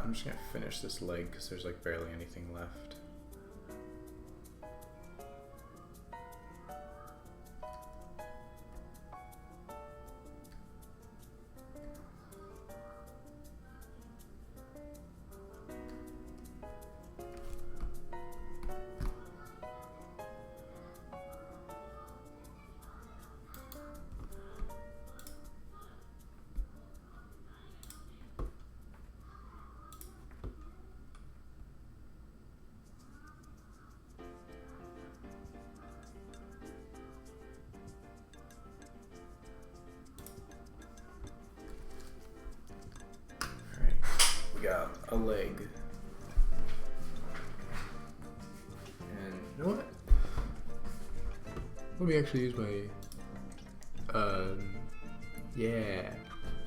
I'm just gonna finish this leg because there's like barely anything left. Got a leg. Let me actually use my yeah,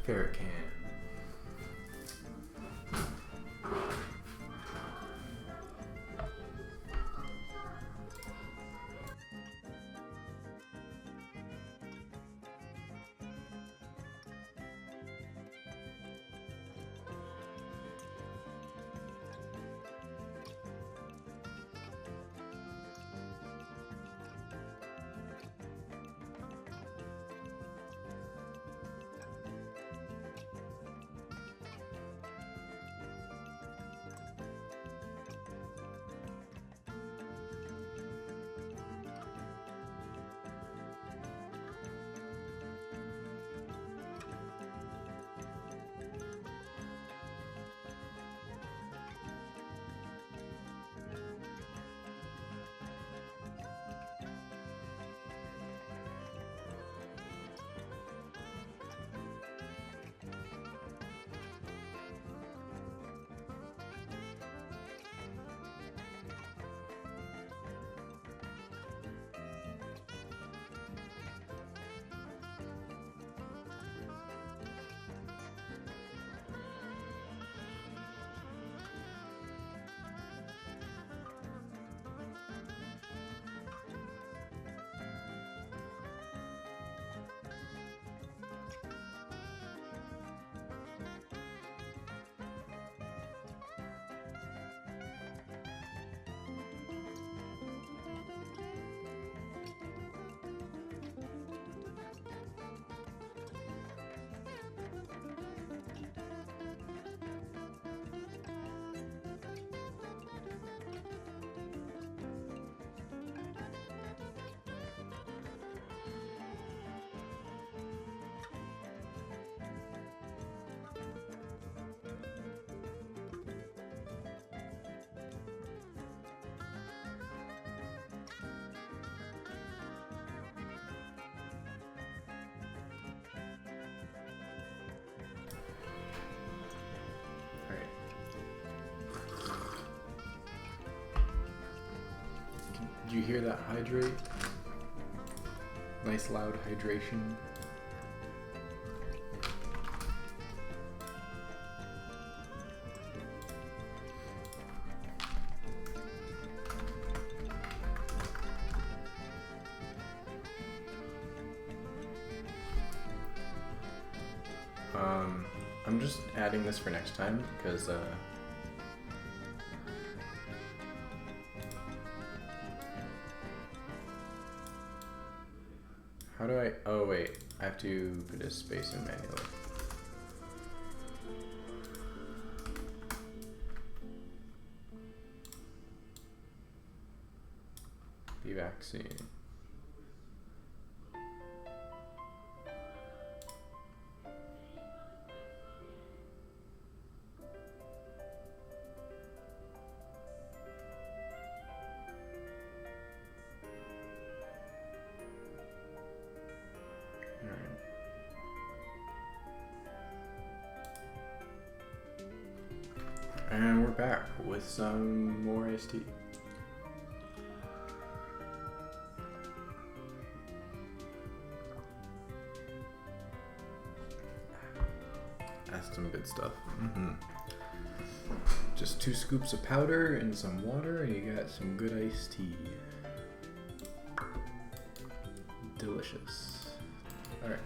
ferret can. Did you hear that hydrate? Nice loud hydration. I'm just adding this for next time because how do I, oh wait, I have to put a space in manually. The vaccine. And we're back with some more iced tea. That's some good stuff. Just 2 scoops of powder and some water, and you got some good iced tea. Delicious. All right.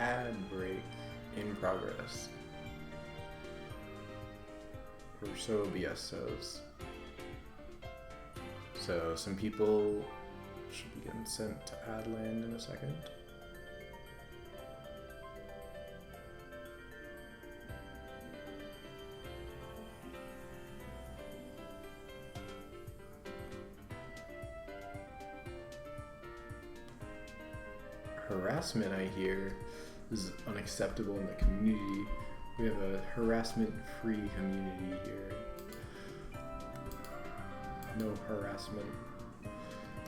Ad break in progress. Or so BS says. So some people should be getting sent to add land in a second. Harassment, I hear, is unacceptable in the community. We have a harassment-free community here. No harassment.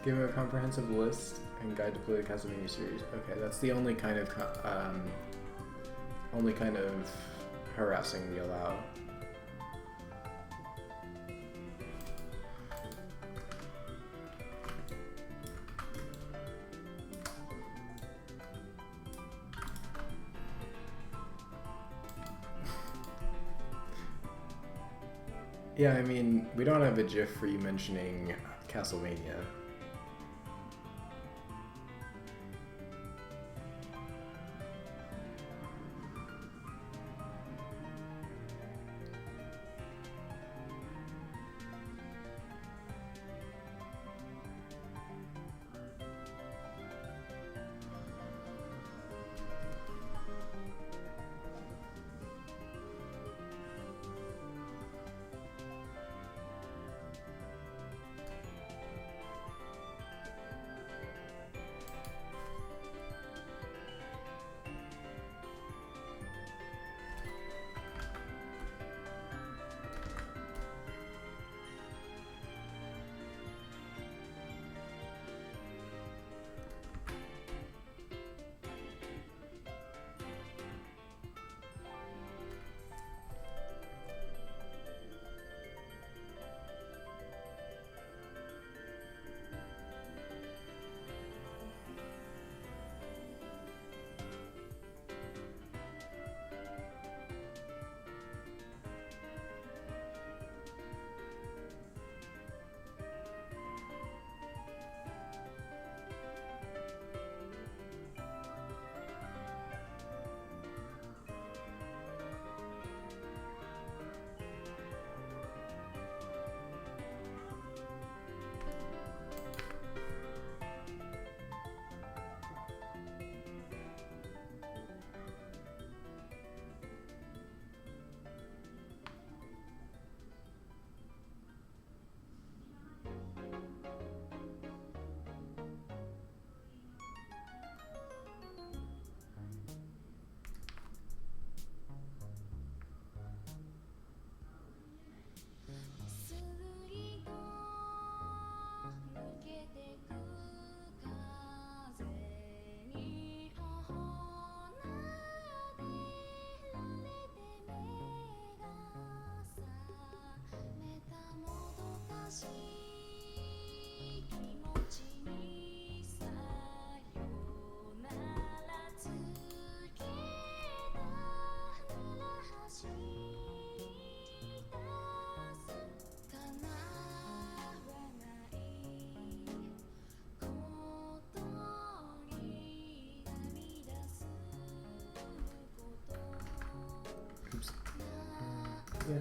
Give a comprehensive list and guide to play the Castlevania series. Okay, that's the only kind of harassing we allow. Yeah, I mean, we don't have a GIF for you mentioning Castlevania. Oops. Yeah.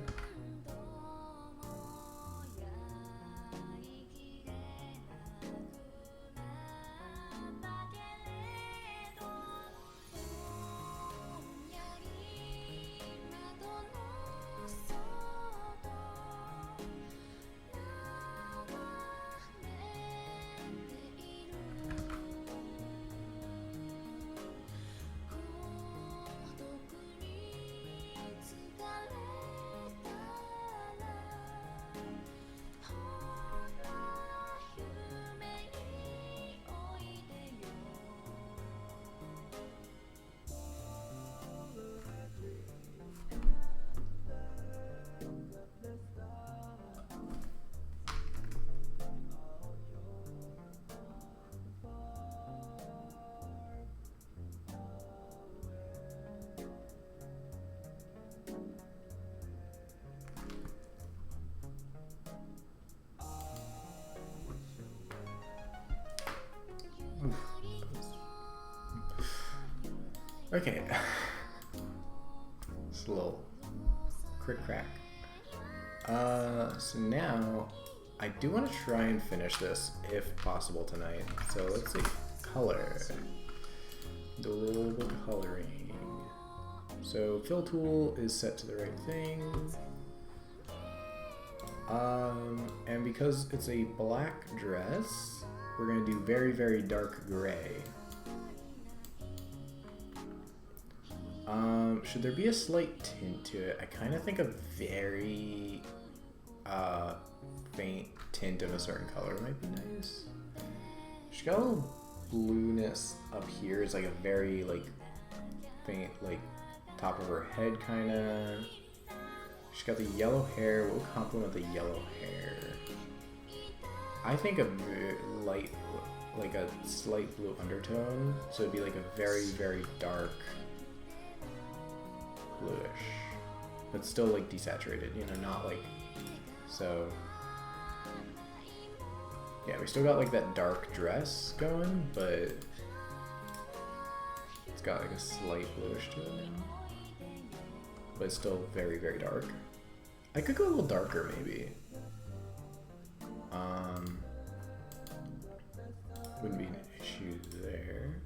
Okay. Just a little crick crack. So now I do want to try and finish this if possible tonight. So let's see. Color. Do a little bit of coloring. So fill tool is set to the right thing. And because it's a black dress, we're gonna do very, very dark gray. Should there be a slight tint to it? I kind of think a very faint tint of a certain color might be nice. She's got a little blueness up here. It's like a very like faint like top of her head kind of. She's got the yellow hair. What will complement the yellow hair? I think a light, like a slight blue undertone. So it'd be like a very, very dark bluish, but still like desaturated, you know, not like, so yeah, we still got like that dark dress going, but it's got like a slight bluish to it now, but it's still very, very dark. I could go a little darker maybe. Wouldn't be an issue there.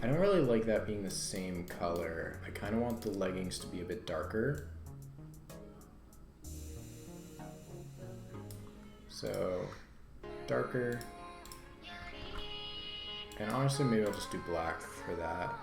I don't really like that being the same color. I kind of want the leggings to be a bit darker. So, darker. And honestly, maybe I'll just do black for that.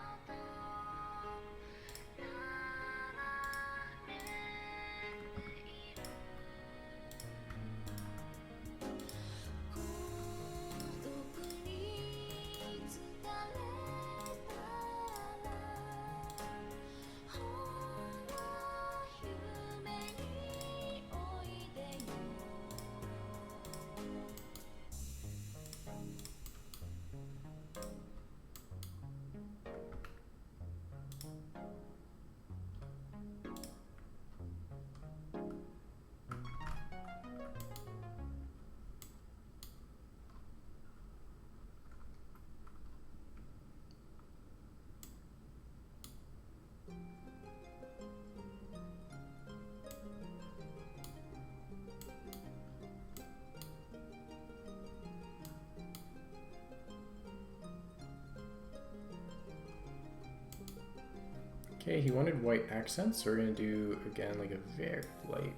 Okay, he wanted white accents, so we're gonna do again like a very light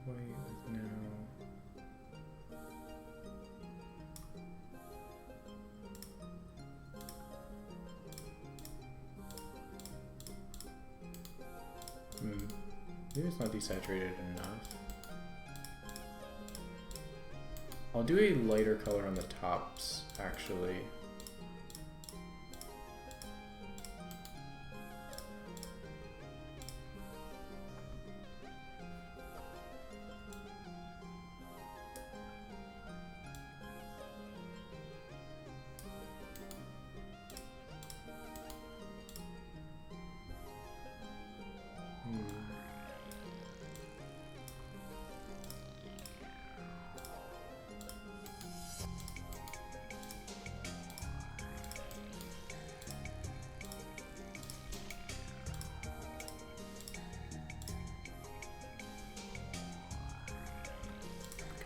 white now. Maybe it's not desaturated enough. I'll do a lighter color on the tops actually.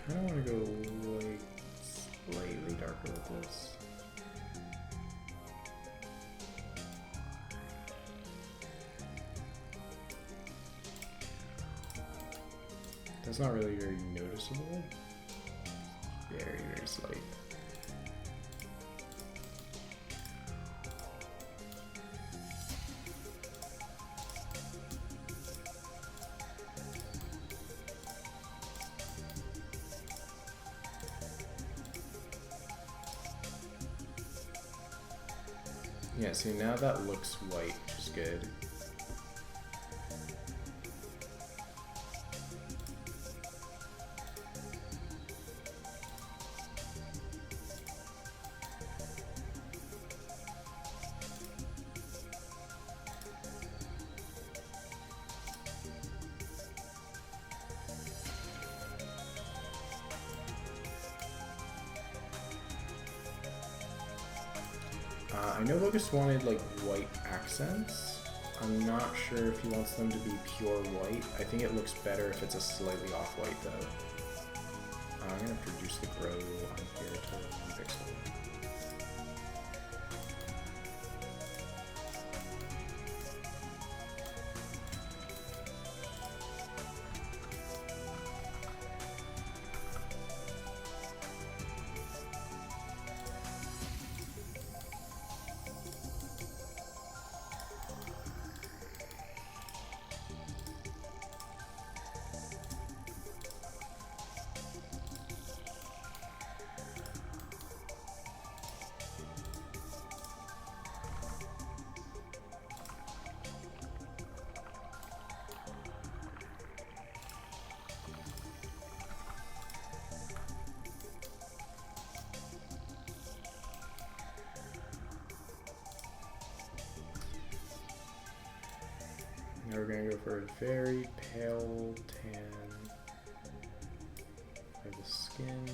I don't want to go like slightly darker with this. That's not really very noticeable. Very, very slight. Yeah, see now that looks white, which is good. I know Bogus wanted like white accents. I'm not sure if he wants them to be pure white. I think it looks better if it's a slightly off-white though. I'm gonna produce the grow on here to 1 pixel. Now we're gonna go for a very pale tan for the skin.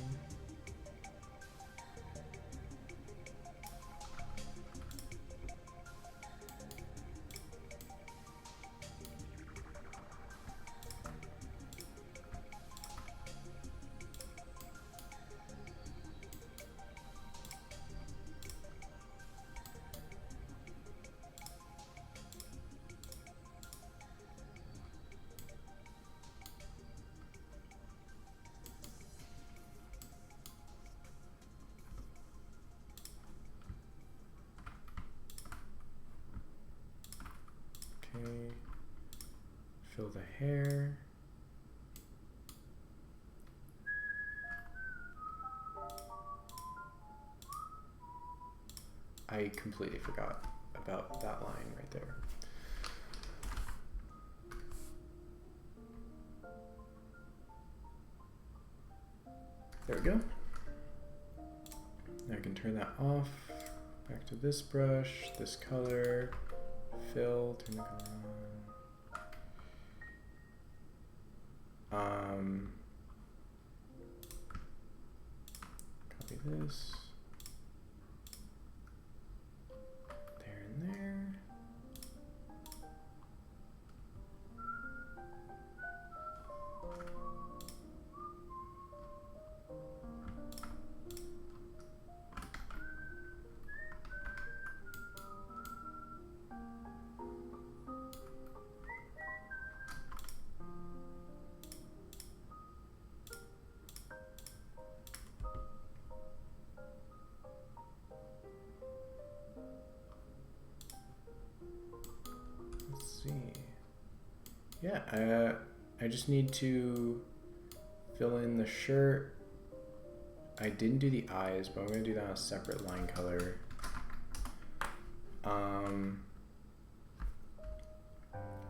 Okay, fill the hair. I completely forgot about that line right there. There we go. Now I can turn that off. Back to this brush, this color. Fill, turn the color on. Copy this. There and there. Yeah, I just need to fill in the shirt. I didn't do the eyes, but I'm gonna do that on a separate line color.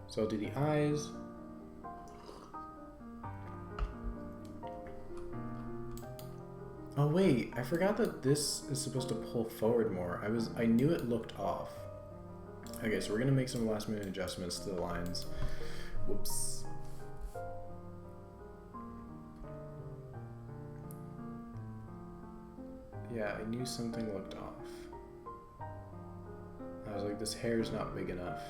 So I'll do the eyes. Oh wait, I forgot that this is supposed to pull forward more. I knew it looked off. Okay, so we're gonna make some last minute adjustments to the lines. Whoops. Yeah, I knew something looked off. I was like, this hair's not big enough.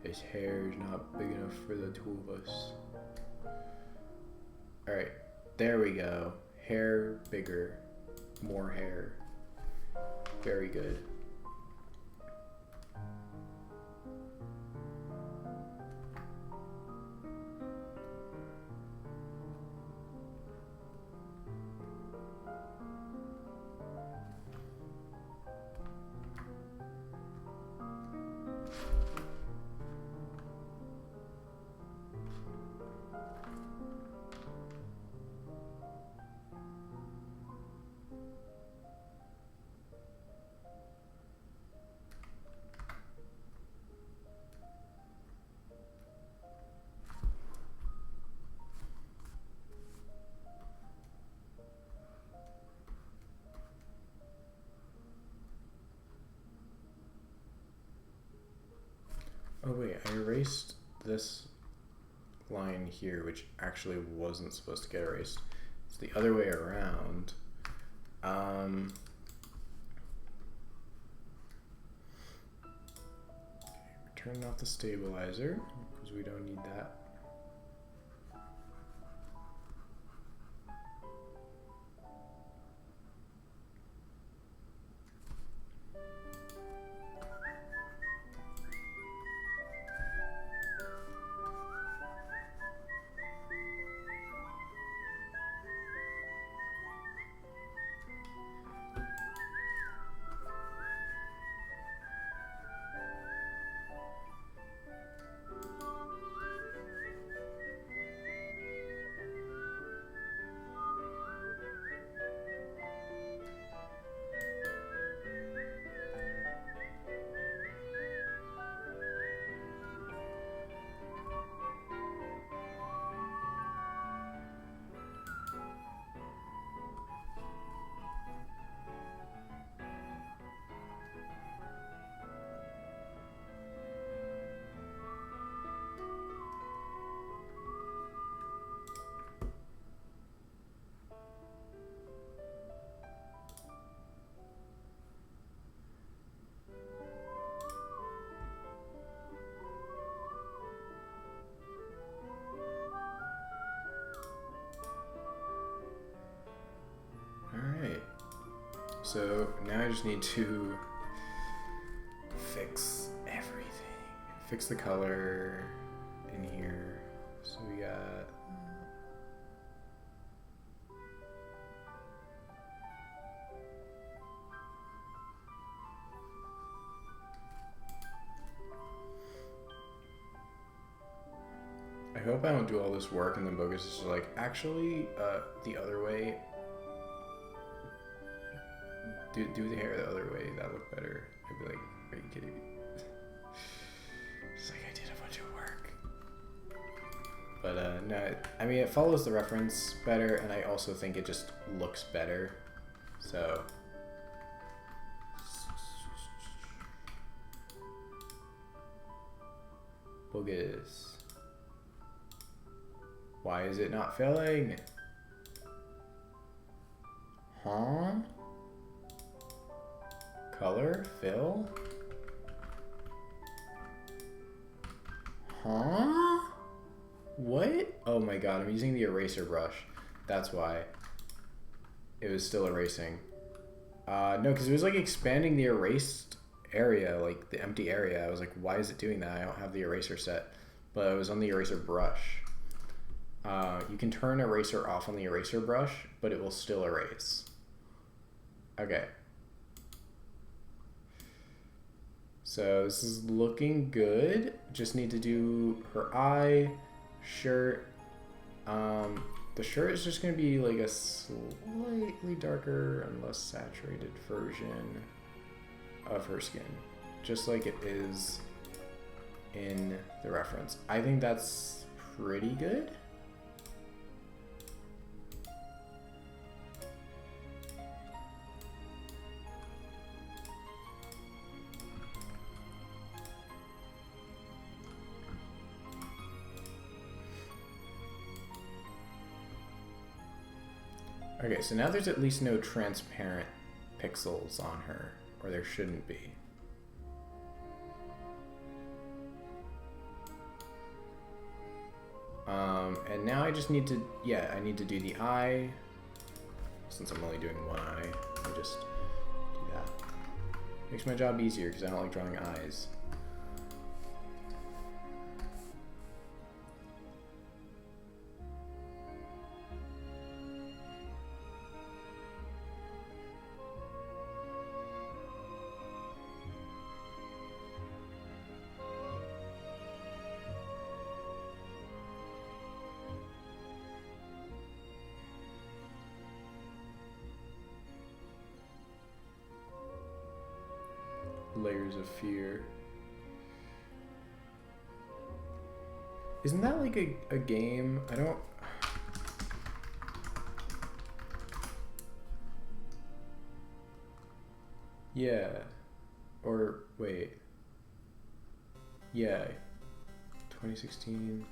His hair's not big enough for the two of us. Alright, there we go. Hair bigger. More hair. Very good. Oh wait, I erased this line here, which actually wasn't supposed to get erased. It's the other way around. turn off the stabilizer because we don't need that. Alright, so now I just need to fix everything. Fix the color in here. So we got... I hope I don't do all this work and then Bogus is like, actually, the other way. Do the hair the other way, that looked better. I'd be like, are you kidding me? It's like I did a bunch of work. But no, I mean it follows the reference better and I also think it just looks better. So Bogus. Why is it not filling? Huh? Color? Fill? Huh? What? Oh my god, I'm using the eraser brush. That's why. It was still erasing. No, because it was like expanding the erased area, like the empty area. I was like, why is it doing that? I don't have the eraser set. But it was on the eraser brush. You can turn eraser off on the eraser brush, but it will still erase. Okay. So this is looking good. Just need to do her eye, shirt. The shirt is just going to be like a slightly darker and less saturated version of her skin. Just like it is in the reference. I think that's pretty good. Okay, so now there's at least no transparent pixels on her, or there shouldn't be. And now I just need to, yeah, I need to do the eye. Since I'm only doing one eye, I just do that. Makes my job easier because I don't like drawing eyes. Layers of fear. Isn't that like a game? I don't... Yeah. Or, wait. Yeah. 2016.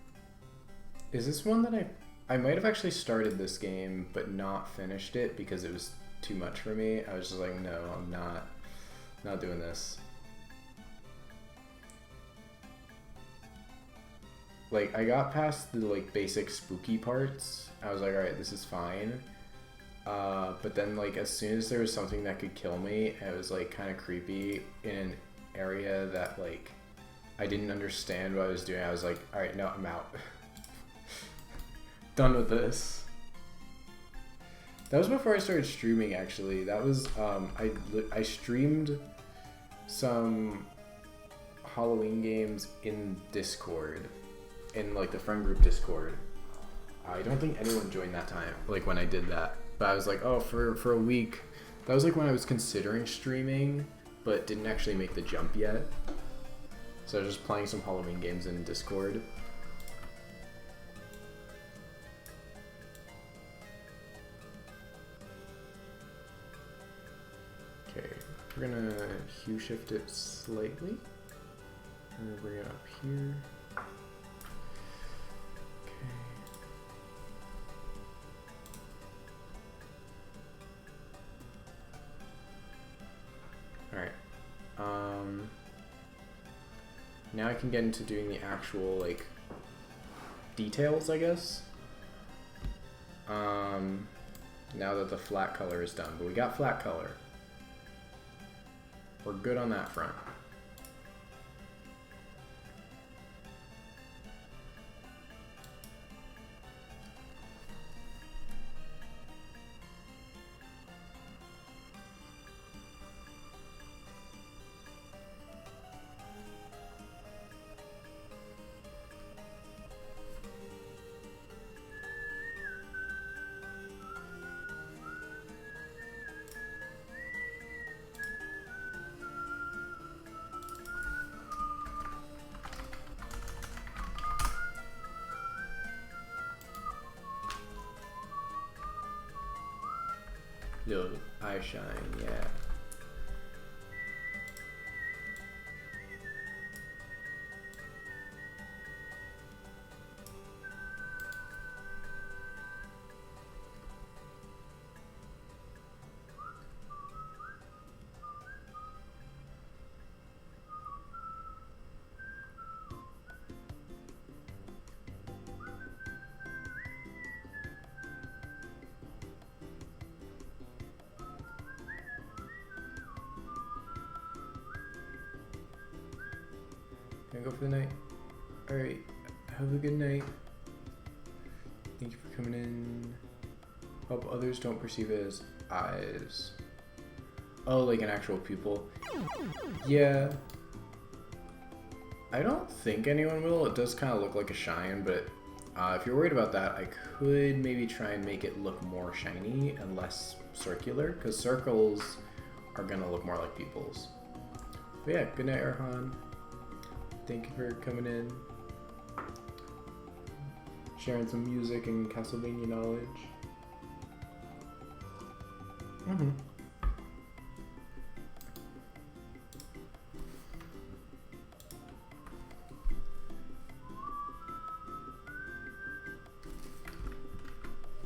Is this one that I might have actually started this game, but not finished it because it was too much for me. I was just like, no, I'm not doing this. Like, I got past the, like, basic spooky parts. I was like, alright, this is fine. But then, like, as soon as there was something that could kill me, it was, like, kind of creepy in an area that, like, I didn't understand what I was doing. I was like, alright, no, I'm out. Done with this. That was before I started streaming, actually. That was, I streamed some Halloween games in Discord. In, like, the friend group Discord. I don't think anyone joined that time, like, when I did that. But I was like, oh, for a week. That was, like, when I was considering streaming, but didn't actually make the jump yet. So I was just playing some Halloween games in Discord. Okay, we're gonna hue shift it slightly. I'm gonna bring it up here. Alright. Now I can get into doing the actual, like, details, I guess. Now that the flat color is done. But we got flat color. We're good on that front. Little eye shine, yeah. Gonna go for the night. Alright, have a good night. Thank you for coming in. Hope others don't perceive it as eyes. Oh, like an actual pupil. Yeah. I don't think anyone will. It does kind of look like a shine, but if you're worried about that, I could maybe try and make it look more shiny and less circular, because circles are gonna look more like pupils. But yeah, good night, Erhan. Thank you for coming in, sharing some music and Castlevania knowledge.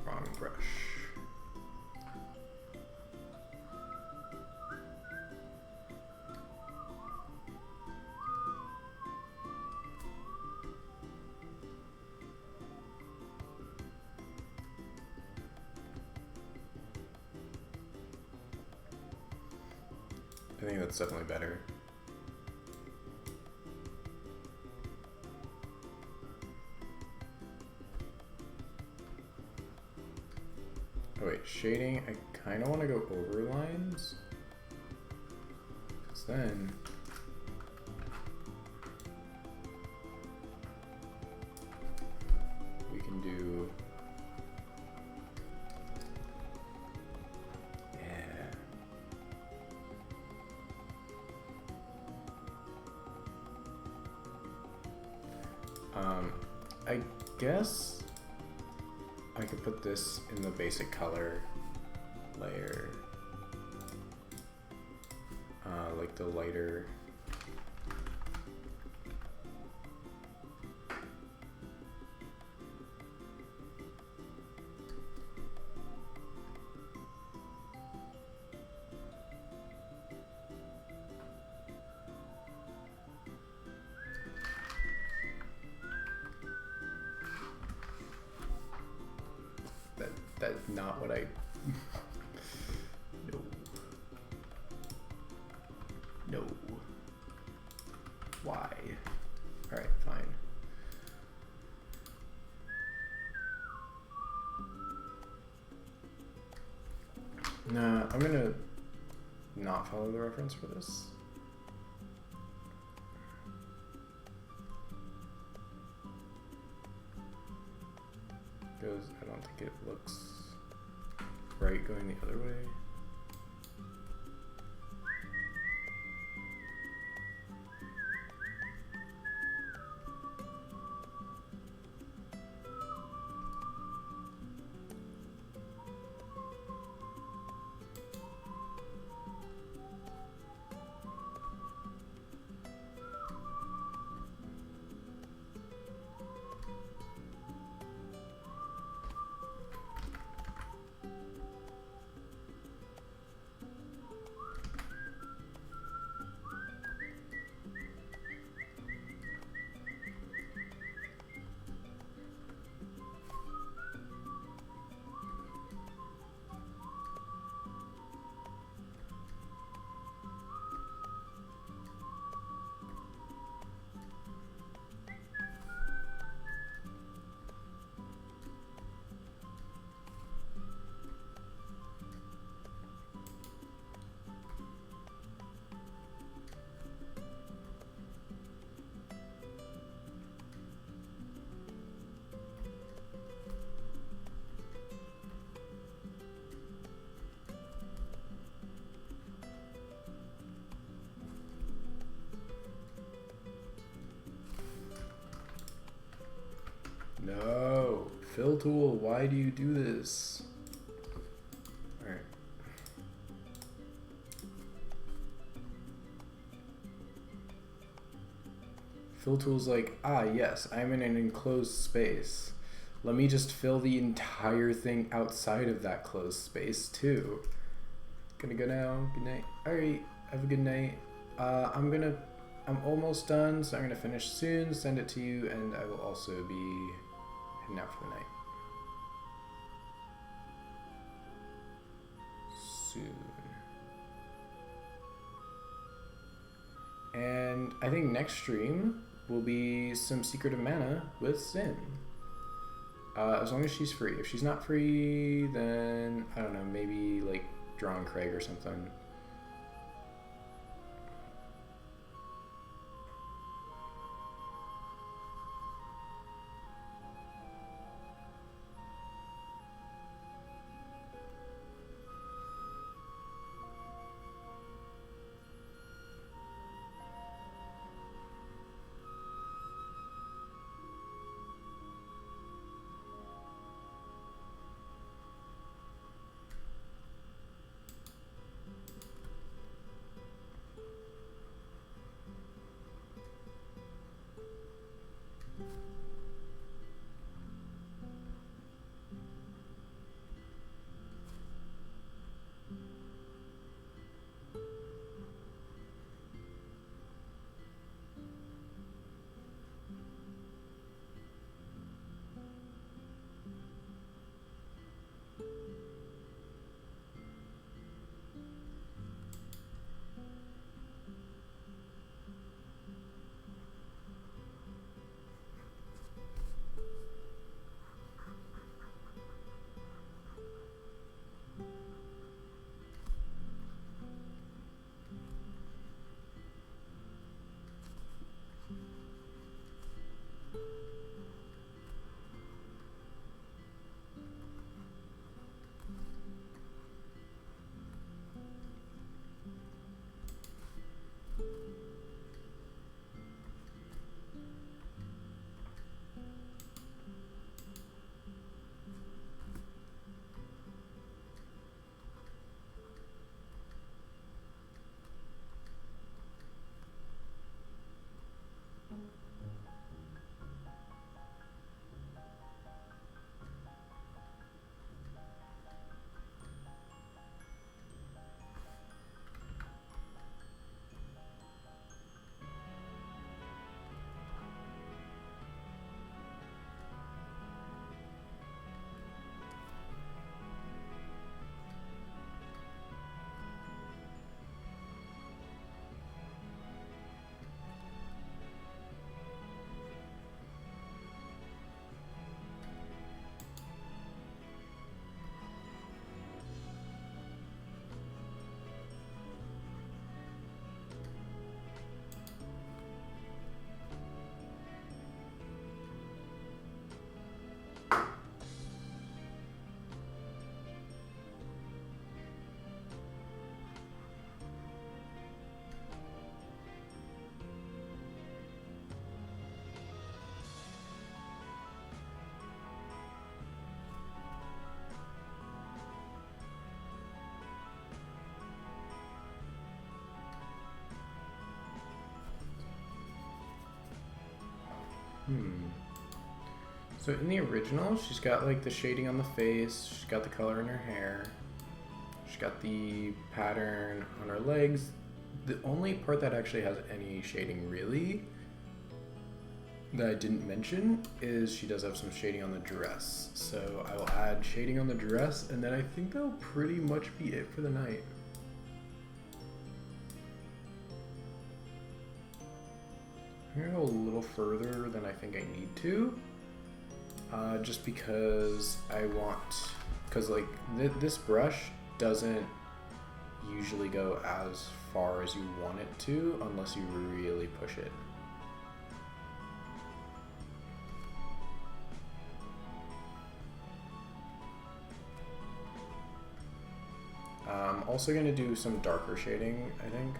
Wrong brush. I think that's definitely better. Oh wait, shading, I kind of want to go over lines. Because then we can do, I guess I could put this in the basic color layer, like the lighter. not what I... No. No. Why? Alright, fine. Nah, I'm gonna not follow the reference for this. Because I don't think it looks right going the other way. No, fill tool, why do you do this? Alright. Fill tool's like, ah yes, I'm in an enclosed space. Let me just fill the entire thing outside of that closed space too. Gonna go now, good night. Alright, have a good night. I'm almost done, so I'm gonna finish soon, send it to you, and I will also be heading out for the night. Soon. And I think next stream will be some Secret of Mana with Sin. As long as she's free. If she's not free, then, I don't know, maybe like Drawn Craig or something. So in the original, she's got like the shading on the face, she's got the color in her hair, she's got the pattern on her legs. The only part that actually has any shading really that I didn't mention is she does have some shading on the dress. So I will add shading on the dress, and then I think that'll pretty much be it for the night. I'm gonna go a little further than I think I need to, just because I want, because like this brush doesn't usually go as far as you want it to unless you really push it. I'm also going to do some darker shading, I think.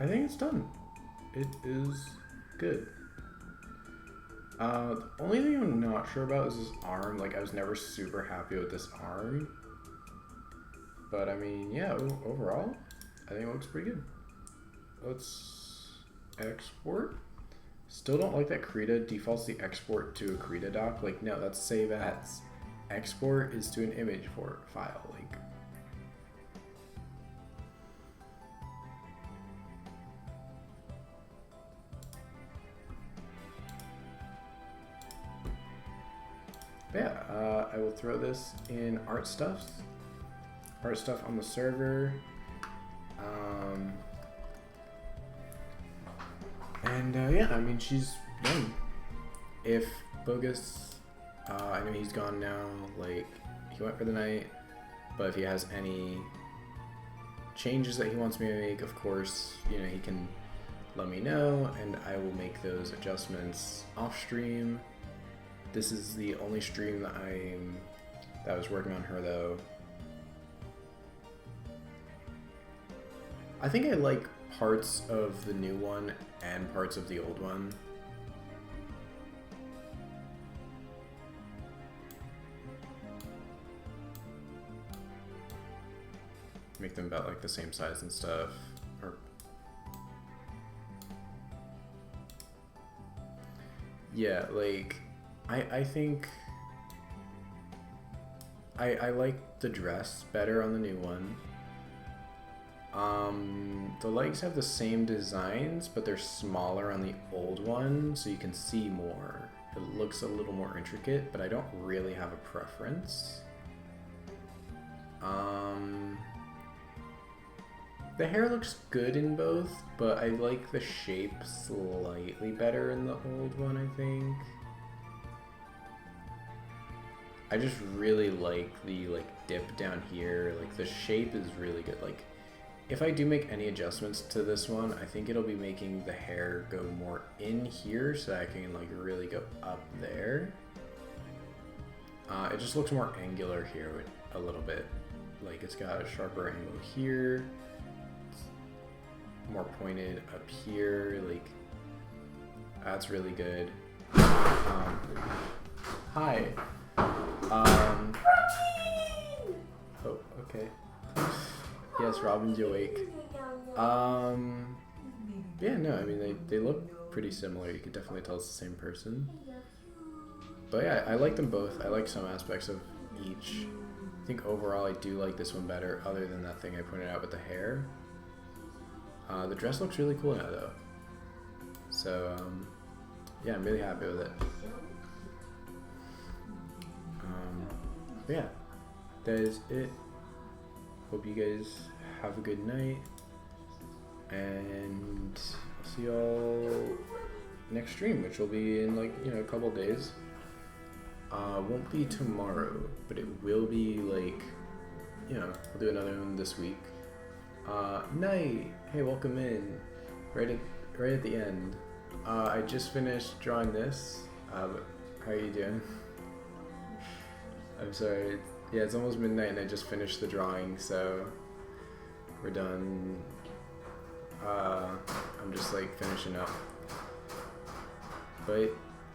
I think it's done. It is good. The only thing I'm not sure about is this arm. Like, I was never super happy with this arm. But, I mean, yeah, overall, I think it looks pretty good. Let's export. Still don't like that Krita defaults the export to a Krita doc. Like, no, that's save as. Export is to an image file. Like, but yeah, I will throw this in art stuff on the server. Yeah, I mean, she's done. If Bogus, I know he's gone now, like, he went for the night, but if he has any changes that he wants me to make, of course, you know, he can let me know, and I will make those adjustments off stream. This is the only stream that I was working on her, though. I think I like parts of the new one and parts of the old one. Make them about like the same size and stuff. Or yeah, like I think I like the dress better on the new one. The legs have the same designs, but they're smaller on the old one, so you can see more. It looks a little more intricate, but I don't really have a preference. The hair looks good in both, but I like the shape slightly better in the old one, I think. I just really like the dip down here. Like, the shape is really good. Like, if I do make any adjustments to this one, I think it'll be making the hair go more in here so I can like really go up there. It just looks more angular here a little bit. Like, it's got a sharper angle here. It's more pointed up here. Like, that's really good. Hi. Oh, okay. Yes, Robin's awake. Yeah, no, I mean, they look pretty similar. You could definitely tell it's the same person. But yeah, I like them both. I like some aspects of each. I think overall I do like this one better, other than that thing I pointed out with the hair. The dress looks really cool now, though. So, yeah, I'm really happy with it. But yeah, that is it. Hope you guys have a good night, and I'll see y'all next stream, which will be in like, you know, a couple days. Won't be tomorrow, but it will be like, you know, I'll do another one this week. Night. Hey, welcome in. Right at the end. I just finished drawing this. How are you doing? I'm sorry. Yeah, it's almost midnight and I just finished the drawing, so we're done. I'm just like finishing up. But,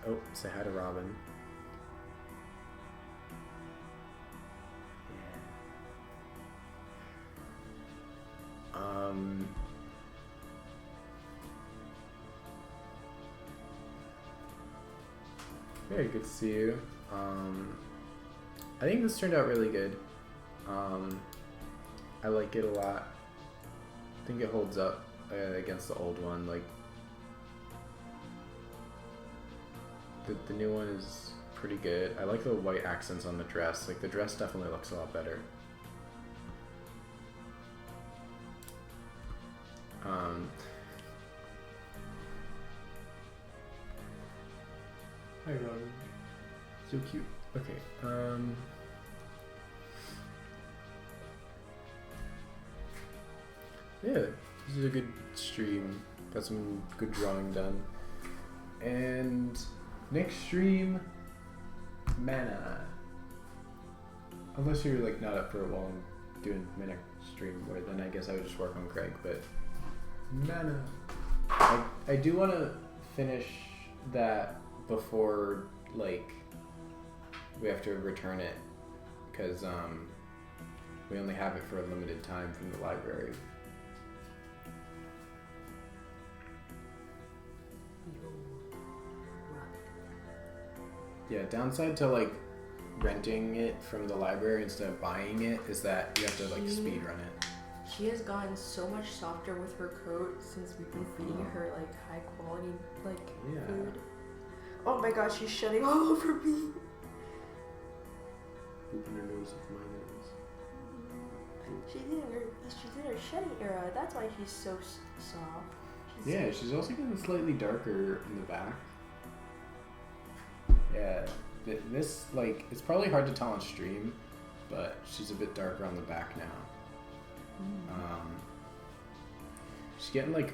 oh, say hi to Robin. Very good to see you. I think this turned out really good. I like it a lot. I think it holds up against the old one. Like, the new one is pretty good. I like the white accents on the dress. Like, the dress definitely looks a lot better. Hi, Robin. So cute. Okay. Yeah, this is a good stream. Got some good drawing done. And next stream, Mana. Unless you're like not up for a while and doing my next stream, where then I guess I would just work on Craig. But Mana. I do want to finish that before like we have to return it, because we only have it for a limited time from the library. Yeah, downside to like renting it from the library instead of buying it is that you have to like speed run it. She has gotten so much softer with her coat since we've been feeding her like high quality like Yeah. food. Oh my god, she's shedding all over me. Open her nose with my nose. She's in her shedding era. That's why she's so soft. Yeah, she's also getting slightly darker in the back. Yeah, this like it's probably hard to tell on stream, but she's a bit darker on the back now. She's getting like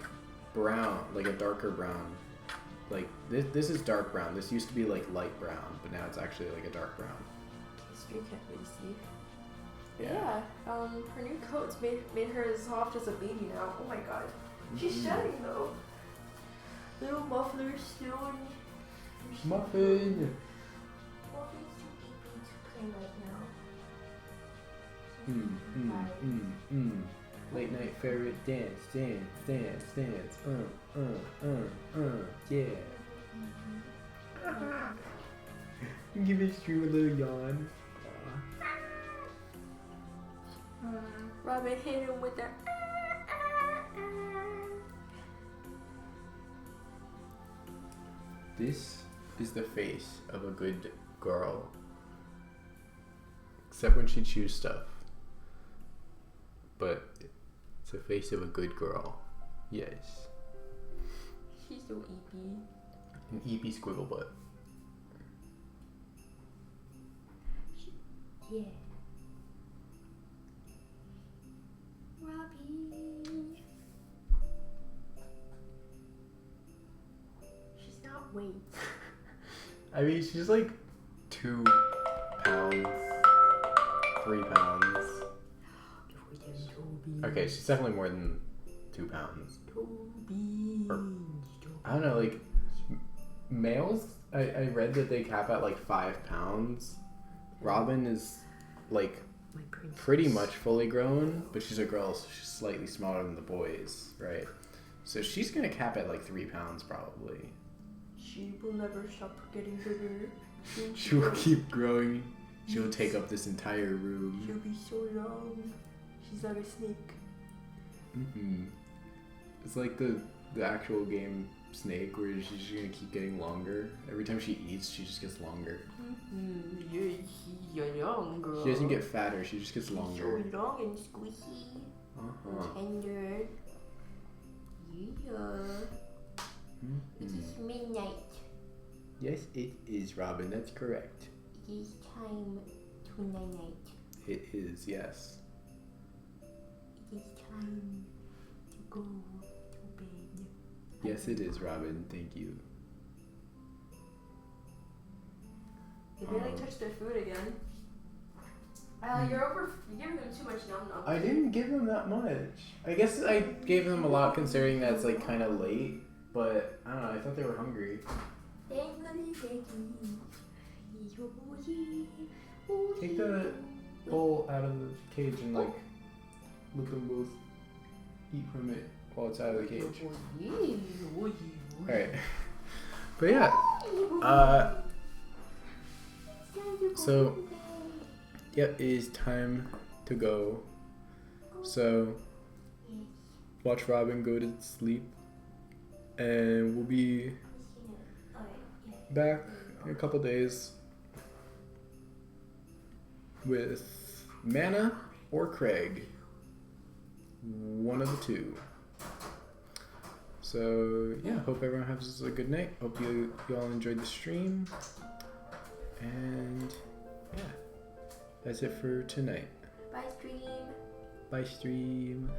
brown, like a darker brown. Like this is dark brown. This used to be like light brown, but now it's actually like a dark brown. Stream can't really see. Yeah. Her new coat's made her as soft as a baby now. Oh my god. She's shedding though. Little muffler still in. Muffin. Muffin's too baby to play right now. Late night favorite dance, yeah. Give this stream a little yawn. Robin hit him with that. This is the face of a good girl. Except when she chews stuff. But it's the face of a good girl. Yes. She's so eepy. An eepy squiggle butt. Yeah. Robbie. She's not weight. I mean, she's like 2 pounds, 3 pounds. Okay, she's definitely more than 2 pounds. Or, I don't know, like males. I read that they cap at like 5 pounds. Robin is like pretty much fully grown, but she's a girl, so she's slightly smaller than the boys, right? So she's gonna cap at like 3 pounds probably. She will never stop getting bigger. She will keep growing. She'll take up this entire room. She'll be so long. She's like a snake. It's like the actual game Snake, where she's just gonna keep getting longer. Every time she eats, she just gets longer. Yeah, she's longer. She doesn't get fatter, she just gets longer. So long and squishy. And tender. Yeah. It is midnight. Yes, it is, Robin. That's correct. It is time to night. It is, yes. It is time to go to bed. Yes, it is, Robin. Thank you. They barely touched their food again. You're giving them too much num num. I didn't give them that much. I guess I gave them a lot considering that it's like kind of late, but I don't know. I thought they were hungry. Take the bowl out of the cage and like let them both eat from it while it's out of the cage. Alright. But yeah. So yep, it is time to go. So watch Robin go to sleep, and we'll be back in a couple days with Mana or Craig, one of the two. So yeah, hope everyone has a good night. Hope you all enjoyed the stream, and yeah, that's it for tonight. Bye stream. Bye stream.